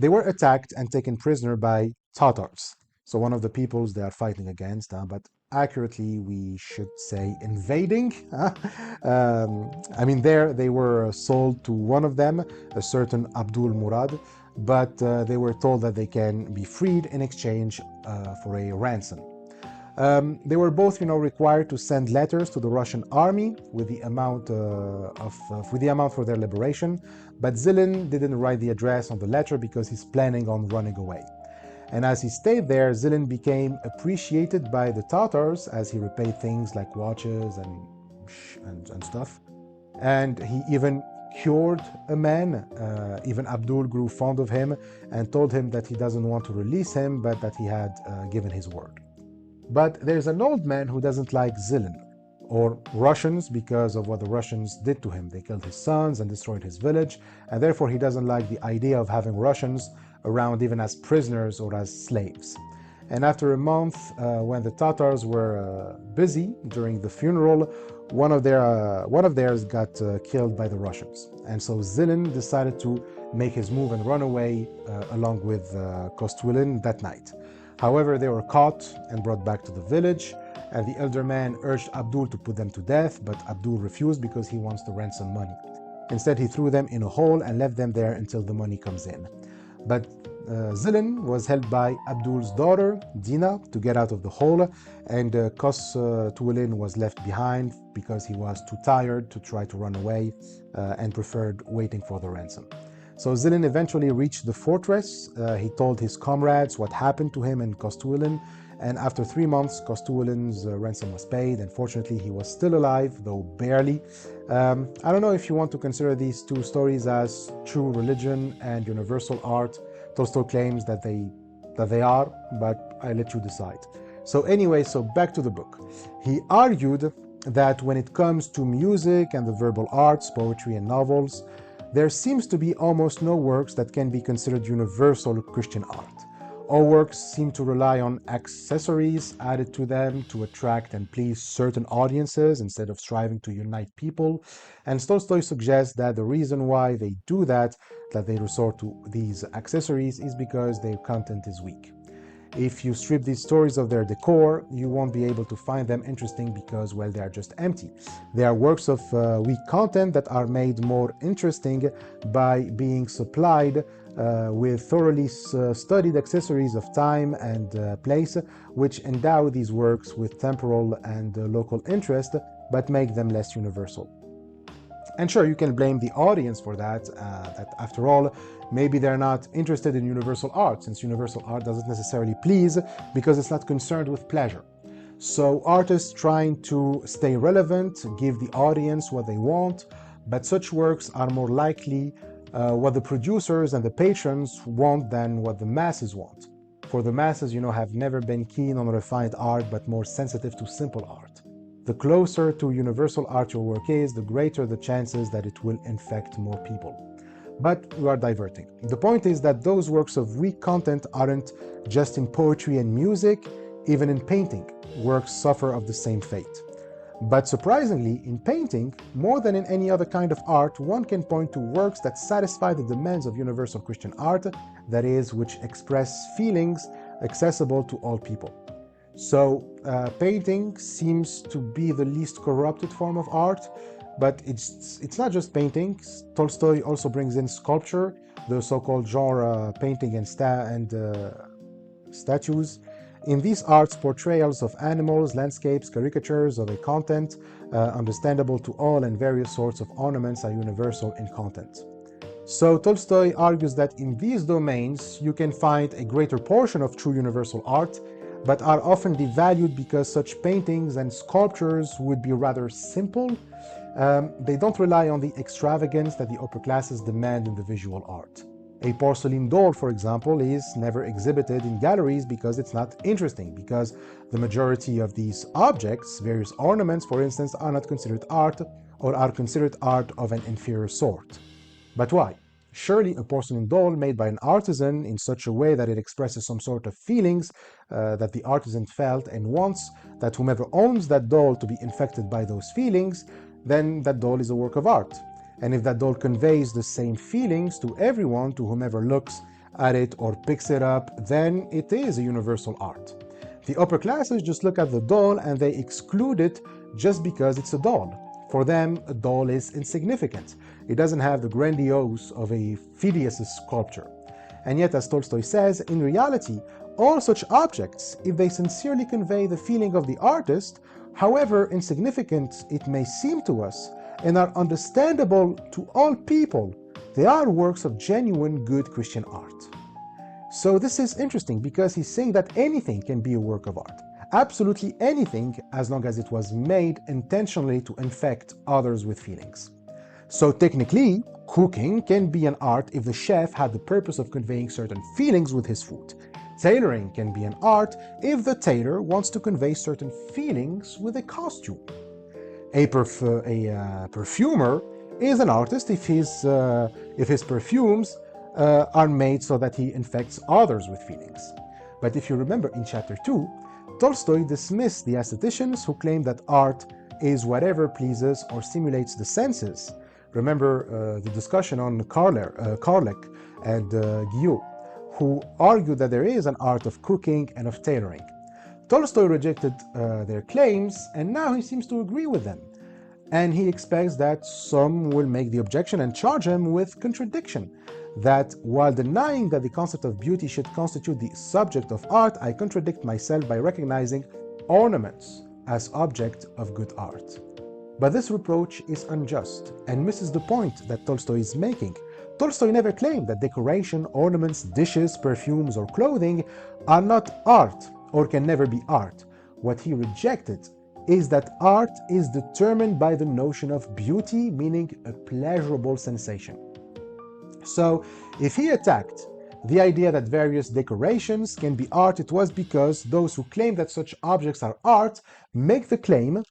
they were attacked and taken prisoner by Tatars. So one of the peoples they are fighting against, but accurately we should say invading. I mean, there they were sold to one of them, a certain Abdul Murad, but they were told that they can be freed in exchange for a ransom. They were both, required to send letters to the Russian army with the amount for their liberation, but Zilin didn't write the address on the letter because he's planning on running away. And as he stayed there, Zilin became appreciated by the Tatars as he repaid things like watches and stuff. And he even cured a man. Even Abdul grew fond of him and told him that he doesn't want to release him, but that he had given his word. But there's an old man who doesn't like Zilin, or Russians, because of what the Russians did to him. They killed his sons and destroyed his village, and therefore he doesn't like the idea of having Russians around even as prisoners or as slaves. And after a month, when the Tatars were busy during the funeral, one of theirs got killed by the Russians. And so Zilin decided to make his move and run away along with Kostuilin that night. However, they were caught and brought back to the village, and the elder man urged Abdul to put them to death, but Abdul refused because he wants the ransom money. Instead, he threw them in a hole and left them there until the money comes in. But Zilin was helped by Abdul's daughter, Dina, to get out of the hole, and Kostuilin was left behind because he was too tired to try to run away and preferred waiting for the ransom. So Zilin eventually reached the fortress. He told his comrades what happened to him and Kostuilin, and after 3 months, Kostuilin's ransom was paid, and fortunately he was still alive, though barely. I don't know if you want to consider these two stories as true religion and universal art. Tolstoy claims that they are, but I let you decide. So anyway, so back to the book. He argued that when it comes to music and the verbal arts, poetry and novels, there seems to be almost no works that can be considered universal Christian art. All works seem to rely on accessories added to them to attract and please certain audiences instead of striving to unite people. And Tolstoy suggests that the reason why they do that they resort to these accessories, is because their content is weak. If you strip these stories of their decor, you won't be able to find them interesting because, well, they are just empty. They are works of weak content that are made more interesting by being supplied with thoroughly studied accessories of time and place, which endow these works with temporal and local interest, but make them less universal. And sure, you can blame the audience for that, that after all, maybe they're not interested in universal art, since universal art doesn't necessarily please because it's not concerned with pleasure. So artists trying to stay relevant, give the audience what they want, but such works are more likely what the producers and the patrons want than what the masses want. For the masses, have never been keen on refined art, but more sensitive to simple art. The closer to universal art your work is, the greater the chances that it will infect more people. But we are diverting. The point is that those works of weak content aren't just in poetry and music, even in painting, works suffer of the same fate. But surprisingly, in painting, more than in any other kind of art, one can point to works that satisfy the demands of universal Christian art, that is, which express feelings accessible to all people. So painting seems to be the least corrupted form of art, but it's not just painting. Tolstoy also brings in sculpture, the so-called genre painting and statues. In these arts, portrayals of animals, landscapes, caricatures of a content, understandable to all, and various sorts of ornaments are universal in content. So Tolstoy argues that in these domains you can find a greater portion of true universal art, but are often devalued because such paintings and sculptures would be rather simple. They don't rely on the extravagance that the upper classes demand in the visual art. A porcelain doll, for example, is never exhibited in galleries because it's not interesting, because the majority of these objects, various ornaments, for instance, are not considered art or are considered art of an inferior sort. But why? Surely a porcelain doll made by an artisan in such a way that it expresses some sort of feelings that the artisan felt and wants that whomever owns that doll to be infected by those feelings, then that doll is a work of art. And if that doll conveys the same feelings to everyone, to whomever looks at it or picks it up, then it is a universal art. The upper classes just look at the doll and they exclude it just because it's a doll. For them, a doll is insignificant. It doesn't have the grandiose of a Phidias' sculpture. And yet, as Tolstoy says, in reality, all such objects, if they sincerely convey the feeling of the artist, however insignificant it may seem to us, and are understandable to all people, they are works of genuine good Christian art. So this is interesting because he's saying that anything can be a work of art. Absolutely anything, as long as it was made intentionally to infect others with feelings. So technically, cooking can be an art if the chef had the purpose of conveying certain feelings with his food. Tailoring can be an art if the tailor wants to convey certain feelings with a costume. A perfumer is an artist if his perfumes are made so that he infects others with feelings. But if you remember in chapter 2, Tolstoy dismissed the aestheticians who claim that art is whatever pleases or stimulates the senses. Remember the discussion on Karlek and Guillaume, who argued that there is an art of cooking and of tailoring. Tolstoy rejected their claims, and now he seems to agree with them. And he expects that some will make the objection and charge him with contradiction, that while denying that the concept of beauty should constitute the subject of art, I contradict myself by recognizing ornaments as object of good art. But this reproach is unjust and misses the point that Tolstoy is making. Tolstoy never claimed that decoration, ornaments, dishes, perfumes, or clothing are not art or can never be art. What he rejected is that art is determined by the notion of beauty, meaning a pleasurable sensation. So, if he attacked the idea that various decorations can be art, it was because those who claim that such objects are art make the claim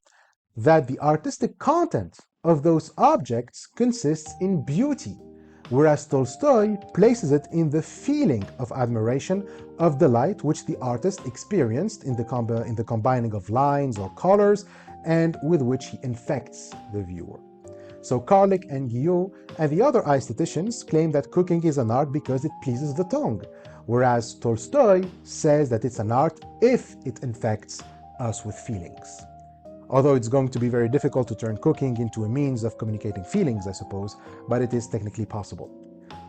that the artistic content of those objects consists in beauty, whereas Tolstoy places it in the feeling of admiration, of delight, which the artist experienced in the combining of lines or colors, and with which he infects the viewer. So Karlik and Guillaume and the other aestheticians claim that cooking is an art because it pleases the tongue, whereas Tolstoy says that it's an art if it infects us with feelings. Although it's going to be very difficult to turn cooking into a means of communicating feelings, I suppose, but it is technically possible.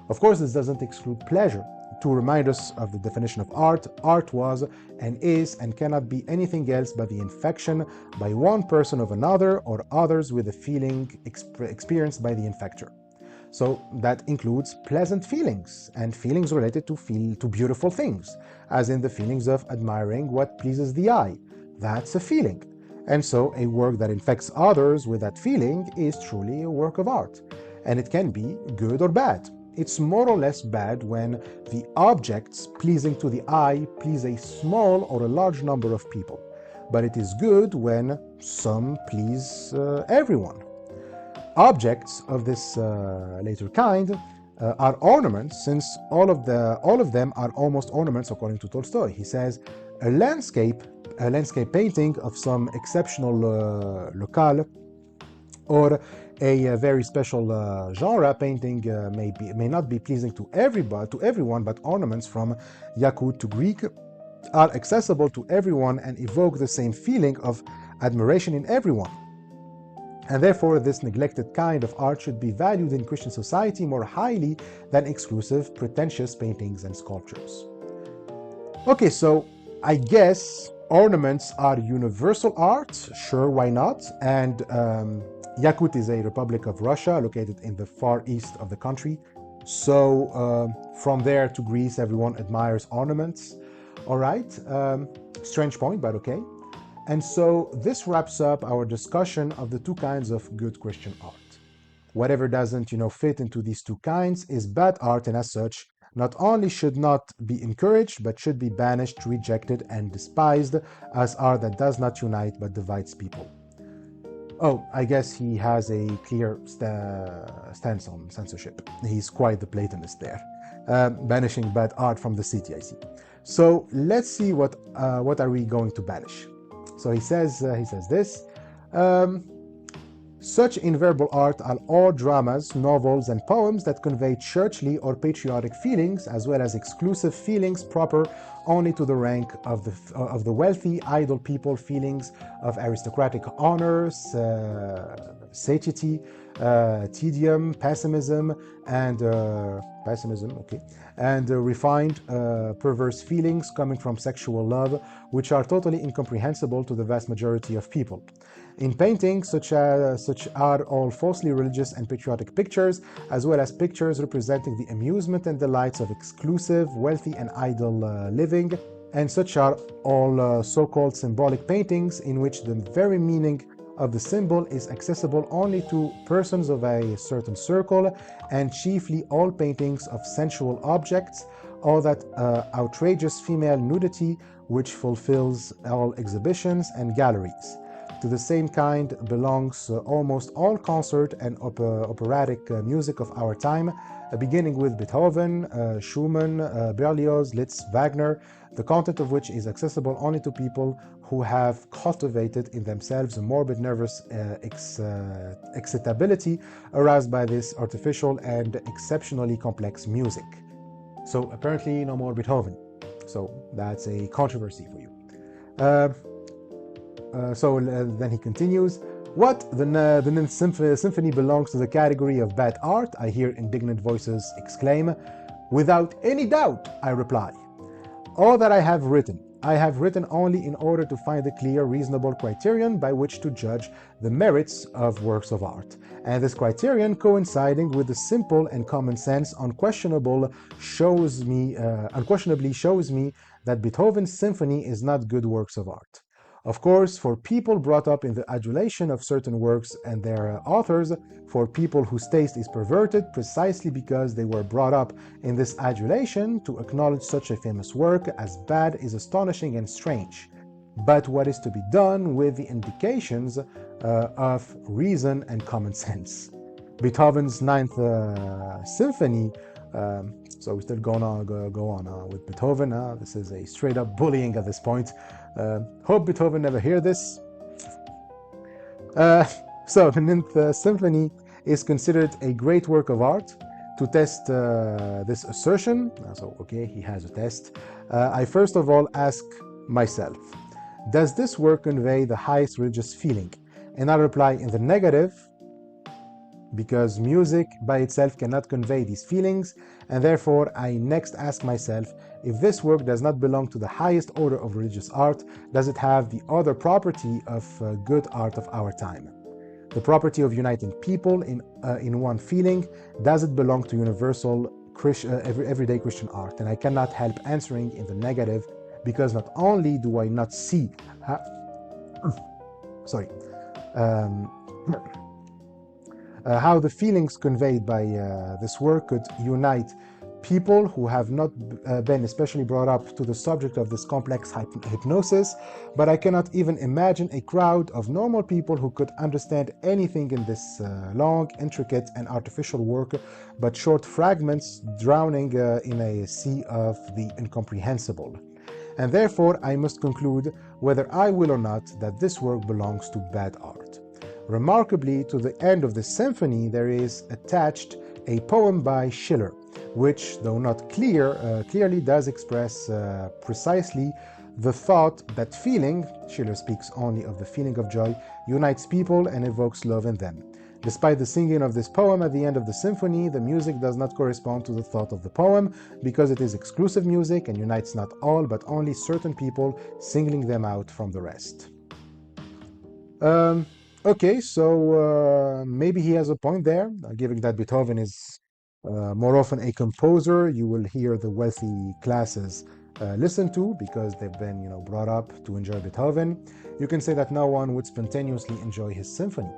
Of course, this doesn't exclude pleasure. To remind us of the definition of art, art was and is and cannot be anything else but the infection by one person of another or others with a feeling experienced by the infector. So that includes pleasant feelings and feelings related to beautiful things, as in the feelings of admiring what pleases the eye. That's a feeling. And so a work that infects others with that feeling is truly a work of art. And it can be good or bad. It's more or less bad when the objects pleasing to the eye please a small or a large number of people. But it is good when some please everyone. Objects of this later kind are ornaments, since all of them are almost ornaments according to Tolstoy. He says, a landscape painting of some exceptional locale or a very special genre painting may not be pleasing to everyone, but ornaments from Yakut to Greek are accessible to everyone and evoke the same feeling of admiration in everyone. And therefore, this neglected kind of art should be valued in Christian society more highly than exclusive, pretentious paintings and sculptures. Okay, so I guess ornaments are universal art. Sure, why not? And Yakut is a republic of Russia located in the far east of the country. So from there to Greece, everyone admires ornaments. All right, strange point, but okay. And so this wraps up our discussion of the two kinds of good Christian art. Whatever doesn't, fit into these two kinds is bad art, and as such, not only should not be encouraged, but should be banished, rejected, and despised as art that does not unite but divides people. Oh, I guess he has a clear stance on censorship. He's quite the Platonist there, banishing bad art from the city, I see. So let's see what are we going to banish. So he says this. Such inverbal art are all dramas, novels, and poems that convey churchly or patriotic feelings, as well as exclusive feelings proper only to the rank of the wealthy, idle people, feelings of aristocratic honor, satiety, tedium, pessimism, and refined, perverse feelings coming from sexual love, which are totally incomprehensible to the vast majority of people. In painting, such are all falsely religious and patriotic pictures, as well as pictures representing the amusement and delights of exclusive, wealthy, and idle living, and such are all so-called symbolic paintings in which the very meaning of the symbol is accessible only to persons of a certain circle, and chiefly all paintings of sensual objects, all that outrageous female nudity which fulfills all exhibitions and galleries. To the same kind belongs almost all concert and operatic music of our time, beginning with Beethoven, Schumann, Berlioz, Liszt, Wagner, the content of which is accessible only to people who have cultivated in themselves a morbid nervous excitability aroused by this artificial and exceptionally complex music. So apparently no more Beethoven. So that's a controversy for you. Then he continues, what? The Ninth Symphony belongs to the category of bad art, I hear indignant voices exclaim. Without any doubt, I reply. All that I have written only in order to find a clear, reasonable criterion by which to judge the merits of works of art. And this criterion, coinciding with the simple and common sense, unquestionably shows me that Beethoven's symphony is not good works of art. Of course, for people brought up in the adulation of certain works and their authors, for people whose taste is perverted precisely because they were brought up in this adulation, to acknowledge such a famous work as bad is astonishing and strange. But what is to be done with the indications of reason and common sense? Beethoven's Ninth Symphony, so we're still going on, go on with Beethoven. This is a straight up bullying at this point. Hope Beethoven never hear this. So the Ninth Symphony is considered a great work of art. To test this assertion, so okay, he has a test, I first of all ask myself, does this work convey the highest religious feeling? And I reply in the negative, because music by itself cannot convey these feelings, and therefore I next ask myself, if this work does not belong to the highest order of religious art, does it have the other property of good art of our time? The property of uniting people in one feeling, does it belong to universal everyday Christian art? And I cannot help answering in the negative, because not only do I not see how the feelings conveyed by this work could unite people who have not been especially brought up to the subject of this complex hypnosis, but I cannot even imagine a crowd of normal people who could understand anything in this long, intricate, and artificial work, but short fragments drowning in a sea of the incomprehensible. And therefore I must conclude, whether I will or not, that this work belongs to bad art. Remarkably, to the end of the symphony there is attached a poem by Schiller, which, though not clearly, does express precisely the thought that feeling, Schiller speaks only of the feeling of joy, unites people and evokes love in them. Despite the singing of this poem at the end of the symphony, the music does not correspond to the thought of the poem because it is exclusive music and unites not all but only certain people, singling them out from the rest. Okay, so maybe he has a point there, given that Beethoven is more often a composer you will hear the wealthy classes listen to because they've been, brought up to enjoy Beethoven. You can say that no one would spontaneously enjoy his symphony.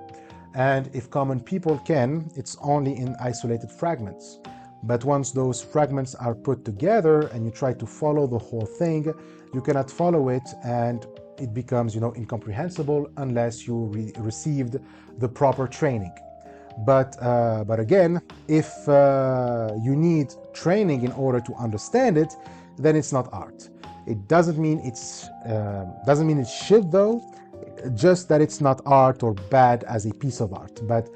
And if common people can, it's only in isolated fragments. But once those fragments are put together and you try to follow the whole thing, you cannot follow it and it becomes, incomprehensible unless you received the proper training. But again, if you need training in order to understand it, then it's not art. It doesn't mean it should though, just that it's not art or bad as a piece of art. But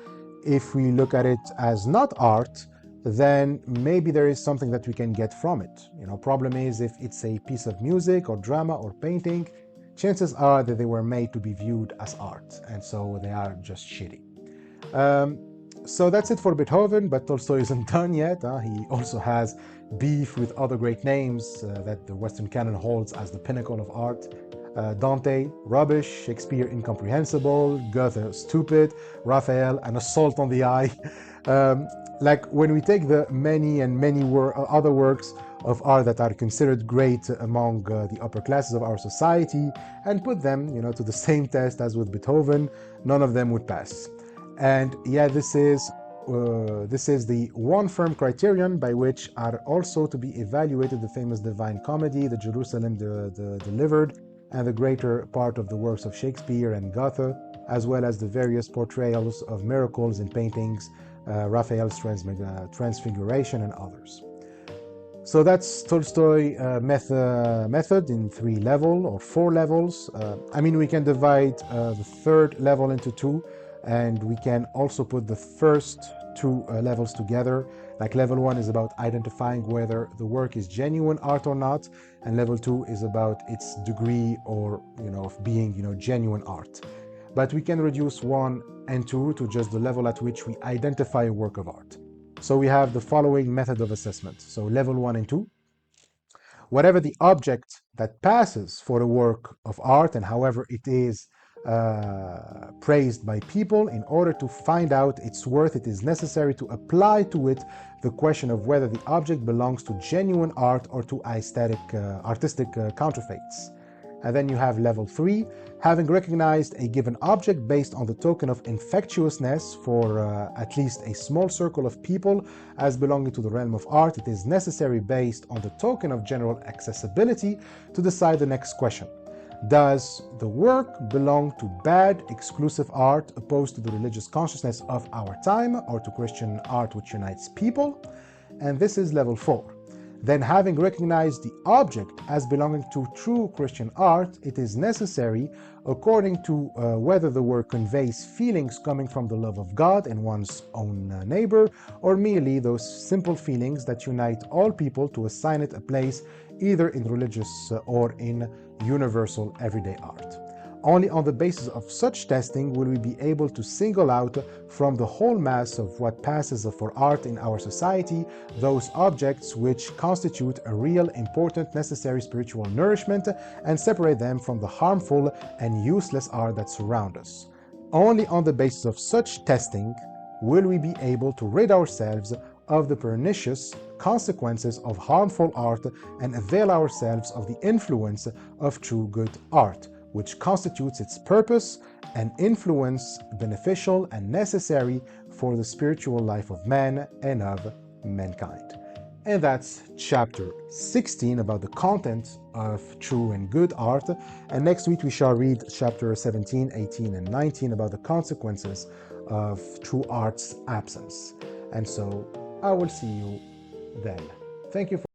if we look at it as not art, then maybe there is something that we can get from it. Problem is if it's a piece of music or drama or painting, chances are that they were made to be viewed as art, and so they are just shitty. So that's it for Beethoven, but Tolstoy isn't done yet. He also has beef with other great names that the Western canon holds as the pinnacle of art. Dante, rubbish. Shakespeare, incomprehensible. Goethe, stupid. Raphael, an assault on the eye. Like when we take the many other works of art that are considered great among the upper classes of our society and put them, to the same test as with Beethoven, none of them would pass. And yeah, this is the one firm criterion by which are also to be evaluated the famous Divine Comedy, the Jerusalem Delivered, and the greater part of the works of Shakespeare and Goethe, as well as the various portrayals of miracles in paintings, Raphael's Transfiguration, and others. So that's Tolstoy method in 4 levels. We can divide the third level into 2, and we can also put the first 2 levels together. Like level 1 is about identifying whether the work is genuine art or not, and level 2 is about its degree or of being genuine art. But we can reduce 1 and 2 to just the level at which we identify a work of art. So we have the following method of assessment. So level 1 and 2. Whatever the object that passes for a work of art and however it is praised by people, in order to find out its worth, it is necessary to apply to it the question of whether the object belongs to genuine art or to artistic counterfeits. And then you have level 3, having recognized a given object based on the token of infectiousness for at least a small circle of people as belonging to the realm of art, it is necessary based on the token of general accessibility to decide the next question. Does the work belong to bad, exclusive art opposed to the religious consciousness of our time or to Christian art which unites people? And this is level 4. Then, having recognized the object as belonging to true Christian art, it is necessary, according to whether the work conveys feelings coming from the love of God and one's own neighbor, or merely those simple feelings that unite all people, to assign it a place either in religious or in universal everyday art. Only on the basis of such testing will we be able to single out from the whole mass of what passes for art in our society those objects which constitute a real, important, necessary spiritual nourishment and separate them from the harmful and useless art that surround us. Only on the basis of such testing will we be able to rid ourselves of the pernicious consequences of harmful art and avail ourselves of the influence of true good art, which constitutes its purpose and influence beneficial and necessary for the spiritual life of man and of mankind. And that's chapter 16 about the content of true and good art. And next week we shall read chapter 17, 18, and 19 about the consequences of true art's absence. And so I will see you then. Thank you for